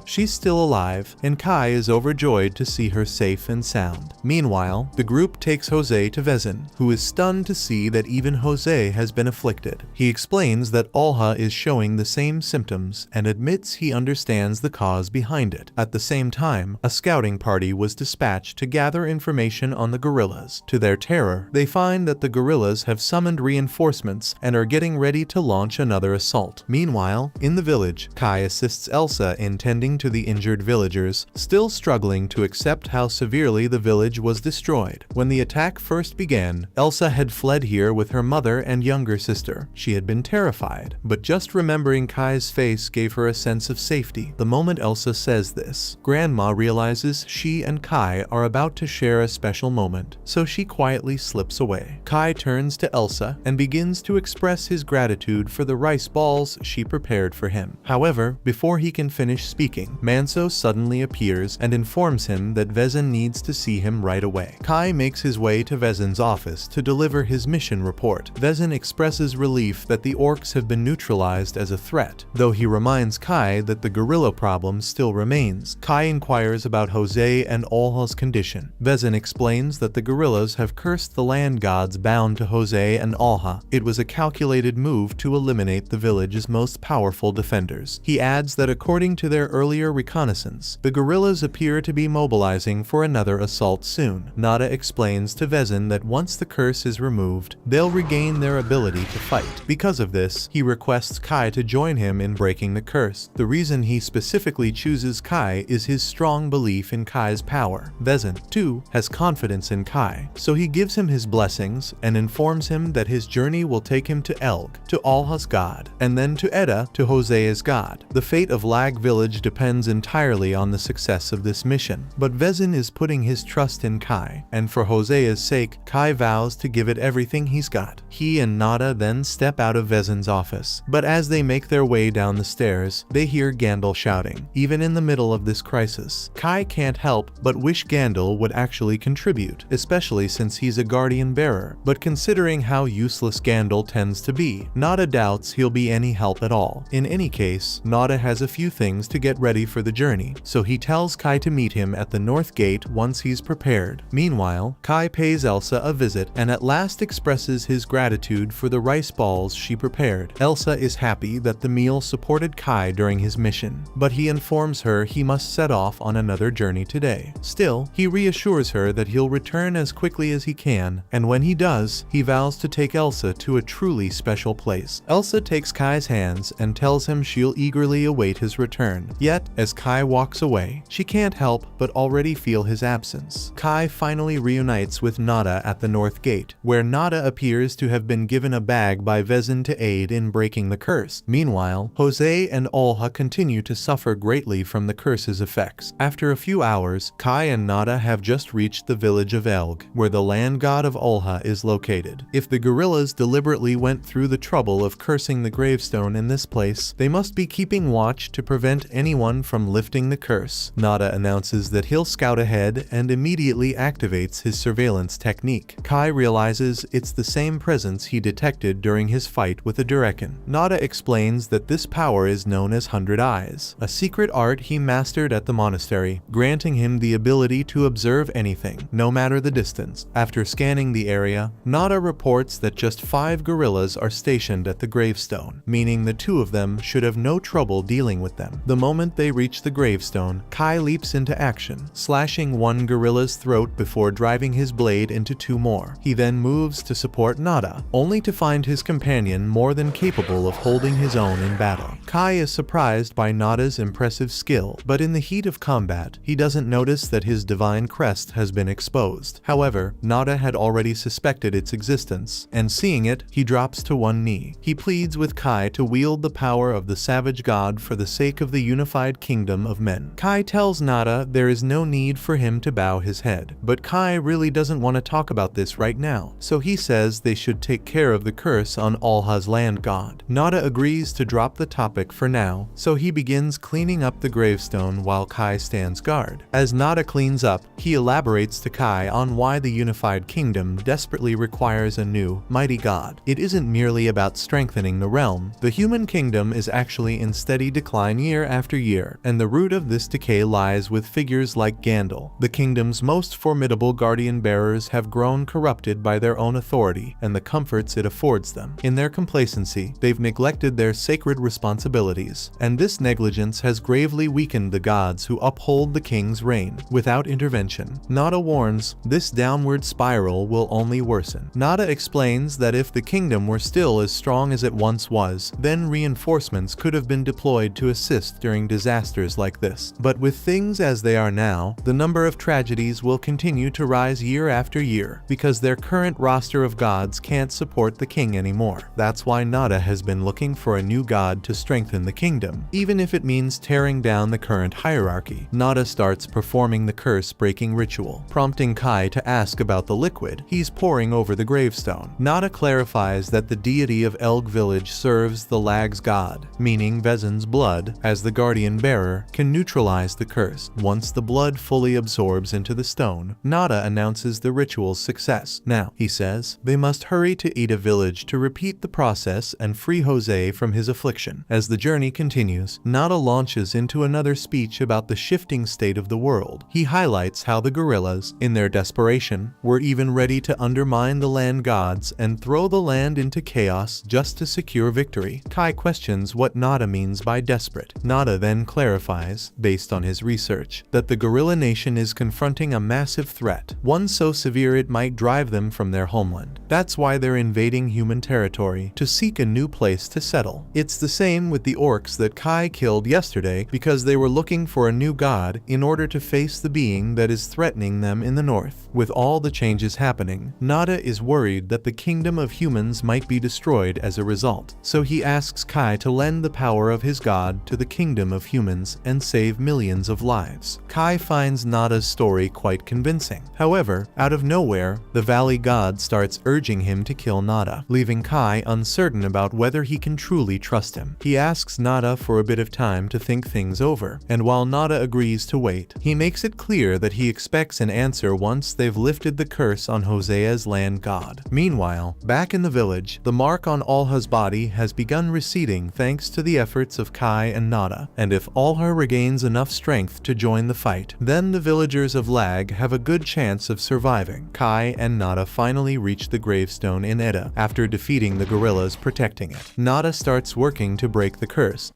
She's still alive, and Kai is overjoyed to see her safe and sound. Meanwhile, the group takes Jose to Vezin, who is stunned to see that even Jose has been afflicted. He explains that Alha is showing the same symptoms and admits he understands the cause behind it. At the same time, a scouting party was dispatched to gather information on the guerrillas. To their terror, they find that the guerrillas have summoned reinforcements and are getting ready to launch another assault. Meanwhile, in the village, Kai assists Elsa in tending to the injured villagers, still struggling to accept how severely the village was destroyed. When the attack first began, Elsa had fled here with her mother and younger sister. She had been terrified, but just remembering Kai's face gave her a sense of safety. The moment Elsa says this, Grandma realizes she and Kai are about to share a special moment, so she quietly slips away. Kai turns to Elsa and begins to express his gratitude for the rice balls she prepared for him. However, before he can finish speaking, Manso suddenly appears and informs him that Vezin needs to see him right away. Kai makes his way to Vezin's office to deliver his mission report. Vezin expresses relief that the orcs have been neutralized as a threat, though he reminds Kai that the guerrilla problem still remains. Kai inquires about Jose and Alha's condition. Vezin explains that the guerrillas have cursed the land gods bound to Jose and Alha. It was a calculated move to eliminate the village's most powerful defenders. He adds that according to their earlier reconnaissance, the guerrillas appear to be mobilizing for another assault soon. Nada explains to Vezin that once the curse is removed, they'll regain their ability to fight. Because of this, he requests Kai to join him in breaking the curse. The reason he specifically chooses Kai is his strong belief in Kai's power. Vezin, too, has confidence in Kai, so he gives him his blessings and informs him that his journey will take him to Elg, to Alha's god, and then to Edda, to Jose's god. The fate of Lag village depends entirely on the success of this mission, but Vezin is putting his trust in Kai, and for Jose's sake, Kai vows to give it everything he's got. He and Nada then step out of Vezin's office, but as they make their way down the stairs, they hear Gandalf shouting. Even in the middle of this crisis, Kai can't help but wish Gandalf would actually contribute, especially since he's a guardian bearer, but considering how useless Gandalf tends to be, Nada doubts he'll be any help at all. In any case, Nada has a few things to get ready ready for the journey, so he tells Kai to meet him at the north gate once he's prepared. Meanwhile, Kai pays Elsa a visit and at last expresses his gratitude for the rice balls she prepared. Elsa is happy that the meal supported Kai during his mission, but he informs her he must set off on another journey today. Still, he reassures her that he'll return as quickly as he can, and when he does, he vows to take Elsa to a truly special place. Elsa takes Kai's hands and tells him she'll eagerly await his return. Yet, as Kai walks away, she can't help but already feel his absence. Kai finally reunites with Nada at the north gate, where Nada appears to have been given a bag by Vezin to aid in breaking the curse. Meanwhile, Jose and Olha continue to suffer greatly from the curse's effects. After a few hours, Kai and Nada have just reached the village of Elg, where the land god of Olha is located. If the gorillas deliberately went through the trouble of cursing the gravestone in this place, they must be keeping watch to prevent anyone from lifting the curse. Nada announces that he'll scout ahead and immediately activates his surveillance technique. Kai realizes it's the same presence he detected during his fight with the Durekan. Nada explains that this power is known as 100 Eyes, a secret art he mastered at the monastery, granting him the ability to observe anything, no matter the distance. After scanning the area, Nada reports that just 5 gorillas are stationed at the gravestone, meaning the 2 of them should have no trouble dealing with them. The moment they reach the gravestone, Kai leaps into action, slashing one gorilla's throat before driving his blade into 2 more. He then moves to support Nada, only to find his companion more than capable of holding his own in battle. Kai is surprised by Nada's impressive skill, but in the heat of combat, he doesn't notice that his divine crest has been exposed. However, Nada had already suspected its existence, and seeing it, he drops to one knee. He pleads with Kai to wield the power of the savage god for the sake of the unified kingdom of men. Kai tells Nada there is no need for him to bow his head, but Kai really doesn't want to talk about this right now, so he says they should take care of the curse on Olha's land god. Nada agrees to drop the topic for now, so he begins cleaning up the gravestone while Kai stands guard. As Nada cleans up, he elaborates to Kai on why the unified kingdom desperately requires a new, mighty god. It isn't merely about strengthening the realm. The human kingdom is actually in steady decline year after year, and the root of this decay lies with figures like Gandalf. The kingdom's most formidable guardian bearers have grown corrupted by their own authority and the comforts it affords them. In their complacency, they've neglected their sacred responsibilities, and this negligence has gravely weakened the gods who uphold the king's reign. Without intervention, Nada warns, this downward spiral will only worsen. Nada explains that if the kingdom were still as strong as it once was, then reinforcements could have been deployed to assist during disasters like this. But with things as they are now, the number of tragedies will continue to rise year after year, because their current roster of gods can't support the king anymore. That's why Nada has been looking for a new god to strengthen the kingdom, even if it means tearing down the current hierarchy. Nada starts performing the curse-breaking ritual, prompting Kai to ask about the liquid he's pouring over the gravestone. Nada clarifies that the deity of Elg village serves the lag's god, meaning Vezin's blood, as the guardian bearer, can neutralize the curse. Once the blood fully absorbs into the stone, Nada announces the ritual's success. Now, he says, they must hurry to Ida village to repeat the process and free Jose from his affliction. As the journey continues, Nada launches into another speech about the shifting state of the world. He highlights how the gorillas, in their desperation, were even ready to undermine the land gods and throw the land into chaos just to secure victory. Kai questions what Nada means by desperate. Nada then clarifies, based on his research, that the gorilla nation is confronting a massive threat, one so severe it might drive them from their homeland. That's why they're invading human territory, to seek a new place to settle. It's the same with the orcs that Kai killed yesterday because they were looking for a new god in order to face the being that is threatening them in the north. With all the changes happening, Nada is worried that the kingdom of humans might be destroyed as a result, so he asks Kai to lend the power of his god to the kingdom of humans and save millions of lives. Kai finds Nada's story quite convincing. However, out of nowhere, the valley god starts urging him to kill Nada, leaving Kai uncertain about whether he can truly trust him. He asks Nada for a bit of time to think things over, and while Nada agrees to wait, he makes it clear that he expects an answer once they've lifted the curse on Hosea's land god. Meanwhile, back in the village, the mark on Olha's body has begun receding thanks to the efforts of Kai and Nada, and if All her regains enough strength to join the fight. Then the villagers of Lag have a good chance of surviving. Kai and Nada finally reach the gravestone in Eda after defeating the gorillas protecting it. Nada starts working to break the curse.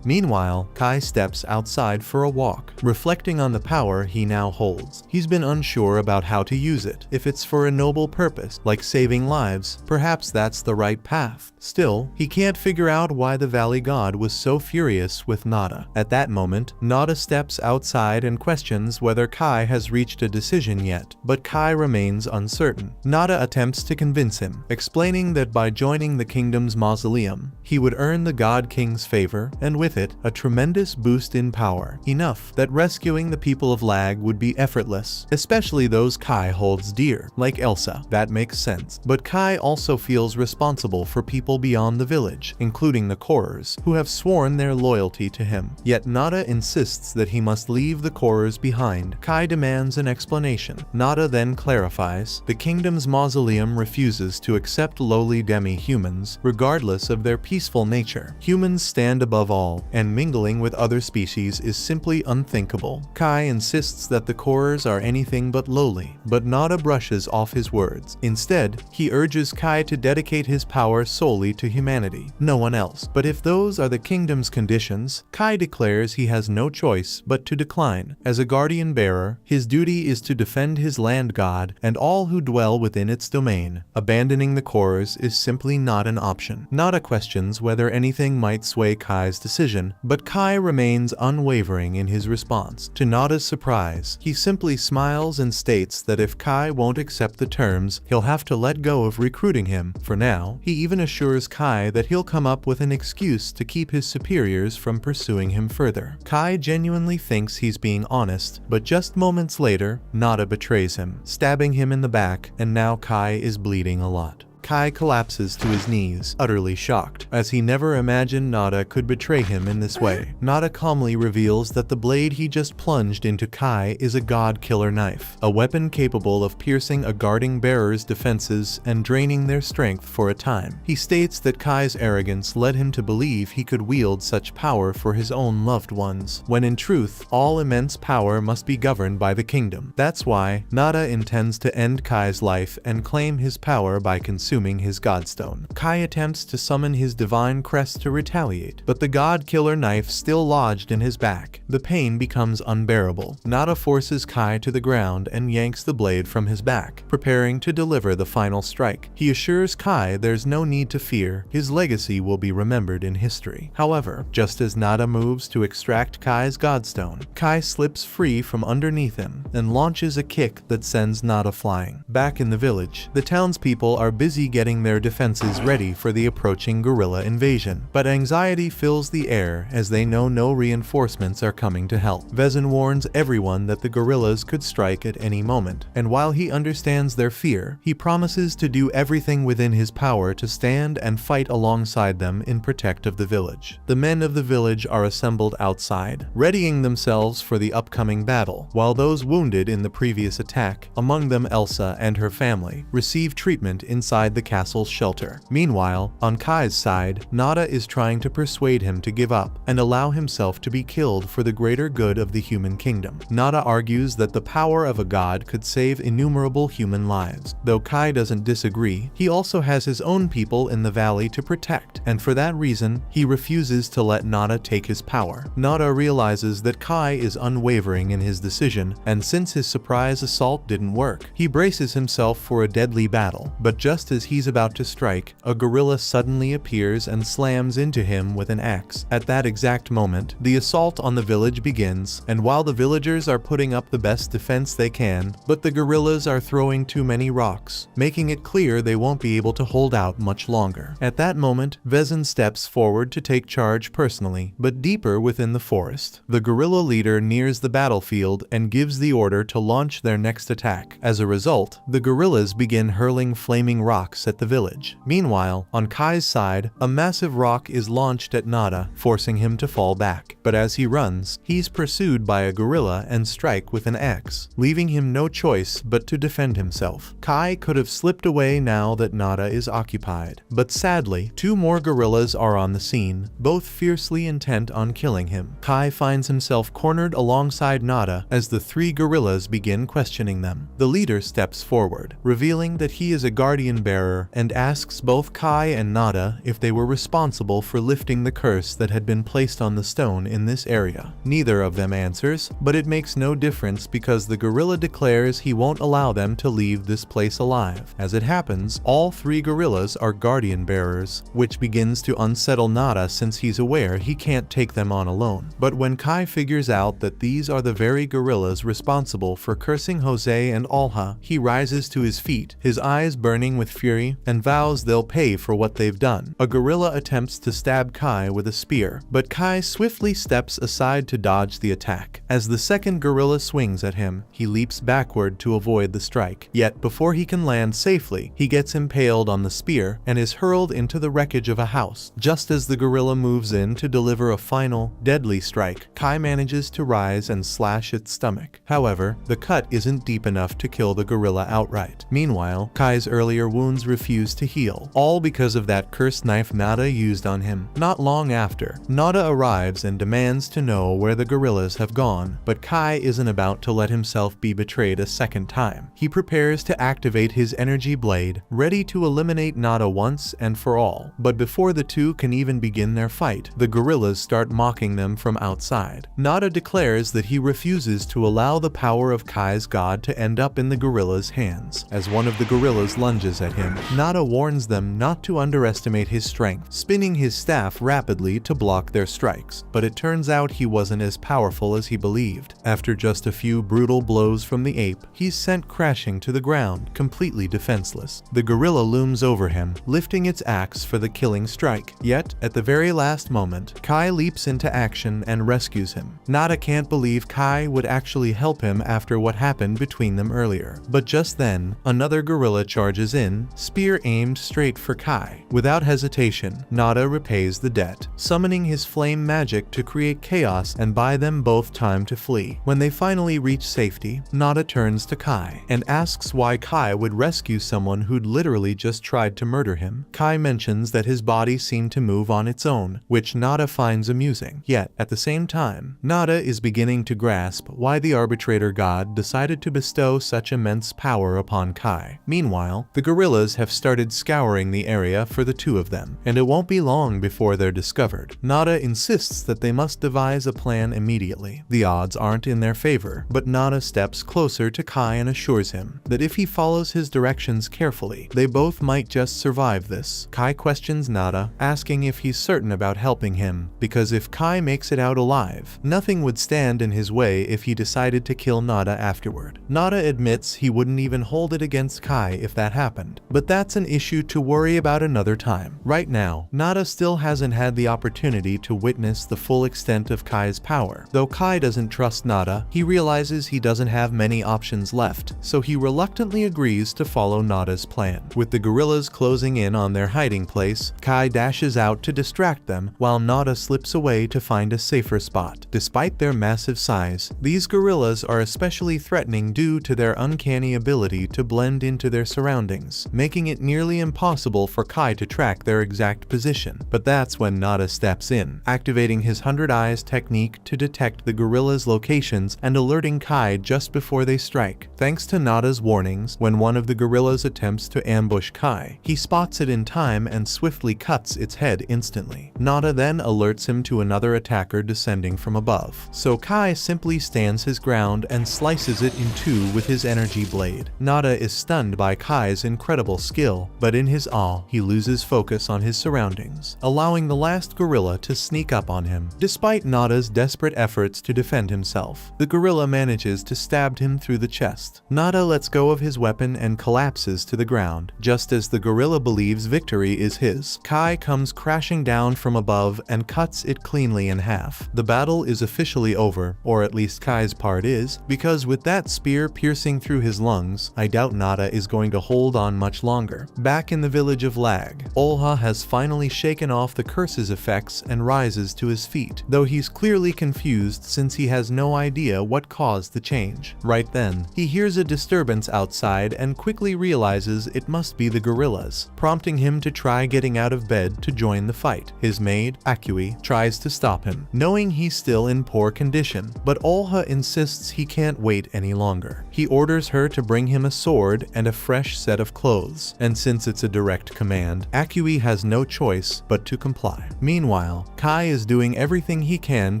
Meanwhile, Kai steps outside for a walk, reflecting on the power he now holds. He's been unsure about how to use it. If it's for a noble purpose, like saving lives, perhaps that's the right path. Still, he can't figure out why the Valley God was so furious with Nada. At that moment, Nada steps outside and questions whether Kai has reached a decision yet, but Kai remains uncertain. Nada attempts to convince him, explaining that by joining the kingdom's mausoleum, he would earn the God King's favor, and with it, a tremendous boost in power, enough that rescuing the people of Lag would be effortless, especially those Kai holds dear, like Elsa. That makes sense. But Kai also feels responsible for people beyond the village, including the Korers, who have sworn their loyalty to him. Yet Nada insists that he must leave the Korers behind. Kai demands an explanation. Nada then clarifies, the kingdom's mausoleum refuses to accept lowly demi-humans, regardless of their peaceful nature. Humans stand above all, and mingling with other species is simply unthinkable. Kai insists that the Korers are anything but lowly, but Nada brushes off his words. Instead, he urges Kai to dedicate his power solely to humanity, no one else. But if those are the kingdom's conditions, Kai declares he has no choice but to decline. As a guardian bearer, his duty is to defend his land god and all who dwell within its domain. Abandoning the Korers is simply not an option. Nada questions whether anything might sway Kai's decision, but Kai remains unwavering in his response. To Nada's surprise, he simply smiles and states that if Kai won't accept the terms, he'll have to let go of recruiting him. For now, he even assures Kai that he'll come up with an excuse to keep his superiors from pursuing him further. Kai genuinely thinks he's being honest, but just moments later, Nada betrays him, stabbing him in the back, and now Kai is bleeding a lot. Kai collapses to his knees, utterly shocked, as he never imagined Nada could betray him in this way. Nada calmly reveals that the blade he just plunged into Kai is a god killer knife, a weapon capable of piercing a guarding bearer's defenses and draining their strength for a time. He states that Kai's arrogance led him to believe he could wield such power for his own loved ones, when in truth, all immense power must be governed by the kingdom. That's why Nada intends to end Kai's life and claim his power by consuming his godstone. Kai attempts to summon his divine crest to retaliate, but the god killer knife still lodged in his back. The pain becomes unbearable. Nada forces Kai to the ground and yanks the blade from his back, preparing to deliver the final strike. He assures Kai there's no need to fear, his legacy will be remembered in history. However, just as Nada moves to extract Kai's godstone, Kai slips free from underneath him and launches a kick that sends Nada flying. Back in the village, the townspeople are busy getting their defenses ready for the approaching gorilla invasion, but anxiety fills the air as they know no reinforcements are coming to help. Vezin warns everyone that the gorillas could strike at any moment, and while he understands their fear, he promises to do everything within his power to stand and fight alongside them in protect of the village. The men of the village are assembled outside, readying themselves for the upcoming battle, while those wounded in the previous attack, among them Elsa and her family, receive treatment inside the castle's shelter. Meanwhile, on Kai's side, Nada is trying to persuade him to give up and allow himself to be killed for the greater good of the human kingdom. Nada argues that the power of a god could save innumerable human lives. Though Kai doesn't disagree, he also has his own people in the valley to protect, and for that reason, he refuses to let Nada take his power. Nada realizes that Kai is unwavering in his decision, and since his surprise assault didn't work, he braces himself for a deadly battle. But just as he's about to strike, a gorilla suddenly appears and slams into him with an axe. At that exact moment, the assault on the village begins, and while the villagers are putting up the best defense they can, but the gorillas are throwing too many rocks, making it clear they won't be able to hold out much longer. At that moment, Vezin steps forward to take charge personally, but deeper within the forest. The gorilla leader nears the battlefield and gives the order to launch their next attack. As a result, the gorillas begin hurling flaming rocks rocks at the village. Meanwhile, on Kai's side, a massive rock is launched at Nada, forcing him to fall back. But as he runs, he's pursued by a gorilla and strike with an axe, leaving him no choice but to defend himself. Kai could have slipped away now that Nada is occupied. But sadly, two more gorillas are on the scene, both fiercely intent on killing him. Kai finds himself cornered alongside Nada as the three gorillas begin questioning them. The leader steps forward, revealing that he is a guardian bearer, and asks both Kai and Nada if they were responsible for lifting the curse that had been placed on the stone in this area. Neither of them answers, but it makes no difference because the gorilla declares he won't allow them to leave this place alive. As it happens, all three gorillas are guardian bearers, which begins to unsettle Nada since he's aware he can't take them on alone. But when Kai figures out that these are the very gorillas responsible for cursing Jose and Alha, he rises to his feet, his eyes burning with fury, and vows they'll pay for what they've done. A gorilla attempts to stab Kai with a spear, but Kai swiftly steps aside to dodge the attack. As the second gorilla swings at him, he leaps backward to avoid the strike. Yet before he can land safely, he gets impaled on the spear and is hurled into the wreckage of a house. Just as the gorilla moves in to deliver a final, deadly strike, Kai manages to rise and slash its stomach. However, the cut isn't deep enough to kill the gorilla outright. Meanwhile, Kai's earlier wounds refuse to heal, all because of that cursed knife Nada used on him. Not long after, Nada arrives and demands to know where the gorillas have gone, but Kai isn't about to let himself be betrayed a second time. He prepares to activate his energy blade, ready to eliminate Nada once and for all. But before the two can even begin their fight, the gorillas start mocking them from outside. Nada declares that he refuses to allow the power of Kai's god to end up in the gorillas' hands. As one of the gorillas lunges at him, Nada warns them not to underestimate his strength, spinning his staff rapidly to block their strikes. But it turns out he wasn't as powerful as he believed. After just a few brutal blows from the ape, he's sent crashing to the ground, completely defenseless. The gorilla looms over him, lifting its axe for the killing strike. Yet, at the very last moment, Kai leaps into action and rescues him. Nada can't believe Kai would actually help him after what happened between them earlier. But just then, another gorilla charges in, spear aimed straight for Kai. Without hesitation, Nada repays the debt, summoning his flame magic to create chaos and buy them both time to flee. When they finally reach safety, Nada turns to Kai and asks why Kai would rescue someone who'd literally just tried to murder him. Kai mentions that his body seemed to move on its own, which Nada finds amusing. Yet, at the same time, Nada is beginning to grasp why the arbitrator god decided to bestow such immense power upon Kai. Meanwhile, the gorillas have started scouring the area for the two of them, and it won't be long before they're discovered. Nada insists that they must devise a plan immediately. The odds aren't in their favor, but Nada steps closer to Kai and assures him that if he follows his directions carefully, they both might just survive this. Kai questions Nada, asking if he's certain about helping him, because if Kai makes it out alive, nothing would stand in his way if he decided to kill Nada afterward. Nada admits he wouldn't even hold it against Kai if that happened, but that's an issue to worry about another time. Right now, Nada still hasn't had the opportunity to witness the full extent of Kai's power. Though Kai doesn't trust Nada, he realizes he doesn't have many options left, so he reluctantly agrees to follow Nada's plan. With the gorillas closing in on their hiding place, Kai dashes out to distract them while Nada slips away to find a safer spot. Despite their massive size, these gorillas are especially threatening due to their uncanny ability to blend into their surroundings, making it nearly impossible for Kai to track their exact position. But that's when Nada steps in, activating his 100 Eyes technique to detect the gorillas' locations and alerting Kai just before they strike. Thanks to Nada's warnings, when one of the gorillas attempts to ambush Kai, he spots it in time and swiftly cuts its head instantly. Nada then alerts him to another attacker descending from above, so Kai simply stands his ground and slices it in two with his energy blade. Nada is stunned by Kai's incredible skill, but in his awe, he loses focus on his surroundings, allowing the last gorilla to sneak up on him. Despite Nada's desperate efforts to defend himself, the gorilla manages to stab him through the chest. Nada lets go of his weapon and collapses to the ground. Just as the gorilla believes victory is his, Kai comes crashing down from above and cuts it cleanly in half. The battle is officially over, or at least Kai's part is, because with that spear piercing through his lungs, I doubt Nada is going to hold on much much longer. Back in the village of Lag, Olha has finally shaken off the curse's effects and rises to his feet, though he's clearly confused since he has no idea what caused the change. Right then, he hears a disturbance outside and quickly realizes it must be the gorillas, prompting him to try getting out of bed to join the fight. His maid, Akui, tries to stop him, knowing he's still in poor condition, but Olha insists he can't wait any longer. He orders her to bring him a sword and a fresh set of clothes, and since it's a direct command, Akui has no choice but to comply. Meanwhile, Kai is doing everything he can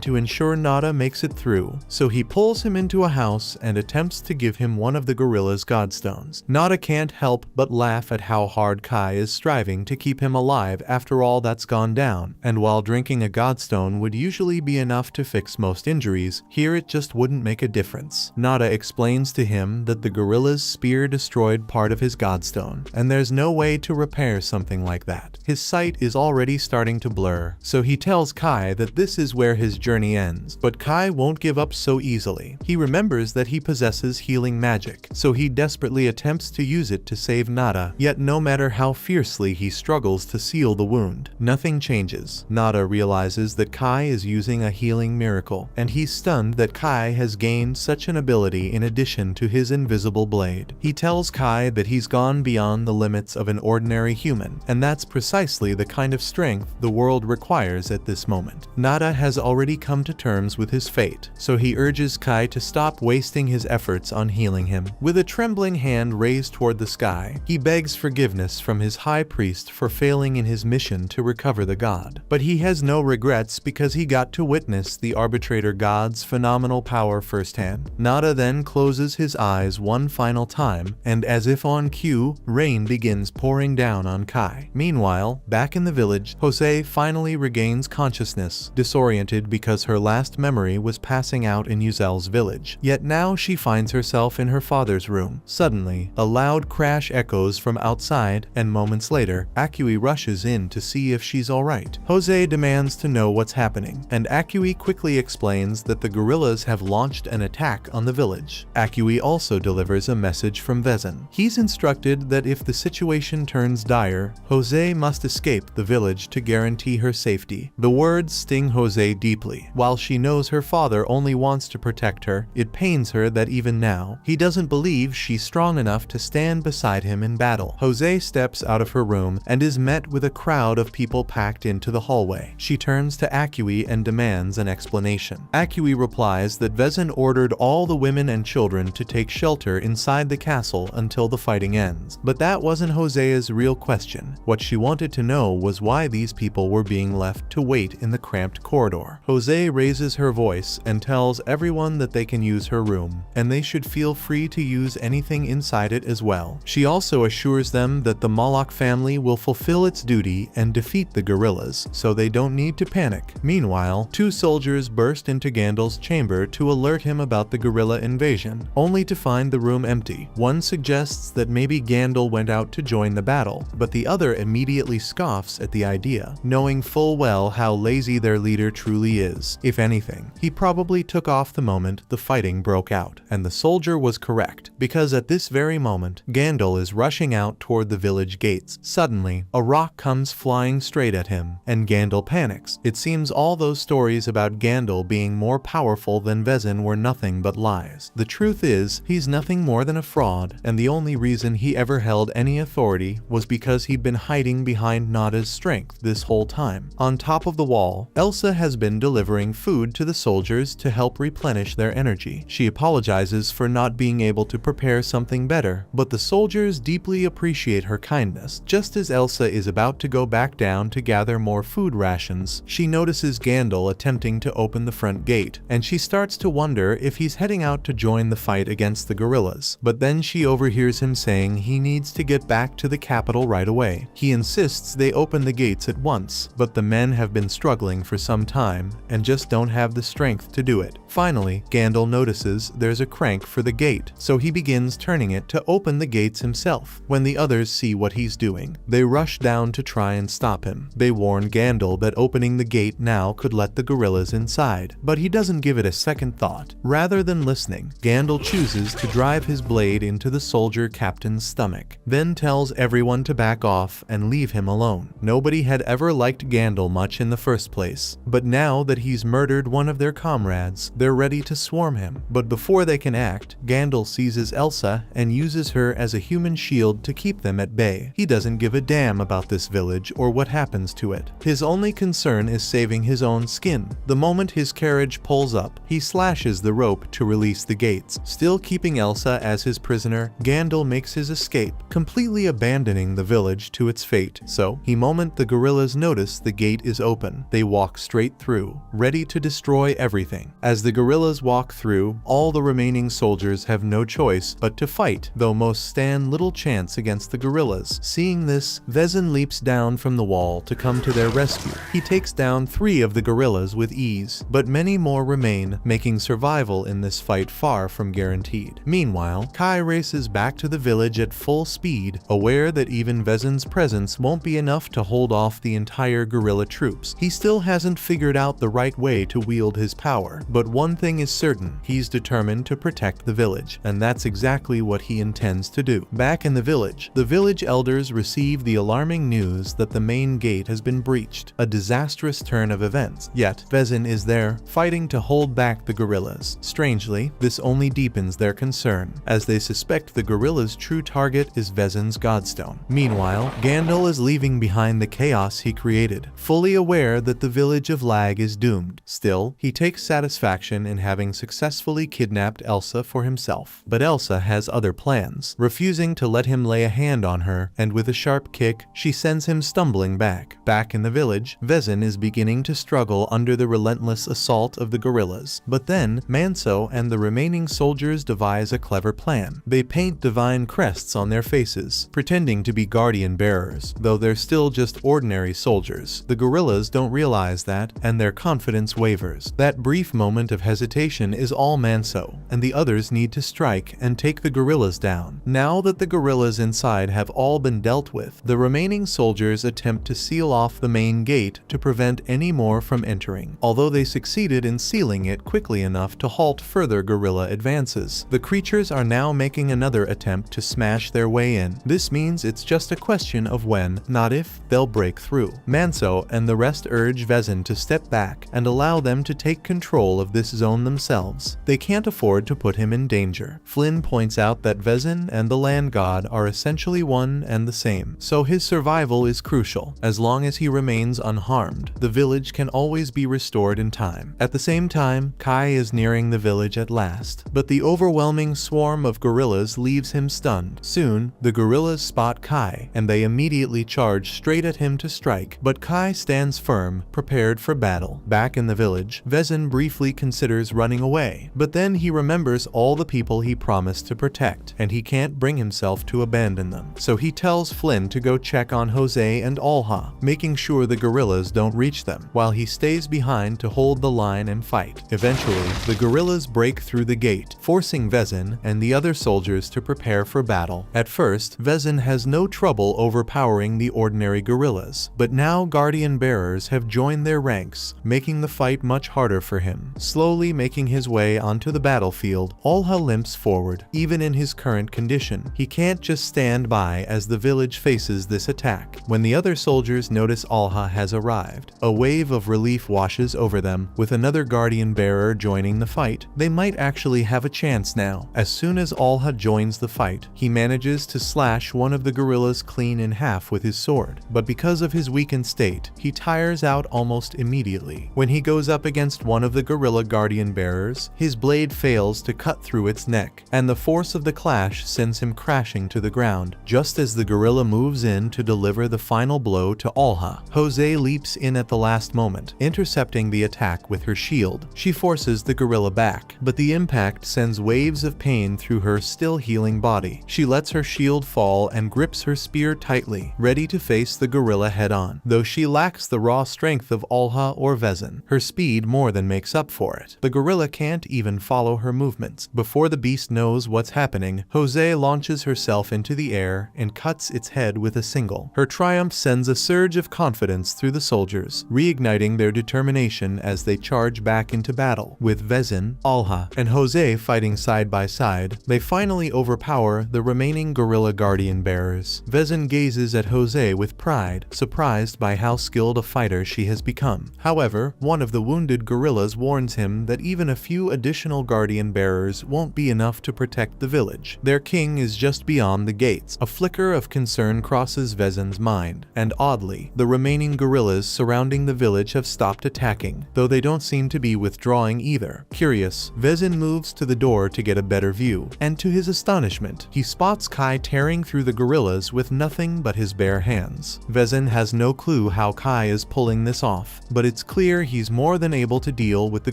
to ensure Nada makes it through, so he pulls him into a house and attempts to give him one of the gorilla's godstones. Nada can't help but laugh at how hard Kai is striving to keep him alive after all that's gone down, and while drinking a godstone would usually be enough to fix most injuries, here it just wouldn't make a difference. Nada explains to him that the gorilla's spear destroyed part of his godstone, and there's no way to repair something like that. His sight is already starting to blur, so he tells Kai that this is where his journey ends, but Kai won't give up so easily. He remembers that he possesses healing magic, so he desperately attempts to use it to save Nada, yet no matter how fiercely he struggles to seal the wound, nothing changes. Nada realizes that Kai is using a healing miracle, and he's stunned that Kai has gained such an ability in addition to his invisible blade. He tells Kai that he's gone beyond the limits of an ordinary human, and that's precisely the kind of strength the world requires at this moment. Nada has already come to terms with his fate, so he urges Kai to stop wasting his efforts on healing him. With a trembling hand raised toward the sky, he begs forgiveness from his high priest for failing in his mission to recover the god. But he has no regrets because he got to witness the arbitrator god's phenomenal power firsthand. Nada then closes his eyes one final time, and as if on cue, rain begins pouring down on Kai. Meanwhile, back in the village, Jose finally regains consciousness, disoriented because her last memory was passing out in Yuzel's village. Yet now she finds herself in her father's room. Suddenly, a loud crash echoes from outside, and moments later, Akui rushes in to see if she's alright. Jose demands to know what's happening, and Akui quickly explains that the gorillas have launched an attack on the village. Akui also delivers a message from Vezin. He's instructed that if the situation turns dire, Jose must escape the village to guarantee her safety. The words sting Jose deeply. While she knows her father only wants to protect her, it pains her that even now, he doesn't believe she's strong enough to stand beside him in battle. Jose steps out of her room and is met with a crowd of people packed into the hallway. She turns to Akui and demands an explanation. Akui replies that Vezin ordered all the women and children to take shelter inside the castle until the fighting ends. But that wasn't Jose's real question. What she wanted to know was why these people were being left to wait in the cramped corridor. Jose raises her voice and tells everyone that they can use her room, and they should feel free to use anything inside it as well. She also assures them that the Moloch family will fulfill its duty and defeat the gorillas, so they don't need to panic. Meanwhile, two soldiers burst into Gandalf's chamber to alert him about the gorilla invasion, only to find the room empty. One suggests that maybe Gandalf went out to join the battle, but the other immediately scoffs at the idea, knowing full well how lazy their leader truly is. If anything, he probably took off the moment the fighting broke out. And the soldier was correct, because at this very moment, Gandalf is rushing out toward the village gates. Suddenly, a rock comes flying straight at him, and Gandalf panics. It seems all those stories about Gandalf being more powerful than Vezin were nothing but lies. The truth is, he's nothing more than a fraud, and the only reason he ever held any authority was because he'd been hiding behind Nada's strength this whole time. On top of the wall, Elsa has been delivering food to the soldiers to help replenish their energy. She apologizes for not being able to prepare something better, but the soldiers deeply appreciate her kindness. Just as Elsa is about to go back down to gather more food rations, she notices Gandalf attempting to open the front gate, and she starts to wonder if he's heading out to join the fight against the gorillas. But then she overhears him saying he needs to get back to the capital right away. He insists they open the gates at once, but the men have been struggling for some time and just don't have the strength to do it. Finally, Gandalf notices there's a crank for the gate, so he begins turning it to open the gates himself. When the others see what he's doing, they rush down to try and stop him. They warn Gandalf that opening the gate now could let the gorillas inside, but he doesn't give it a second thought. Rather than listening, Gandalf chooses to drive his blade into the soldier captain's stomach. panic, then tells everyone to back off and leave him alone. Nobody had ever liked Gandalf much in the first place, but now that he's murdered one of their comrades, they're ready to swarm him. But before they can act, Gandalf seizes Elsa and uses her as a human shield to keep them at bay. He doesn't give a damn about this village or what happens to it. His only concern is saving his own skin. The moment his carriage pulls up, he slashes the rope to release the gates. Still keeping Elsa as his prisoner, Gandalf makes his escape, completely abandoning the village to its fate. So, the moment the gorillas notice the gate is open, they walk straight through, ready to destroy everything. As the gorillas walk through, all the remaining soldiers have no choice but to fight, though most stand little chance against the gorillas. Seeing this, Vezin leaps down from the wall to come to their rescue. He takes down 3 of the gorillas with ease, but many more remain, making survival in this fight far from guaranteed. Meanwhile, Kai races back to the village at full speed, aware that even Vezin's presence won't be enough to hold off the entire gorilla troops. He still hasn't figured out the right way to wield his power, but one thing is certain: he's determined to protect the village, and that's exactly what he intends to do. Back in the village elders receive the alarming news that the main gate has been breached, a disastrous turn of events. Yet, Vezin is there, fighting to hold back the gorillas. Strangely, this only deepens their concern, as they suspect the gorillas' true target is Vezin's Godstone. Meanwhile, Gandalf is leaving behind the chaos he created, fully aware that the village of Lag is doomed. Still, he takes satisfaction in having successfully kidnapped Elsa for himself. But Elsa has other plans, refusing to let him lay a hand on her, and with a sharp kick, she sends him stumbling back. Back in the village, Vezin is beginning to struggle under the relentless assault of the gorillas. But then, Manso and the remaining soldiers devise a clever plan. They paint divine crests on their faces, pretending to be guardian bearers, though they're still just ordinary soldiers. The gorillas don't realize that, and their confidence wavers. That brief moment of hesitation is all Manso, and the others need to strike and take the gorillas down. Now that the gorillas inside have all been dealt with, the remaining soldiers attempt to seal off the main gate to prevent any more from entering. Although they succeeded in sealing it quickly enough to halt further gorilla advances, the creatures are now making another attempt to smash their way in. This means it's just a question of when, not if, they'll break through. Manso and the rest urge Vezin to step back and allow them to take control of this zone themselves. They can't afford to put him in danger. Flynn points out that Vezin and the land god are essentially one and the same, so his survival is crucial. As long as he remains unharmed, the village can always be restored in time. At the same time, Kai is nearing the village at last, but the overwhelming swarm of gorillas leaves him stunned. Soon, the gorillas spot Kai, and they immediately charge straight at him to strike, but Kai stands firm, prepared for battle. Back in the village, Vezin briefly considers running away, but then he remembers all the people he promised to protect, and he can't bring himself to abandon them. So he tells Flynn to go check on Jose and Alha, making sure the gorillas don't reach them, while he stays behind to hold the line and fight. Eventually, the gorillas break through the gate, forcing Vezin and the other soldiers to prepare for battle. At first, Vezin has no trouble overpowering the ordinary gorillas, but now guardian bearers have joined their ranks, making the fight much harder for him. Slowly making his way onto the battlefield, Alha limps forward. Even in his current condition, he can't just stand by as the village faces this attack. When the other soldiers notice Alha has arrived, a wave of relief washes over them. With another guardian bearer joining the fight, they might actually have a chance now. As soon as Alha joins the fight, he manages to slash one of the gorillas clean in half with his sword, but because of his weakened state, he tires out almost immediately. When he goes up against one of the gorilla guardian bearers, his blade fails to cut through its neck, and the force of the clash sends him crashing to the ground. Just as the gorilla moves in to deliver the final blow to Alha, Jose leaps in at the last moment, intercepting the attack with her shield. She forces the gorilla back, but the impact sends waves of pain through her still healing body. She lets her shield fall and grips her spear tightly, ready to face the gorilla head-on. Though she lacks the raw strength of Alha or Vezin, her speed more than makes up for it. The gorilla can't even follow her movements. Before the beast knows what's happening, Jose launches herself into the air and cuts its head with a single. Her triumph sends a surge of confidence through the soldiers, reigniting their determination as they charge back into battle. With Vezin, Alha, and Jose fighting side by side, they finally overpower the remaining gorilla guardian bearers. Vezin gazes at Jose with pride, surprised by how skilled a fighter she has become. However, one of the wounded gorillas warns him that even a few additional guardian bearers won't be enough to protect the village. Their king is just beyond the gates. A flicker of concern crosses Vezin's mind, and oddly, the remaining gorillas surrounding the village have stopped attacking, though they don't seem to be withdrawing either. Curious, Vezin moves to the door to get a better view, and to his astonishment, he spots Kai tearing through the gorillas with nothing but his bare hands. Vezin has no clue how Kai is pulling this off, but it's clear he's more than able to deal with the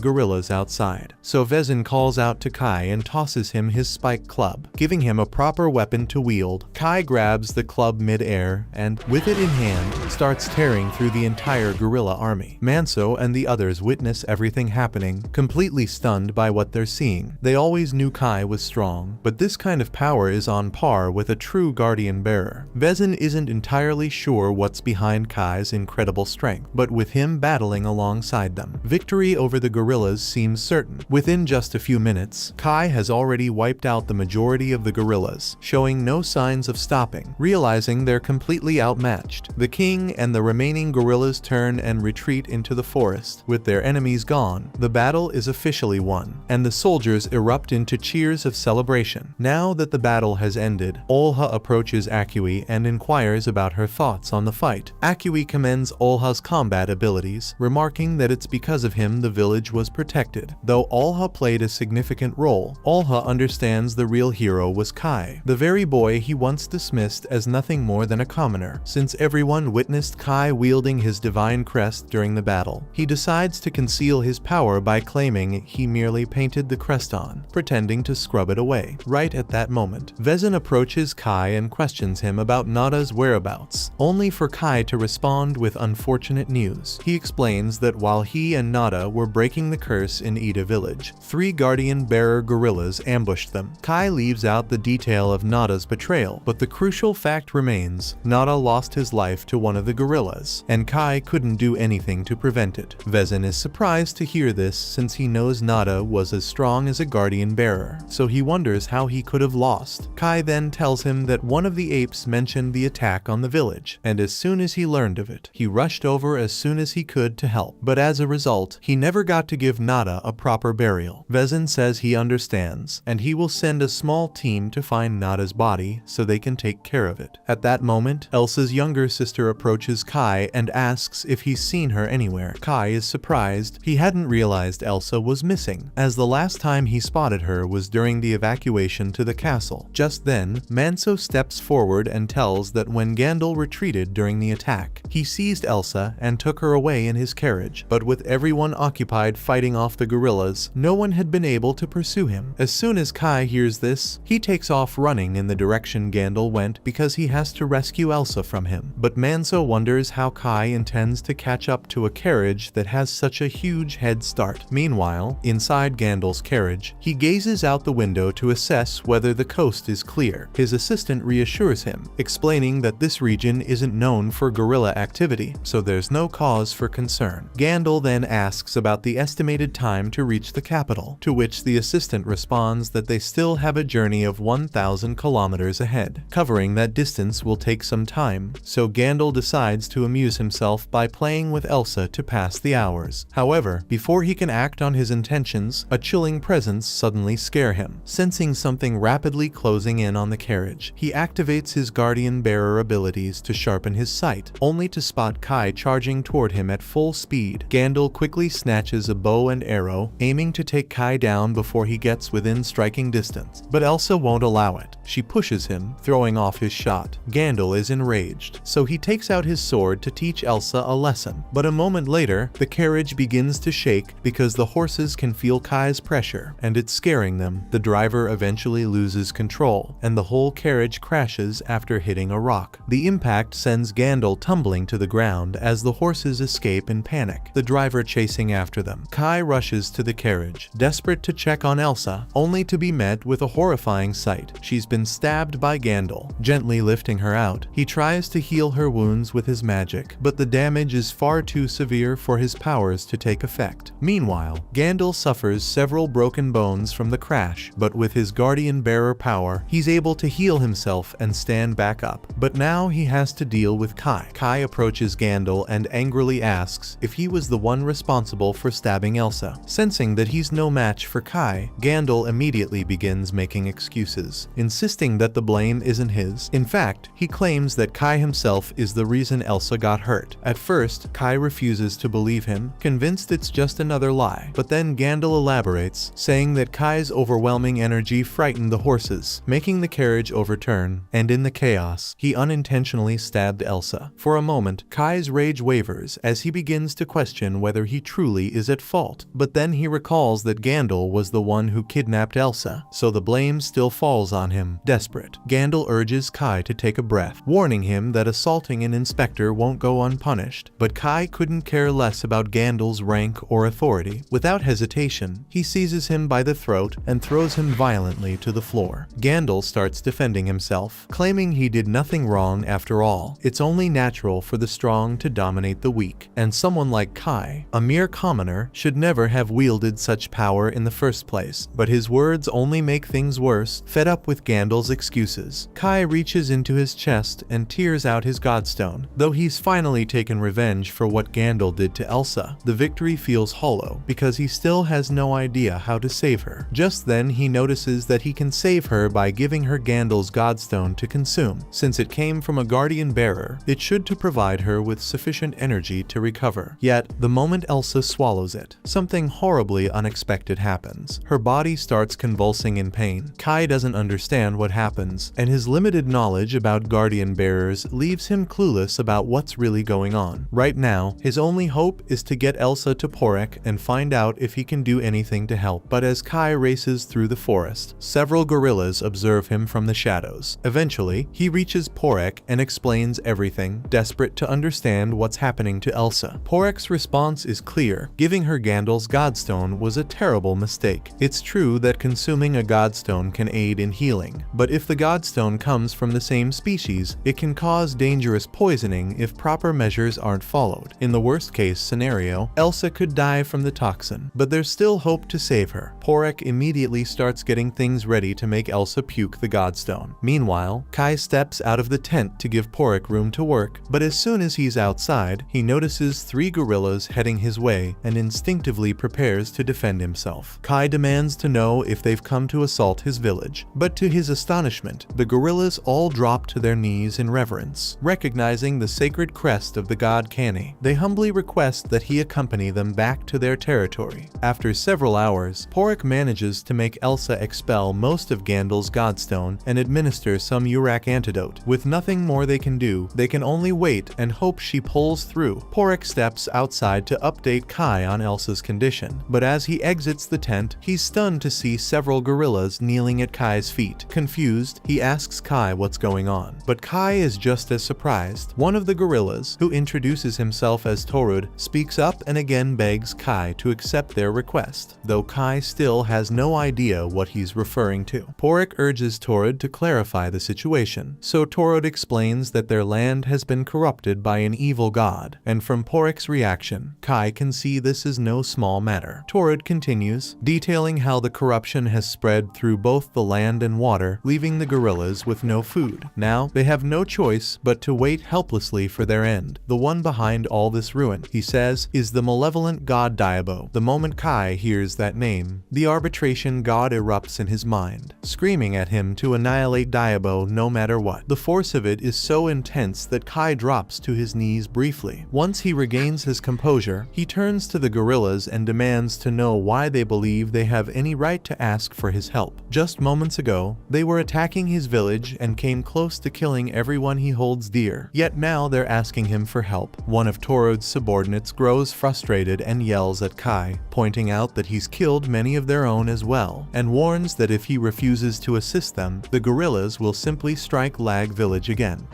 gorillas outside. So Vezin calls out to Kai and tosses him his spike club, giving him a proper weapon to wield. Kai grabs the club mid-air and, with it in hand, starts tearing through the entire gorilla army. Manso and the others witness everything happening, completely stunned by what they're seeing. They always knew Kai was strong, but this kind of power is on par with a true guardian bearer. Vezin isn't entirely sure what's behind Kai's incredible strength, but with him battling alongside them, victory over the gorillas seems certain. Within just a few minutes, Kai has already wiped out the majority of the gorillas, showing no signs of stopping. Realizing they're completely outmatched, the king and the remaining gorillas turn and retreat into the forest. With their enemies gone, the battle is officially won, and the soldiers erupt into cheers of celebration. Now that the battle has ended, Olha approaches Akui and inquires about her thoughts on the fight. Akui commends Olha's combat abilities, remarking that it's because of him the village was protected. Though Olha played a significant role, Olha understands the real hero was Kai, the very boy he once dismissed as nothing more than a commoner. Since everyone witnessed Kai wielding his divine crest during the battle, he decides to conceal his power by claiming he merely painted the crest on, pretending to scrub it away. Right at that moment, Vezin approaches Kai and questions him about Nada's whereabouts, only for Kai to respond with unfortunate news. He explains that while he and Nada were breaking the curse in Ida village, 3 guardian bearer gorillas ambushed them. Kai leaves out the detail of Nada's betrayal, but the crucial fact remains: Nada lost his life to one of the gorillas, and Kai couldn't do anything to prevent it. Vezin is surprised to hear this since he knows Nada was as strong as a guardian bearer, so he wonders how he could have lost. Kai then tells him that one of the apes mentioned the attack on the village, and as soon as he learned of it, he rushed over as soon as he could to help. But as a result, he never got to give Nada a proper burial. Vezin says he understands, and he will send a small team to find Nada's body so they can take care of it. At that moment, Elsa's younger sister approaches Kai and asks if he's seen her anywhere. Kai is surprised. He hadn't realized Elsa was missing, as the last time he spotted her was during the evacuation to the castle. Just then, Manso steps forward and tells that when Gandalf retreated during the attack, he seized Elsa and took her away in his carriage, but with everyone occupied fighting off the gorillas, no one had been able to pursue him. As soon as Kai hears this, he takes off running in the direction Gandalf went because he has to rescue Elsa from him. But Manso wonders how Kai intends to catch up to a carriage that has such a huge head start. Meanwhile, inside Gandalf's carriage, he gazes out the window to assess whether the coast is clear. His assistant reassures him, explaining that this region isn't known for gorilla activity, so there's no cause for concern. Gandalf then asks about the estimated time to reach the capital, to which the assistant responds that they still have a journey of 1,000 kilometers ahead. Covering that distance will take some time, so Gandalf decides to amuse himself by playing with Elsa to pass the hours. However, before he can act on his intentions, a chilling presence suddenly scare him. Sensing something rapidly closing in on the carriage, he activates his guardian bearer abilities to sharpen his sight, only to spot Kai charging toward him at full speed. Gandalf quickly snatches a bow and arrow, aiming to take Kai down before he gets within striking distance, but Elsa won't allow it. She pushes him, throwing off his shot. Gandalf is enraged, so he takes out his sword to teach Elsa a lesson. But a moment later, the carriage begins to shake because the horses can feel Kai's pressure, and it's scaring them. The driver eventually loses control, and the whole carriage crashes after hitting a rock. The impact sends Gandalf tumbling to the ground as the horses escape in panic, the driver chasing after them. Kai rushes to the carriage, desperate to check on Elsa, only to be met with a horrifying sight. She's been stabbed by Gandalf. Gently lifting her out, he tries to heal her wounds with his magic, but the damage is far too severe for his powers to take effect. Meanwhile, Gandalf suffers several broken bones from the crash, but with his guardian bearer power, he's able able to heal himself and stand back up. But now he has to deal with Kai. Kai approaches Gandalf and angrily asks if he was the one responsible for stabbing Elsa. Sensing that he's no match for Kai, Gandalf immediately begins making excuses, insisting that the blame isn't his. In fact, he claims that Kai himself is the reason Elsa got hurt. At first, Kai refuses to believe him, convinced it's just another lie. But then Gandalf elaborates, saying that Kai's overwhelming energy frightened the horses, making the carriage overturn, and in the chaos, he unintentionally stabbed Elsa. For a moment, Kai's rage wavers as he begins to question whether he truly is at fault. But then he recalls that Gandalf was the one who kidnapped Elsa, so the blame still falls on him. Desperate, Gandalf urges Kai to take a breath, warning him that assaulting an inspector won't go unpunished. But Kai couldn't care less about Gandalf's rank or authority. Without hesitation, he seizes him by the throat and throws him violently to the floor. Gandalf starts defending himself, claiming he did nothing wrong after all. It's only natural for the strong to dominate the weak, and someone like Kai, a mere commoner, should never have wielded such power in the first place. But his words only make things worse. Fed up with Gandalf's excuses, Kai reaches into his chest and tears out his godstone. Though he's finally taken revenge for what Gandalf did to Elsa, the victory feels hollow because he still has no idea how to save her. Just then he notices that he can save her by giving her Gandalf's godstone to consume. Since it came from a guardian bearer, it should to provide her with sufficient energy to recover. Yet, the moment Elsa swallows it, something horribly unexpected happens. Her body starts convulsing in pain. Kai doesn't understand what happens, and his limited knowledge about guardian bearers leaves him clueless about what's really going on. Right now, his only hope is to get Elsa to Porek and find out if he can do anything to help. But as Kai races through the forest, several gorillas observe him from the shadows. Eventually, he reaches Porek and explains everything, desperate to understand what's happening to Elsa. Porek's response is clear. Giving her Gandalf's godstone was a terrible mistake. It's true that consuming a godstone can aid in healing, but if the godstone comes from the same species, it can cause dangerous poisoning if proper measures aren't followed. In the worst case scenario, Elsa could die from the toxin, but there's still hope to save her. Porek immediately starts getting things ready to make Elsa puke the godstone. Meanwhile, Kai steps out of the tent to give Porek room to work, but as soon as he's outside, he notices 3 gorillas heading his way and instinctively prepares to defend himself. Kai demands to know if they've come to assault his village, but to his astonishment, the gorillas all drop to their knees in reverence, recognizing the sacred crest of the god Kani. They humbly request that he accompany them back to their territory. After several hours, Porek manages to make Elsa expel most of Gandalf's godstone and administer some Urak antidote. With nothing more they can do, they can only wait and hope she pulls through. Porek steps outside to update Kai on Elsa's condition, but as he exits the tent, he's stunned to see several gorillas kneeling at Kai's feet. Confused, he asks Kai what's going on, but Kai is just as surprised. One of the gorillas, who introduces himself as Torud, speaks up and again begs Kai to accept their request, though Kai still has no idea what he's referring to. Porek urges Torud to clarify the situation, so Torud explains that their land has been corrupted by an evil god, and from Porek's reaction, Kai can see this is no small matter. Torud continues, detailing how the corruption has spread through both the land and water, leaving the gorillas with no food. Now, they have no choice but to wait helplessly for their end. The one behind all this ruin, he says, is the malevolent god Diabo. The moment Kai hears that name, the arbitration god erupts in his mind, screaming at him to annihilate Diabo no matter what. The force of it is so intense that Kai drops to his knees briefly. Once he regains his composure, he turns to the gorillas and demands to know why they believe they have any right to ask for his help. Just moments ago, they were attacking his village and came close to killing everyone he holds dear. Yet now they're asking him for help. One of Torud's subordinates grows frustrated and yells at Kai, pointing out that he's killed many of their own as well, and warns that if he refuses to assist them, the gorillas will simply strike Lag village again.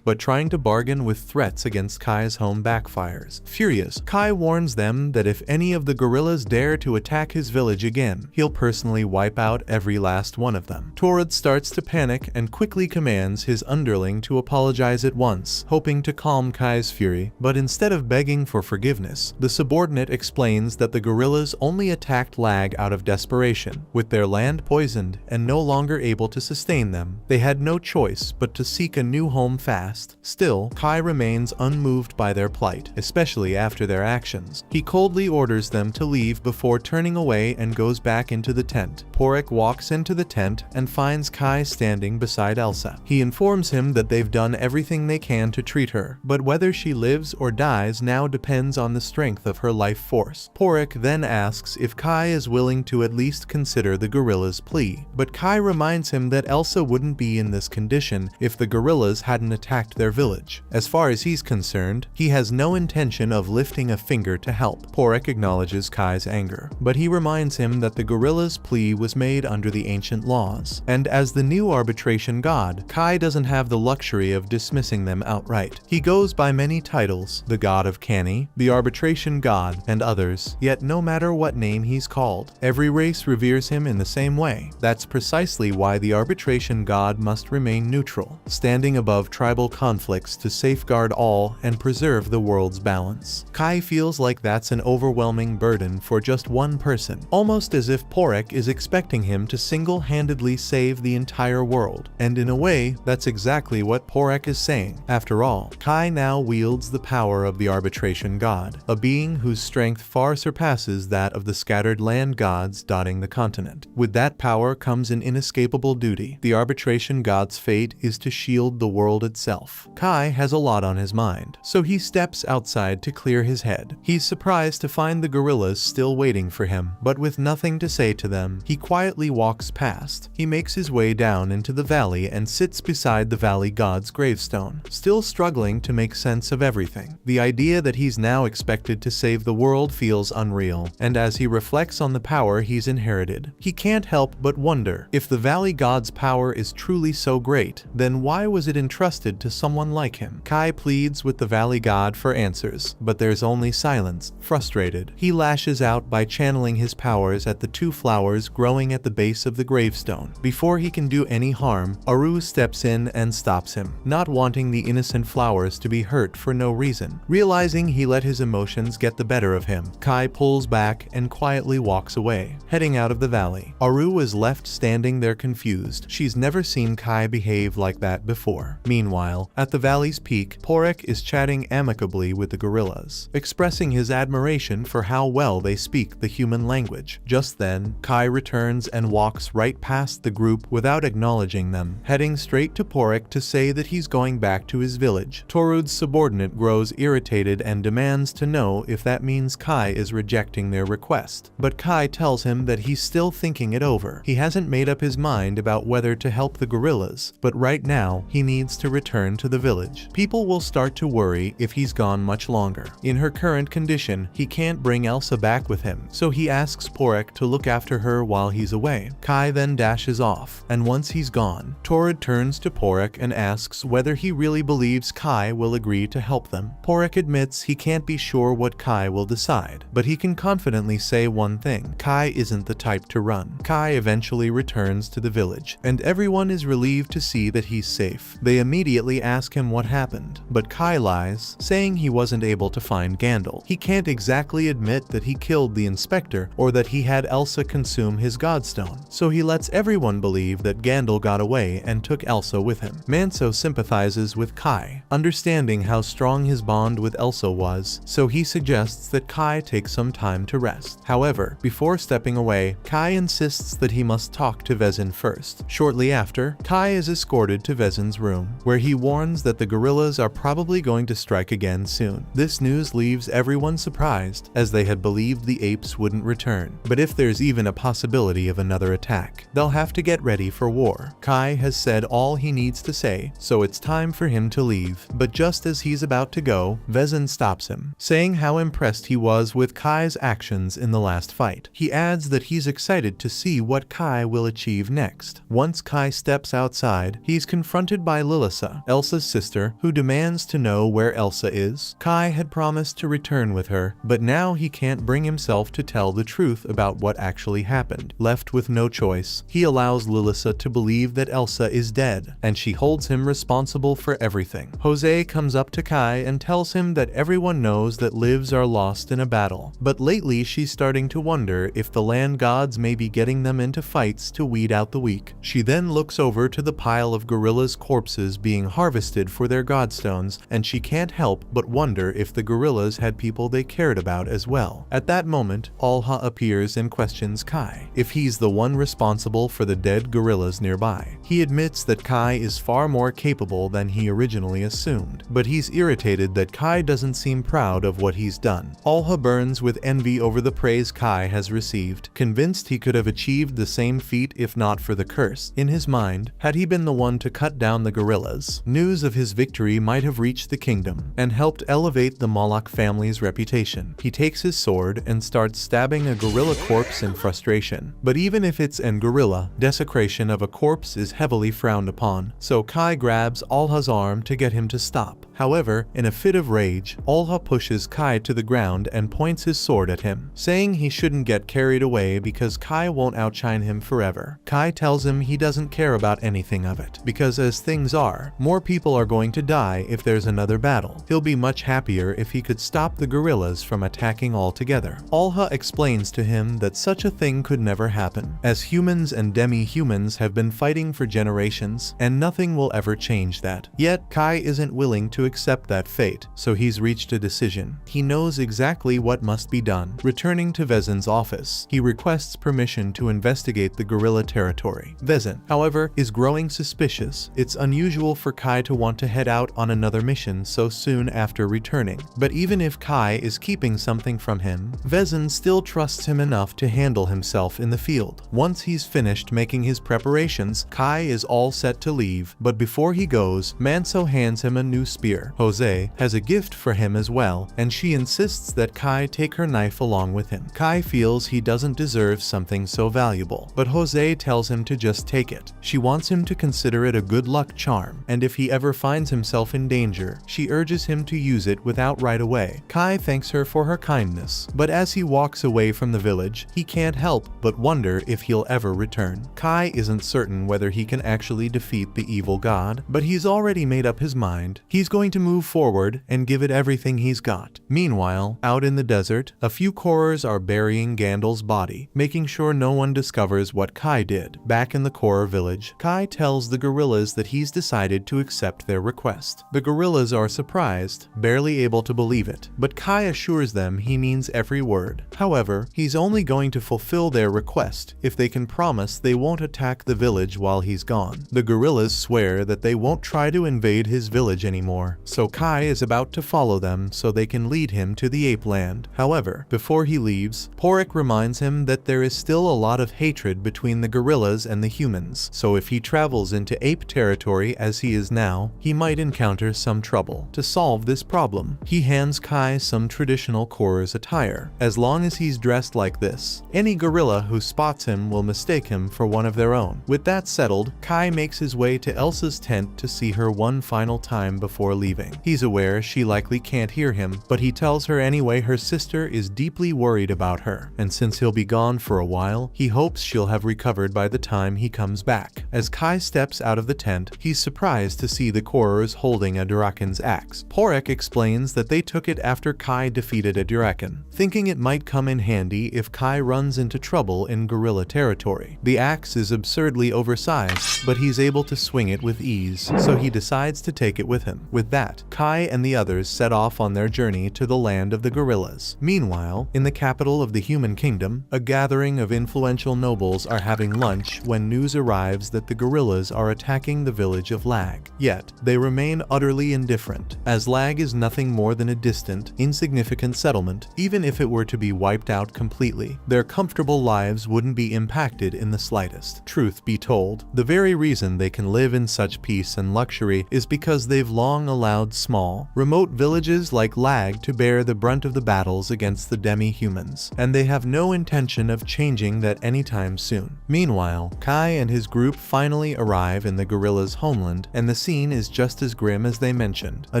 but trying to bargain with threats against Kai's home backfires. Furious, Kai warns them that if any of the gorillas dare to attack his village again, he'll personally wipe out every last one of them. Torud starts to panic and quickly commands his underling to apologize at once, hoping to calm Kai's fury, but instead of begging for forgiveness, the subordinate explains that the gorillas only attacked Lag out of desperation. With their land poisoned and no longer able to sustain them, they had no choice but to seek a new home fast. Still, Kai remains unmoved by their plight, especially after their actions. He coldly orders them to leave before turning away and goes back into the tent. Porek walks into the tent and finds Kai standing beside Elsa. He informs him that they've done everything they can to treat her, but whether she lives or dies now depends on the strength of her life force. Porek then asks if Kai is willing to at least consider the gorilla's plea, but Kai reminds him that Elsa wouldn't be in this condition if the gorillas hadn't attacked their village. As far as he's concerned, he has no intention of lifting a finger to help. Porek acknowledges Kai's anger, but he reminds him that the gorilla's plea was made under the ancient laws, and as the new arbitration god, Kai doesn't have the luxury of dismissing them outright. He goes by many titles: the god of Cani, the arbitration god, and others, yet no matter what name he's called, every race reveres him in the same way. That's precisely why the arbitration god must remain neutral, standing above tribal conflicts to safeguard all and preserve the world's balance. Kai feels like that's an overwhelming burden for just one person, almost as if Porek is expecting him to single-handedly save the entire world. And in a way, that's exactly what Porek is saying. After all, Kai now wields the power of the arbitration god, a being whose strength far surpasses that of the scattered land gods dotting the continent. With that power comes an inescapable duty. The arbitration god's fate is to shield the world itself. Kai has a lot on his mind, so he steps outside to clear his head. He's surprised to find the gorillas still waiting for him, but with nothing to say to them, he quietly walks past. He makes his way down into the valley and sits beside the valley god's gravestone, still struggling to make sense of everything. The idea that he's now expected to save the world feels unreal, and as he reflects on the power he's inherited, he can't help but wonder, if the valley god's power is truly so great, then why was it entrusted to someone like him? Kai pleads with the valley god for answers, but there's only silence. Frustrated, he lashes out by channeling his powers at the two flowers growing at the base of the gravestone. Before he can do any harm, Aru steps in and stops him, not wanting the innocent flowers to be hurt for no reason. Realizing he let his emotions get the better of him, Kai pulls back and quietly walks away, heading out of the valley. Aru is left standing there confused. She's never seen Kai behave like that before. Meanwhile, at the valley's peak, Porek is chatting amicably with the gorillas, expressing his admiration for how well they speak the human language. Just then, Kai returns and walks right past the group without acknowledging them, heading straight to Porek to say that he's going back to his village. Torud's subordinate grows irritated and demands to know if that means Kai is rejecting their request, but Kai tells him that he's still thinking it over. He hasn't made up his mind about whether to help the gorillas, but right now, he needs to return to the village. People will start to worry if he's gone much longer. In her current condition, he can't bring Elsa back with him, so he asks Porek to look after her while he's away. Kai then dashes off, and once he's gone, Torud turns to Porek and asks whether he really believes Kai will agree to help them. Porek admits he can't be sure what Kai will decide, but he can confidently say one thing: Kai isn't the type to run. Kai eventually returns to the village, and everyone is relieved to see that he's safe. They immediately ask him what happened, but Kai lies, saying he wasn't able to find Gandalf. He can't exactly admit that he killed the inspector or that he had Elsa consume his godstone, so he lets everyone believe that Gandalf got away and took Elsa with him. Manso sympathizes with Kai, understanding how strong his bond with Elsa was, so he suggests that Kai take some time to rest. However, before stepping away, Kai insists that he must talk to Vezin first. Shortly after, Kai is escorted to Vezin's room, where he warns that the gorillas are probably going to strike again soon. This news leaves everyone surprised, as they had believed the apes wouldn't return. But if there's even a possibility of another attack, they'll have to get ready for war. Kai has said all he needs to say, so it's time for him to leave. But just as he's about to go, Vezin stops him, saying how impressed he was with Kai's actions in the last fight. He adds that he's excited to see what Kai will achieve next. Once Kai steps outside, he's confronted by Lilisa. Elsa's sister, who demands to know where Elsa is. Kai had promised to return with her, but now he can't bring himself to tell the truth about what actually happened. Left with no choice, he allows Lilisa to believe that Elsa is dead, and she holds him responsible for everything. Jose comes up to Kai and tells him that everyone knows that lives are lost in a battle, but lately she's starting to wonder if the land gods may be getting them into fights to weed out the weak. She then looks over to the pile of gorillas' corpses being harvested for their godstones, and she can't help but wonder if the gorillas had people they cared about as well. At that moment, Alha appears and questions Kai if he's the one responsible for the dead gorillas nearby. He admits that Kai is far more capable than he originally assumed, but he's irritated that Kai doesn't seem proud of what he's done. Alha burns with envy over the praise Kai has received, convinced he could have achieved the same feat if not for the curse. In his mind, had he been the one to cut down the gorillas, news of his victory might have reached the kingdom and helped elevate the Moloch family's reputation. He takes his sword and starts stabbing a gorilla corpse in frustration. But even if it's an gorilla, desecration of a corpse is heavily frowned upon, so Kai grabs Alha's arm to get him to stop. However, in a fit of rage, Alha pushes Kai to the ground and points his sword at him, saying he shouldn't get carried away because Kai won't outshine him forever. Kai tells him he doesn't care about anything of it, because as things are, more people are going to die if there's another battle. He'll be much happier if he could stop the gorillas from attacking altogether. Alha explains to him that such a thing could never happen, as humans and demi-humans have been fighting for generations, and nothing will ever change that. Yet, Kai isn't willing to accept that fate, so he's reached a decision. He knows exactly what must be done. Returning to Vezin's office, he requests permission to investigate the gorilla territory. Vezin, however, is growing suspicious. It's unusual for Kai to want to head out on another mission so soon after returning, but even if Kai is keeping something from him, Vezin still trusts him enough to handle himself in the field. Once he's finished making his preparations, Kai is all set to leave, but before he goes, Manso hands him a new spear. Jose has a gift for him as well, and she insists that Kai take her knife along with him. Kai feels he doesn't deserve something so valuable, but Jose tells him to just take it. She wants him to consider it a good luck charm, and if he ever finds himself in danger, she urges him to use it without right away. Kai thanks her for her kindness, but as he walks away from the village, he can't help but wonder if he'll ever return. Kai isn't certain whether he can actually defeat the evil god, but he's already made up his mind. He's going to move forward and give it everything he's got. Meanwhile, out in the desert, a few Korors are burying Gandalf's body, making sure no one discovers what Kai did. Back in the Koror village, Kai tells the gorillas that he's decided to accept their request. The gorillas are surprised, barely able to believe it, but Kai assures them he means every word. However, he's only going to fulfill their request if they can promise they won't attack the village while he's gone. The gorillas swear that they won't try to invade his village anymore, so Kai is about to follow them so they can lead him to the ape land. However, before he leaves, Porrick reminds him that there is still a lot of hatred between the gorillas and the humans, so if he travels into ape territory as he is now, he might encounter some trouble. To solve this problem, he hands Kai some traditional Koror's attire. As long as he's dressed like this, any gorilla who spots him will mistake him for one of their own. With that settled, Kai makes his way to Elsa's tent to see her one final time before leaving. He's aware she likely can't hear him, but he tells her anyway her sister is deeply worried about her, and since he'll be gone for a while, he hopes she'll have recovered by the time he comes back. As Kai steps out of the tent, he's surprised to see the Korors holding a Durakan's axe. Porrick explains that they took it after Kai defeated a Durakan, thinking it might come in handy if Kai runs into trouble in gorilla territory. The axe is absurdly oversized, but he's able to swing it with ease, so he decides to take it with him. With that, Kai and the others set off on their journey to the land of the gorillas. Meanwhile, in the capital of the human kingdom, a gathering of influential nobles are having lunch when news arrives that the gorillas are attacking the village of Lag. Yet, they remain utterly indifferent, as Lag is nothing more than a distant, insignificant settlement. Even if it were to be wiped out completely, their comfortable lives wouldn't be impacted in the slightest. Truth be told, the very reason they can live in such peace and luxury is because they've long allowed small, remote villages like Lag to bear the brunt of the battles against the demi-humans, and they have no intention of changing that anytime soon. Meanwhile, Kai and his group finally arrive in the gorillas' homeland, and the scene is just as grim as they mentioned. A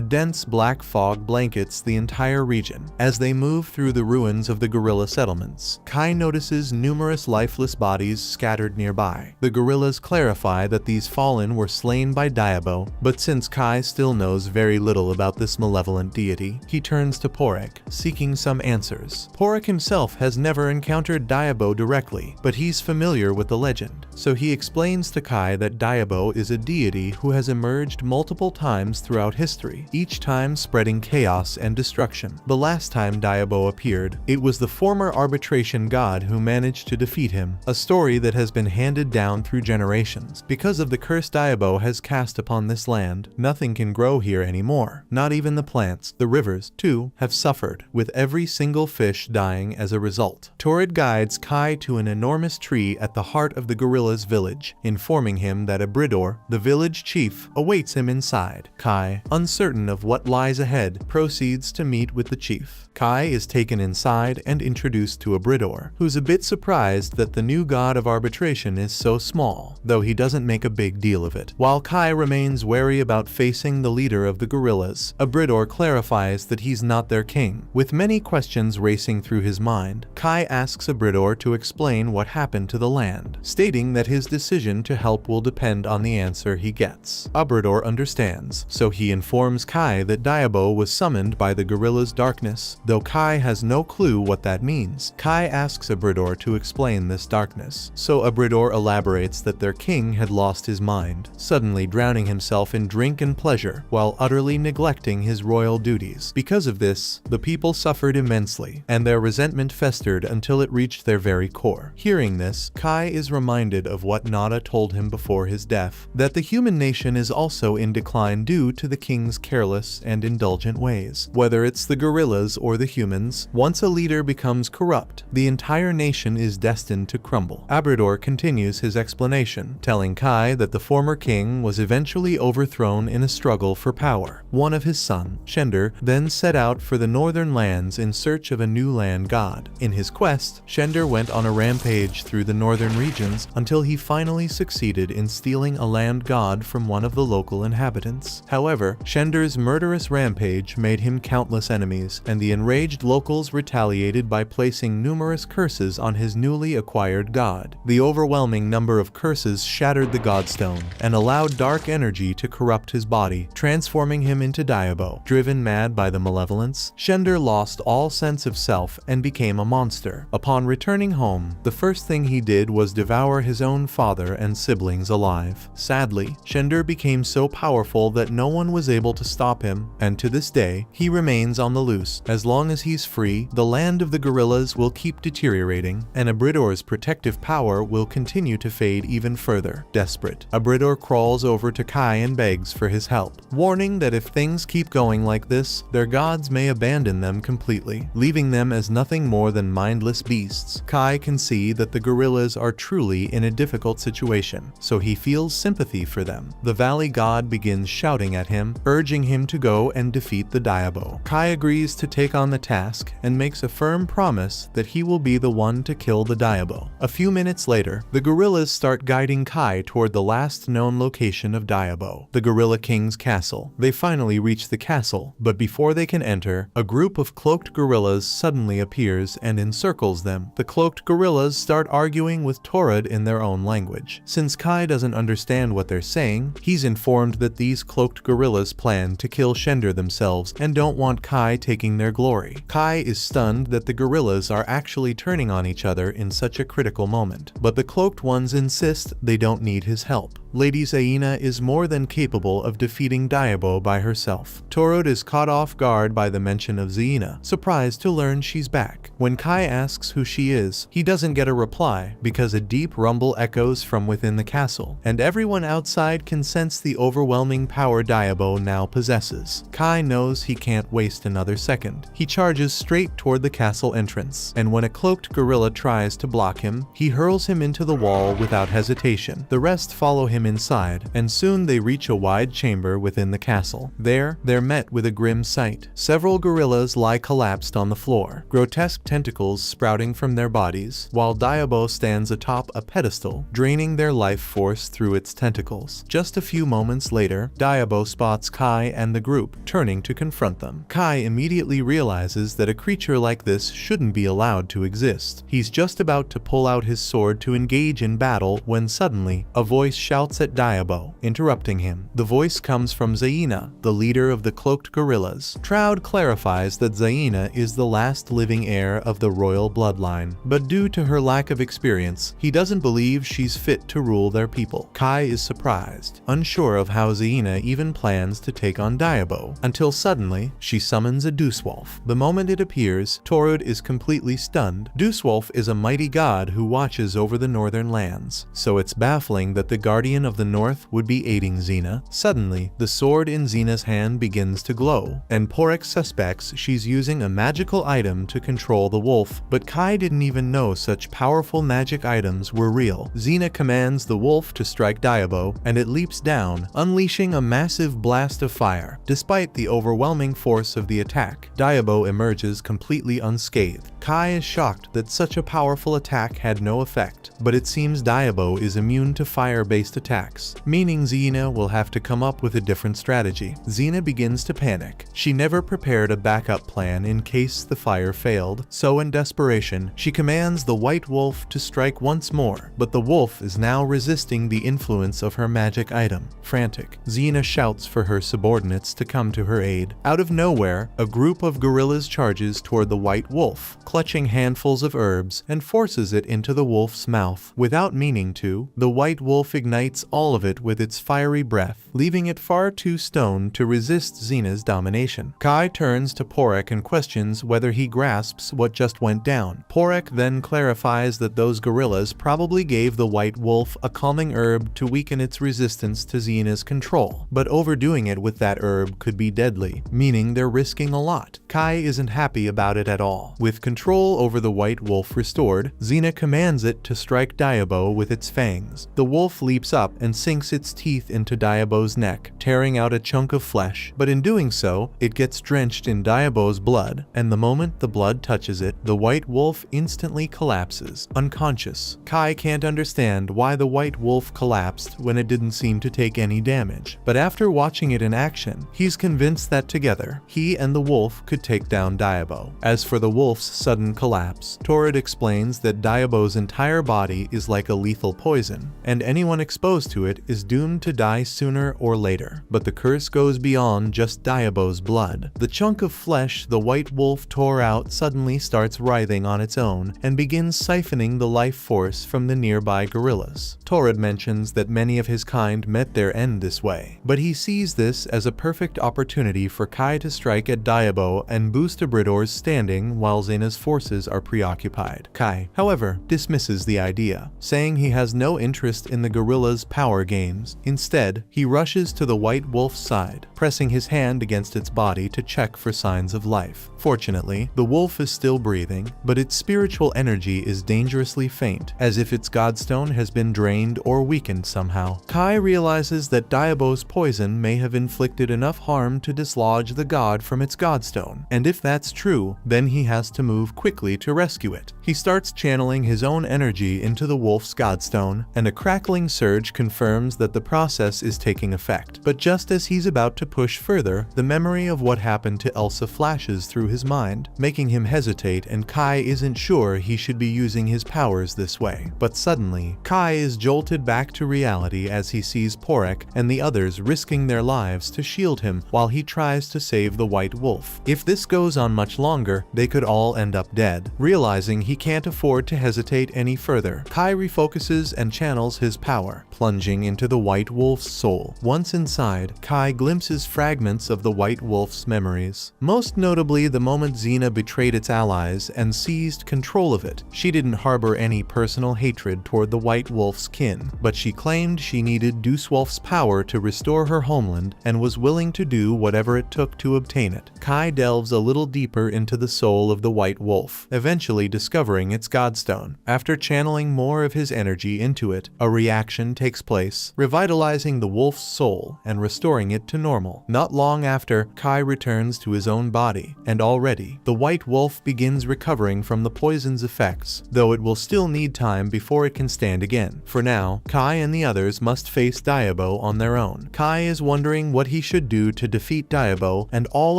dense black fog blankets the entire region. As they move through the ruins of the gorilla settlements, Kai notices numerous lifeless bodies scattered nearby. The gorillas clarify that these fallen were slain by Diabo, but since Kai still knows very little about this malevolent deity, he turns to Porek, seeking some answers. Porek himself has never encountered Diabo directly, but he's familiar with the legend, so he explains to Kai that Diabo is a deity who has emerged multiple times throughout history, each time spreading chaos and destruction. The last time Diabo appeared, it was the former arbitration god who managed to defeat him, a story that has been handed down through generations. Because of the curse Diabo has cast upon this land, nothing can grow here anymore. Not even the plants. The rivers, too, have suffered, with every single fish dying as a result. Torrid guides Kai to an enormous tree at the heart of the gorilla's village, informing him that Abridor, the village chief, awaits him inside. Kai, uncertain of what lies ahead, proceeds to meet with the chief. Kai is taken inside and introduced to Abridor, who's a bit surprised that the new god of arbitration is so small, though he doesn't make a big deal of it. While Kai remains wary about facing the leader of the gorillas, Abridor clarifies that he's not their king. With many questions racing through his mind, Kai asks Abridor to explain what happened to the land, stating that his decision to help will depend on the answer he gets. Abridor understands, so he informs Kai that Diabo was summoned by the gorilla's darkness. Though Kai has no clue what that means, Kai asks Abridor to explain this darkness, so Abridor elaborates that their king had lost his mind, suddenly drowning himself in drink and pleasure while utterly neglecting his royal duties. Because of this, the people suffered immensely, and their resentment festered until it reached their very core. Hearing this, Kai is reminded of what Nada told him before his death, that the human nation is also in decline due to the king's careless and indulgent ways. Whether it's the gorillas or the humans, once a leader becomes corrupt, the entire nation is destined to crumble. Abridor continues his explanation, telling Kai that the former king was eventually overthrown in a struggle for power. One of his sons, Shender, then set out for the northern lands in search of a new land god. In his quest, Shender went on a rampage through the northern regions until he finally succeeded in stealing a land god from one of the local inhabitants. However, Shender's murderous rampage made him countless enemies, and the enraged locals retaliated by placing numerous curses on his newly acquired god. The overwhelming number of curses shattered the godstone and allowed dark energy to corrupt his body, transforming him into Diabo. Driven mad by the malevolence, Shender lost all sense of self and became a monster. Upon returning home, the first thing he did was devour his own father and siblings alive. Sadly, Shender became so powerful that no one was able to stop him, and to this day, he remains on the loose. As long as he's free, the land of the gorillas will keep deteriorating, and Abridor's protective power will continue to fade even further. Desperate, Abridor crawls over to Kai and begs for his help, warning that if things keep going like this, their gods may abandon them completely, leaving them as nothing more than mindless beasts. Kai can see that the gorillas are truly in a difficult situation, so he feels sympathy for them. The valley god begins shouting at him, urging him to go and defeat the Diabo. Kai agrees to take on the task and makes a firm promise that he will be the one to kill the Diabo. A few minutes later, the gorillas start guiding Kai toward the last known location of Diabo, the Gorilla King's castle. They finally reach the castle, but before they can enter, a group of cloaked gorillas suddenly appears and encircles them. The cloaked gorillas start arguing with Torrid in their own language. Since Kai doesn't understand what they're saying, he's informed that these cloaked gorillas plan to kill Shender themselves and don't want Kai taking their glory. Kai is stunned that the gorillas are actually turning on each other in such a critical moment, but the cloaked ones insist they don't need his help. Lady Zaina is more than capable of defeating Diabo by herself. Torrid is caught off guard by the mention of Zaina, surprised to learn she's back. When Kai asks who she is, he doesn't get a reply because a deep rumble echoes from within the castle, and everyone outside can sense the overwhelming power Diabo now possesses. Kai knows he can't waste another second. He charges straight toward the castle entrance, and when a cloaked gorilla tries to block him, he hurls him into the wall without hesitation. The rest follow him him inside, and soon they reach a wide chamber within the castle. There, they're met with a grim sight. Several gorillas lie collapsed on the floor, grotesque tentacles sprouting from their bodies, while Diabo stands atop a pedestal, draining their life force through its tentacles. Just a few moments later, Diabo spots Kai and the group, turning to confront them. Kai immediately realizes that a creature like this shouldn't be allowed to exist. He's just about to pull out his sword to engage in battle when suddenly, a voice shouts at Diabo, interrupting him. The voice comes from Zaina, the leader of the cloaked gorillas. Troud clarifies that Zaina is the last living heir of the royal bloodline, but due to her lack of experience, he doesn't believe she's fit to rule their people. Kai is surprised, unsure of how Zaina even plans to take on Diabo, until suddenly, she summons a Duswolf. The moment it appears, Torud is completely stunned. Duswolf is a mighty god who watches over the northern lands, so it's baffling that the Guardian of the North would be aiding Xena. Suddenly, the sword in Xena's hand begins to glow, and Porek suspects she's using a magical item to control the wolf, but Kai didn't even know such powerful magic items were real. Xena commands the wolf to strike Diabo, and it leaps down, unleashing a massive blast of fire. Despite the overwhelming force of the attack, Diabo emerges completely unscathed. Kai is shocked that such a powerful attack had no effect, but it seems Diabo is immune to fire-based attacks, meaning Xena will have to come up with a different strategy. Xena begins to panic. She never prepared a backup plan in case the fire failed, so in desperation, she commands the white wolf to strike once more, but the wolf is now resisting the influence of her magic item. Frantic, Xena shouts for her subordinates to come to her aid. Out of nowhere, a group of gorillas charges toward the white wolf, clutching handfuls of herbs, and forces it into the wolf's mouth. Without meaning to, the white wolf ignites all of it with its fiery breath, leaving it far too stoned to resist Xena's domination. Kai turns to Porek and questions whether he grasps what just went down. Porek then clarifies that those gorillas probably gave the white wolf a calming herb to weaken its resistance to Xena's control, but overdoing it with that herb could be deadly, meaning they're risking a lot. Kai isn't happy about it at all. With control over the white wolf restored, Xena commands it to strike Diabo with its fangs. The wolf leaps up and sinks its teeth into Diabo's neck, tearing out a chunk of flesh, but in doing so, it gets drenched in Diabo's blood, and the moment the blood touches it, the white wolf instantly collapses, unconscious. Kai can't understand why the white wolf collapsed when it didn't seem to take any damage, but after watching it in action, he's convinced that together, he and the wolf could take down Diabo. As for the wolf's sudden collapse, Torrid explains that Diabo's entire body is like a lethal poison, and anyone exposed to it is doomed to die sooner or later. But the curse goes beyond just Diabo's blood. The chunk of flesh the white wolf tore out suddenly starts writhing on its own and begins siphoning the life force from the nearby gorillas. Torrid mentions that many of his kind met their end this way, but he sees this as a perfect opportunity for Kai to strike at Diabo and boost Abridor's standing while Xena's forces are preoccupied. Kai, however, dismisses the idea, saying he has no interest in the gorilla's power games. Instead, he rushes to the white wolf's side, pressing his hand against its body to check for signs of life. Fortunately, the wolf is still breathing, but its spiritual energy is dangerously faint, as if its godstone has been drained or weakened somehow. Kai realizes that Diabo's poison may have inflicted enough harm to dislodge the god from its godstone, and if that's true, then he has to move quickly to rescue it. He starts channeling his own energy into the wolf's godstone, and a crackling surge confirms that the process is taking effect. But just as he's about to push further, the memory of what happened to Elsa flashes through his mind, making him hesitate, and Kai isn't sure he should be using his powers this way. But suddenly, Kai is jolted back to reality as he sees Porek and the others risking their lives to shield him while he tries to save the white wolf. If this goes on much longer, they could all end up dead. Realizing he can't afford to hesitate any further, Kai refocuses and channels his power, plunging into the white wolf's soul. Once inside, Kai glimpses fragments of the white wolf's memories. Most notably, the moment Xena betrayed its allies and seized control of it. She didn't harbor any personal hatred toward the white wolf's kin, but she claimed she needed Duswolf's power to restore her homeland and was willing to do whatever it took to obtain it. Kai delves a little deeper into the soul of the white wolf, eventually discovering its godstone. After channeling more of his energy into it, a reaction takes takes place, revitalizing the wolf's soul and restoring it to normal. Not long after, Kai returns to his own body, and already, the white wolf begins recovering from the poison's effects, though it will still need time before it can stand again. For now, Kai and the others must face Diabo on their own. Kai is wondering what he should do to defeat Diabo, and all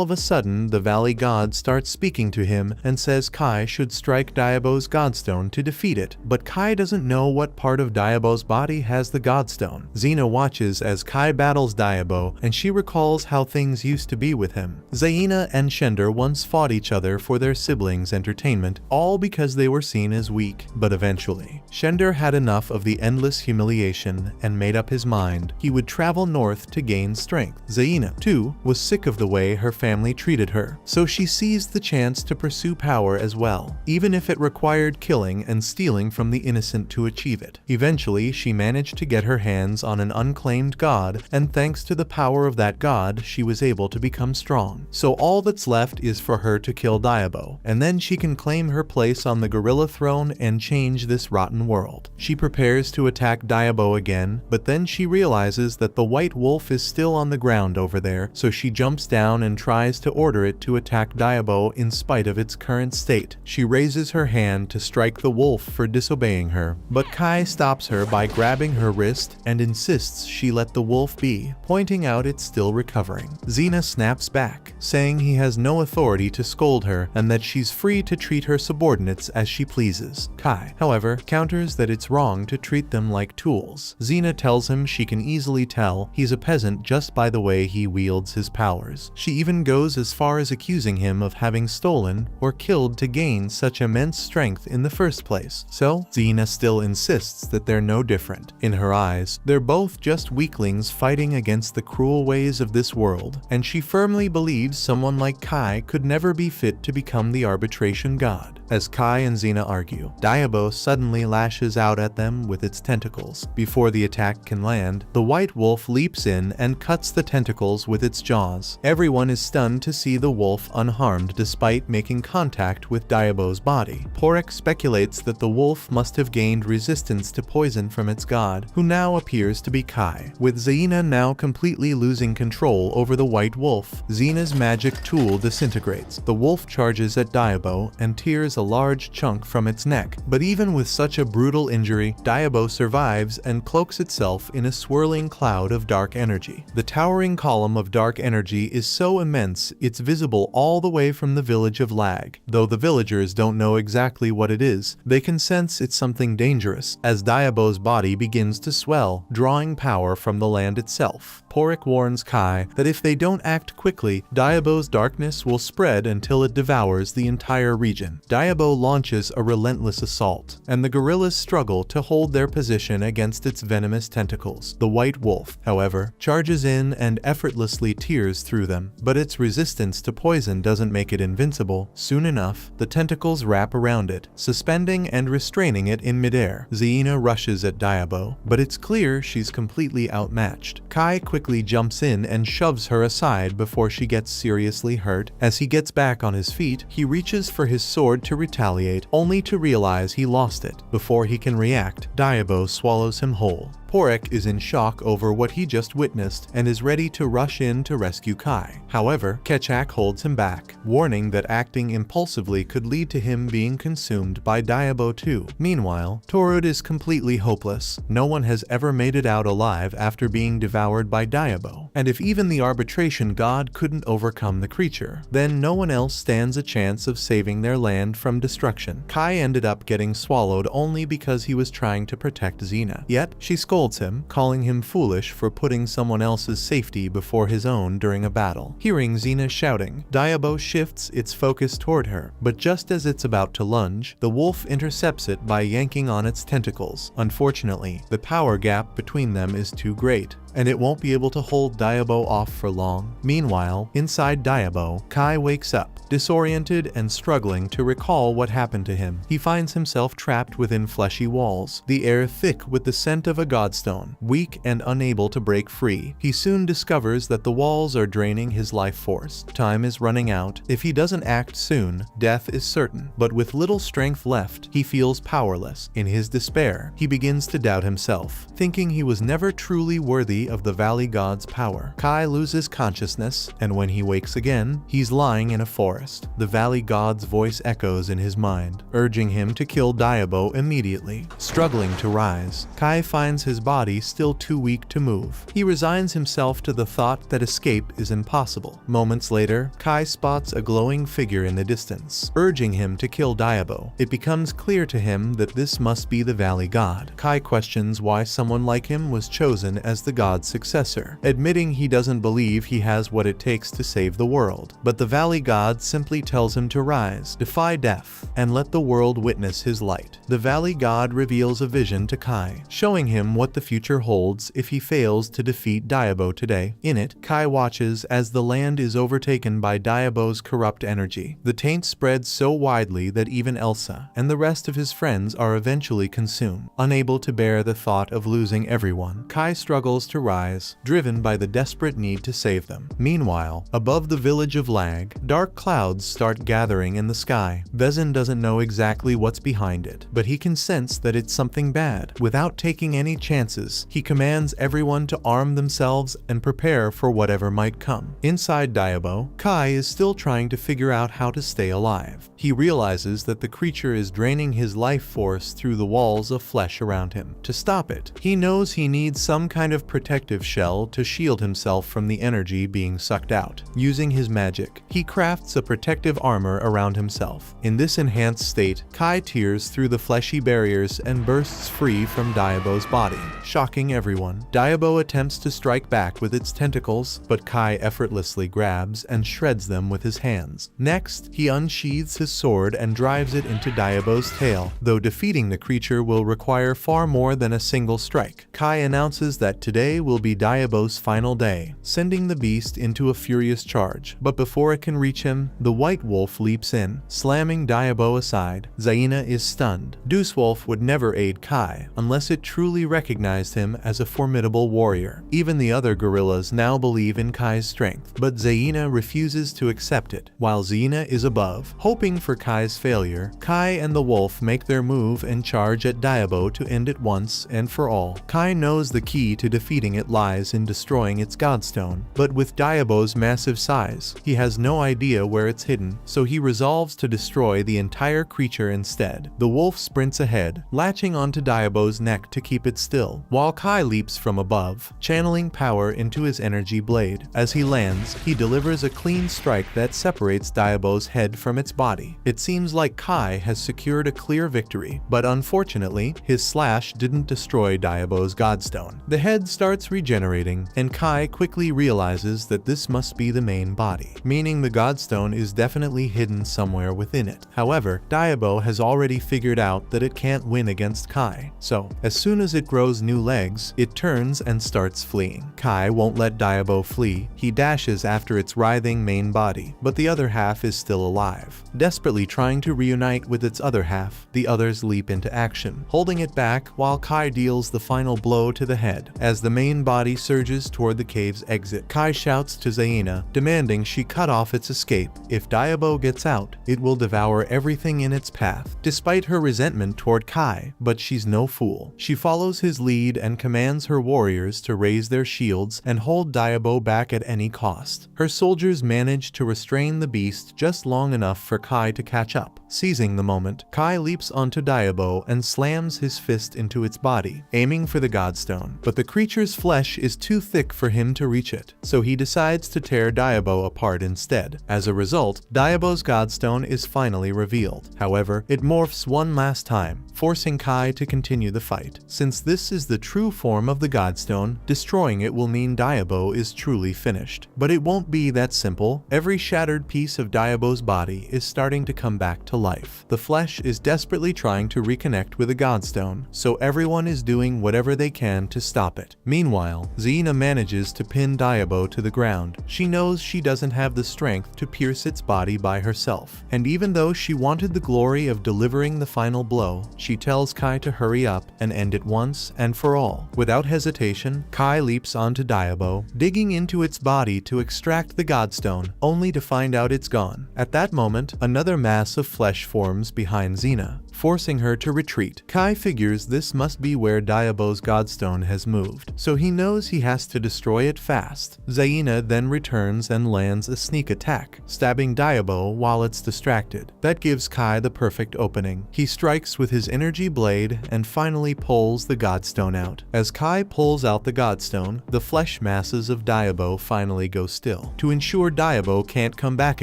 of a sudden, the Valley God starts speaking to him and says Kai should strike Diabo's Godstone to defeat it, but Kai doesn't know what part of Diabo's body has the Godstone. Xena watches as Kai battles Diabo, and she recalls how things used to be with him. Zaina and Shender once fought each other for their siblings' entertainment, all because they were seen as weak. But eventually, Shender had enough of the endless humiliation and made up his mind he would travel north to gain strength. Zaina, too, was sick of the way her family treated her, so she seized the chance to pursue power as well, even if it required killing and stealing from the innocent to achieve it. Eventually, she managed to get her hands on an unclaimed god, and thanks to the power of that god, she was able to become strong. So all that's left is for her to kill Diabo, and then she can claim her place on the gorilla throne and change this rotten world. She prepares to attack Diabo again, but then she realizes that the white wolf is still on the ground over there, so she jumps down and tries to order it to attack Diabo in spite of its current state. She raises her hand to strike the wolf for disobeying her, but Kai stops her by grabbing her wrist and insists she let the wolf be, pointing out it's still recovering. Xena snaps back, saying he has no authority to scold her and that she's free to treat her subordinates as she pleases. Kai, however, counters that it's wrong to treat them like tools. Xena tells him she can easily tell he's a peasant just by the way he wields his powers. She even goes as far as accusing him of having stolen or killed to gain such immense strength in the first place. So, Xena still insists that they're no different. In her eyes, they're both just weaklings fighting against the cruel ways of this world, and she firmly believes someone like Kai could never be fit to become the arbitration god. As Kai and Xena argue, Diabo suddenly lashes out at them with its tentacles. Before the attack can land, the white wolf leaps in and cuts the tentacles with its jaws. Everyone is stunned to see the wolf unharmed despite making contact with Diabo's body. Porek speculates that the wolf must have gained resistance to poison from its god, who now appears to be Kai. With Xena now completely losing control over the white wolf, Xena's magic tool disintegrates. The wolf charges at Diabo and tears a large chunk from its neck, but even with such a brutal injury, Diabo survives and cloaks itself in a swirling cloud of dark energy. The towering column of dark energy is so immense it's visible all the way from the village of Lag. Though the villagers don't know exactly what it is, they can sense it's something dangerous, as Diabo's body begins to swell, drawing power from the land itself. Porek warns Kai that if they don't act quickly, Diabo's darkness will spread until it devours the entire region. Diabo launches a relentless assault, and the gorillas struggle to hold their position against its venomous tentacles. The white wolf, however, charges in and effortlessly tears through them, but its resistance to poison doesn't make it invincible. Soon enough, the tentacles wrap around it, suspending and restraining it in midair. Xena rushes at Diabo, but it's clear she's completely outmatched. Kai quickly jumps in and shoves her aside before she gets seriously hurt. As he gets back on his feet, he reaches for his sword to retaliate, only to realize he lost it. Before he can react, Diabo swallows him whole. Porek is in shock over what he just witnessed and is ready to rush in to rescue Kai. However, Ketchak holds him back, warning that acting impulsively could lead to him being consumed by Diabo too. Meanwhile, Torud is completely hopeless. No one has ever made it out alive after being devoured by Diabo, and if even the arbitration god couldn't overcome the creature, then no one else stands a chance of saving their land from destruction. Kai ended up getting swallowed only because he was trying to protect Xena. Yet, she scolds him, calling him foolish for putting someone else's safety before his own during a battle. Hearing Xena shouting, Diabo shifts its focus toward her, but just as it's about to lunge, the wolf intercepts it by yanking on its tentacles. Unfortunately, the power gap between them is too great, and it won't be able to hold Diabo off for long. Meanwhile, inside Diabo, Kai wakes up, disoriented and struggling to recall what happened to him. He finds himself trapped within fleshy walls, the air thick with the scent of a godstone. Weak and unable to break free, he soon discovers that the walls are draining his life force. Time is running out. If he doesn't act soon, death is certain. But with little strength left, he feels powerless. In his despair, he begins to doubt himself, thinking he was never truly worthy of the Valley God's power. Kai loses consciousness, and when he wakes again, he's lying in a forest. The Valley God's voice echoes in his mind, urging him to kill Diabo immediately. Struggling to rise, Kai finds his body still too weak to move. He resigns himself to the thought that escape is impossible. Moments later, Kai spots a glowing figure in the distance, urging him to kill Diabo. It becomes clear to him that this must be the Valley God. Kai questions why someone like him was chosen as the god's successor, admitting he doesn't believe he has what it takes to save the world. But the Valley God simply tells him to rise, defy death, and let the world witness his light. The Valley God reveals a vision to Kai, showing him what the future holds if he fails to defeat Diabo today. In it, Kai watches as the land is overtaken by Diabo's corrupt energy. The taint spreads so widely that even Elsa and the rest of his friends are eventually consumed. Unable to bear the thought of losing everyone, Kai struggles to rise, driven by the desperate need to save them. Meanwhile, above the village of Lag, dark clouds start gathering in the sky. Vezin doesn't know exactly what's behind it, but he can sense that it's something bad. Without taking any chances, he commands everyone to arm themselves and prepare for whatever might come. Inside Diabo, Kai is still trying to figure out how to stay alive. He realizes that the creature is draining his life force through the walls of flesh around him. To stop it, he knows he needs some kind of protective shell to shield himself from the energy being sucked out. Using his magic, he crafts a protective armor around himself. In this enhanced state, Kai tears through the fleshy barriers and bursts free from Diabo's body, shocking everyone. Diabo attempts to strike back with its tentacles, but Kai effortlessly grabs and shreds them with his hands. Next, he unsheathes his sword and drives it into Diabo's tail. Though defeating the creature will require far more than a single strike, Kai announces that today will be Diabo's final day, sending the beast into a furious charge. But before it can reach him, the White Wolf leaps in, slamming Diabo aside. Zaina is stunned. Deucewolf would never aid Kai unless it truly recognized him as a formidable warrior. Even the other gorillas now believe in Kai's strength, but Zaina refuses to accept it. While Zaina is above, hoping for Kai's failure, Kai and the wolf make their move and charge at Diabo to end it once and for all. Kai knows the key to defeating it lies in destroying its godstone, but with Diabo's massive size, he has no idea where it's hidden, so he resolves to destroy the entire creature instead. The wolf sprints ahead, latching onto Diabo's neck to keep it still, while Kai leaps from above, channeling power into his energy blade. As he lands, he delivers a clean strike that separates Diabo's head from its body. It seems like Kai has secured a clear victory, but unfortunately, his slash didn't destroy Diabo's godstone. The head starts regenerating, and Kai quickly realizes that this must be the main body, meaning the godstone is definitely hidden somewhere within it. However, Diabo has already figured out that it can't win against Kai, so as soon as it grows new legs, it turns and starts fleeing. Kai won't let Diabo flee. He dashes after its writhing main body, but the other half is still alive. Desperately trying to reunite with its other half, the others leap into action, holding it back while Kai deals the final blow to the head. As the main body surges toward the cave's exit, Kai shouts to Zaina, demanding she cut off its escape. If Diabo gets out, it will devour everything in its path. Despite her resentment toward Kai, but she's no fool. She follows his lead and commands her warriors to raise their shields and hold Diabo back at any cost. Her soldiers manage to restrain the beast just long enough for Kai to catch up. Seizing the moment, Kai leaps onto Diabo and slams his fist into its body, aiming for the godstone. But the creature's flesh is too thick for him to reach it, so he decides to tear Diabo apart instead. As a result, Diabo's godstone is finally revealed. However, it morphs one last time, forcing Kai to continue the fight. Since this is the true form of the Godstone, destroying it will mean Diabo is truly finished. But it won't be that simple. Every shattered piece of Diabo's body is starting to come back to life. The flesh is desperately trying to reconnect with the Godstone, so everyone is doing whatever they can to stop it. Meanwhile, Xena manages to pin Diabo to the ground. She knows she doesn't have the strength to pierce its body by herself. And even though she wanted the glory of delivering the final blow, she tells Kai to hurry up and end it once and for all. Without hesitation, Kai leaps onto Diabo, digging into its body to extract the Godstone, only to find out it's gone. At that moment, another mass of flesh forms behind Xena, forcing her to retreat. Kai figures this must be where Diabo's Godstone has moved, so he knows he has to destroy it fast. Xena then returns and lands a sneak attack, stabbing Diabo while it's distracted. That gives Kai the perfect opening. He strikes with his energy blade and finally pulls the Godstone out. As Kai pulls out the Godstone, the flesh masses of Diabo finally go still. To ensure Diabo can't come back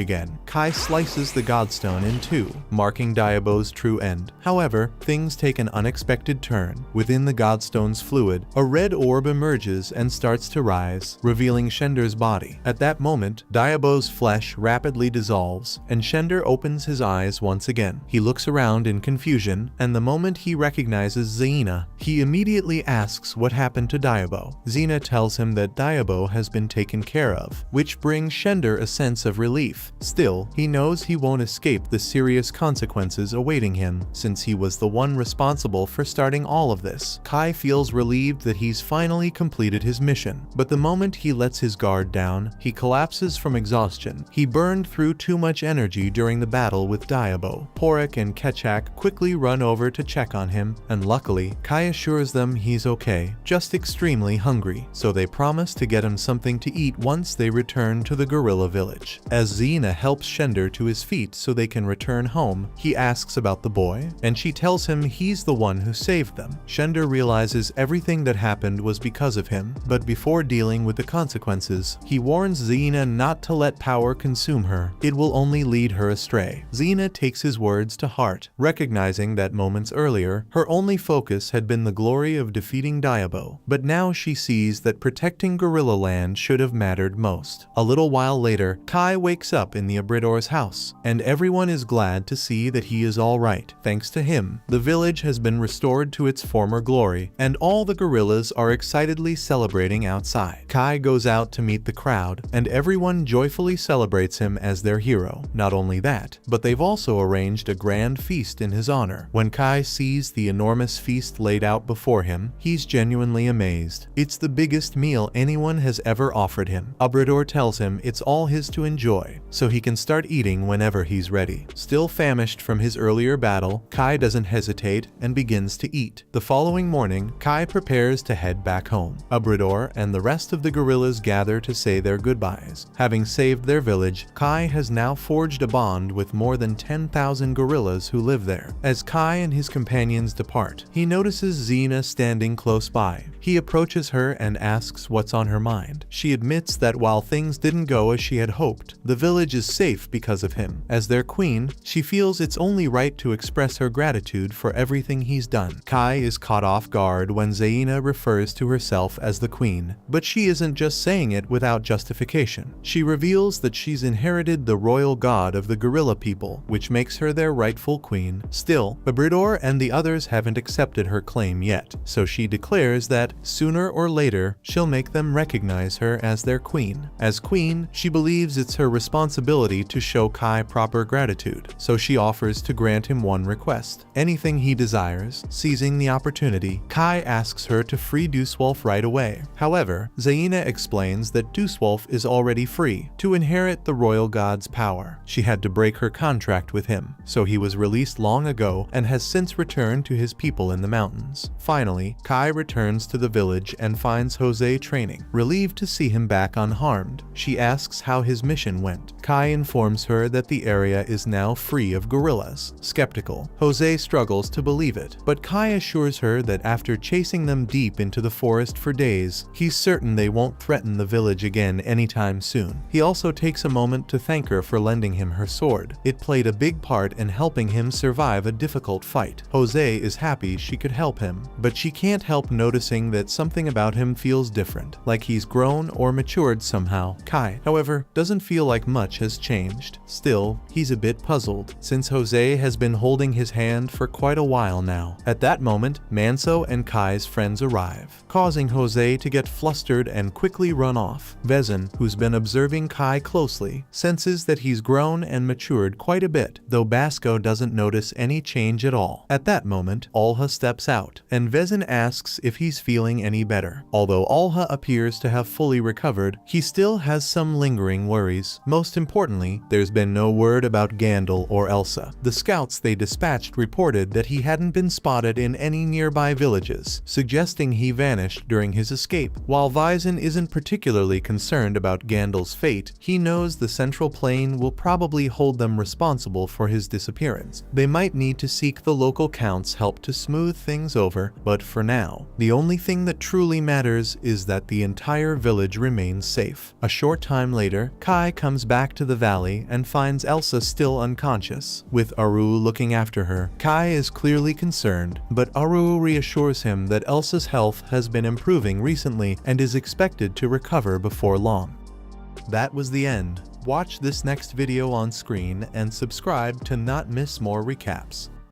again, Kai slices the Godstone in two, marking Diabo's true end. However, things take an unexpected turn. Within the Godstone's fluid, a red orb emerges and starts to rise, revealing Shender's body. At that moment, Diabo's flesh rapidly dissolves, and Shender opens his eyes once again. He looks around in confusion, and the moment he recognizes Xena, he immediately asks what happened to Diabo. Xena tells him that Diabo has been taken care of, which brings Shender a sense of relief. Still, he knows he won't escape the serious consequences awaiting him, since he was the one responsible for starting all of this. Kai feels relieved that he's finally completed his mission, but the moment he lets his guard down, he collapses from exhaustion. He burned through too much energy during the battle with Diabo. Porek and Ketchak quickly run over to check on him, and luckily, Kai assures them he's okay, just extremely hungry, so they promise to get him something to eat once they return to the gorilla village. As Xena helps Shender to his feet so they can return home, he asks about the boy, and she tells him he's the one who saved them. Shender realizes everything that happened was because of him, but before dealing with the consequences, he warns Xena not to let power consume her. It will only lead her astray. Xena takes his words to heart, recognizing that moments earlier, her only focus had been the glory of defeating Diabo, but now she sees that protecting Gorilla Land should have mattered most. A little while later, Kai wakes up in the Abridor's house, and everyone is glad to see that he is alright. Thanks to him, the village has been restored to its former glory, and all the gorillas are excitedly celebrating outside. Kai goes out to meet the crowd, and everyone joyfully celebrates him as their hero. Not only that, but they've also arranged a grand feast in his honor. When Kai sees the enormous feast laid out before him, he's genuinely amazed. It's the biggest meal anyone has ever offered him. Abridor tells him it's all his to enjoy, so he can start eating whenever he's ready. Still famished from his earlier battle, Kai doesn't hesitate and begins to eat. The following morning, Kai prepares to head back home. Abridor and the rest of the gorillas gather to say their goodbyes. Having saved their village, Kai has now forged a bond with more than 10,000 gorillas who live there. As Kai and his companions depart, he notices Xena standing close by. He approaches her and asks what's on her mind. She admits that while things didn't go as she had hoped, the village is safe because of him. As their queen, she feels it's only right to express her gratitude for everything he's done. Kai is caught off guard when Xena refers to herself as the queen, but she isn't just saying it without justification. She reveals that she's inherited the royal god of the gorilla people, which makes her their rightful queen. Still, Abridor and the others haven't accepted her claim yet, so she declares that sooner or later she'll make them recognize her as their queen. As queen, she believes it's her responsibility to show Kai proper gratitude, so she offers to grant him one request, anything he desires. Seizing the opportunity, Kai asks her to free Duswolf right away. However, Xena explains that Duswolf is already free to inherit the royal god's power. She had to break her contract with him, so he was released long ago and has since returned to his people in the mountains. Finally, Kai returns to the village and finds Jose training. Relieved to see him back unharmed, she asks how his mission went. Kai informs her that the area is now free of gorillas. Skeptical, Jose struggles to believe it, but Kai assures her that after chasing them deep into the forest for days, he's certain they won't threaten the village again anytime soon. He also takes a moment to thank her for lending him her sword. It played a big part in helping him survive a difficult fight. Jose is happy she could help him, but she can't help noticing that something about him feels different, like he's grown or matured somehow. Kai, however, doesn't feel like much has changed. Still, he's a bit puzzled, since Jose has been holding his hand for quite a while now. At that moment, Manso and Kai's friends arrive, causing Jose to get flustered and quickly run off. Vezin, who's been observing Kai closely, senses that he's grown and matured quite a bit, though Basco doesn't notice any change at all. At that moment, Alha steps out, and Vezin asks if he's feeling any better. Although Alha appears to have fully recovered, he still has some lingering worries. Most importantly, there's been no word about Gandalf or Elsa. The scouts they dispatched reported that he hadn't been spotted in any nearby villages, suggesting he vanished during his escape. While Vezin isn't particularly concerned about Gandalf's fate, he knows the Central Plane will probably hold them responsible for his disappearance. They might need to seek the local count's help to smooth things over, but for now, the only thing that truly matters is that the entire village remains safe. A short time later, Kai comes back to the valley and finds Elsa still unconscious. With Aru looking after her, Kai is clearly concerned, but Aru reassures him that Elsa's health has been improving recently and is expected to recover before long. That was the end. Watch this next video on screen and subscribe to not miss more recaps.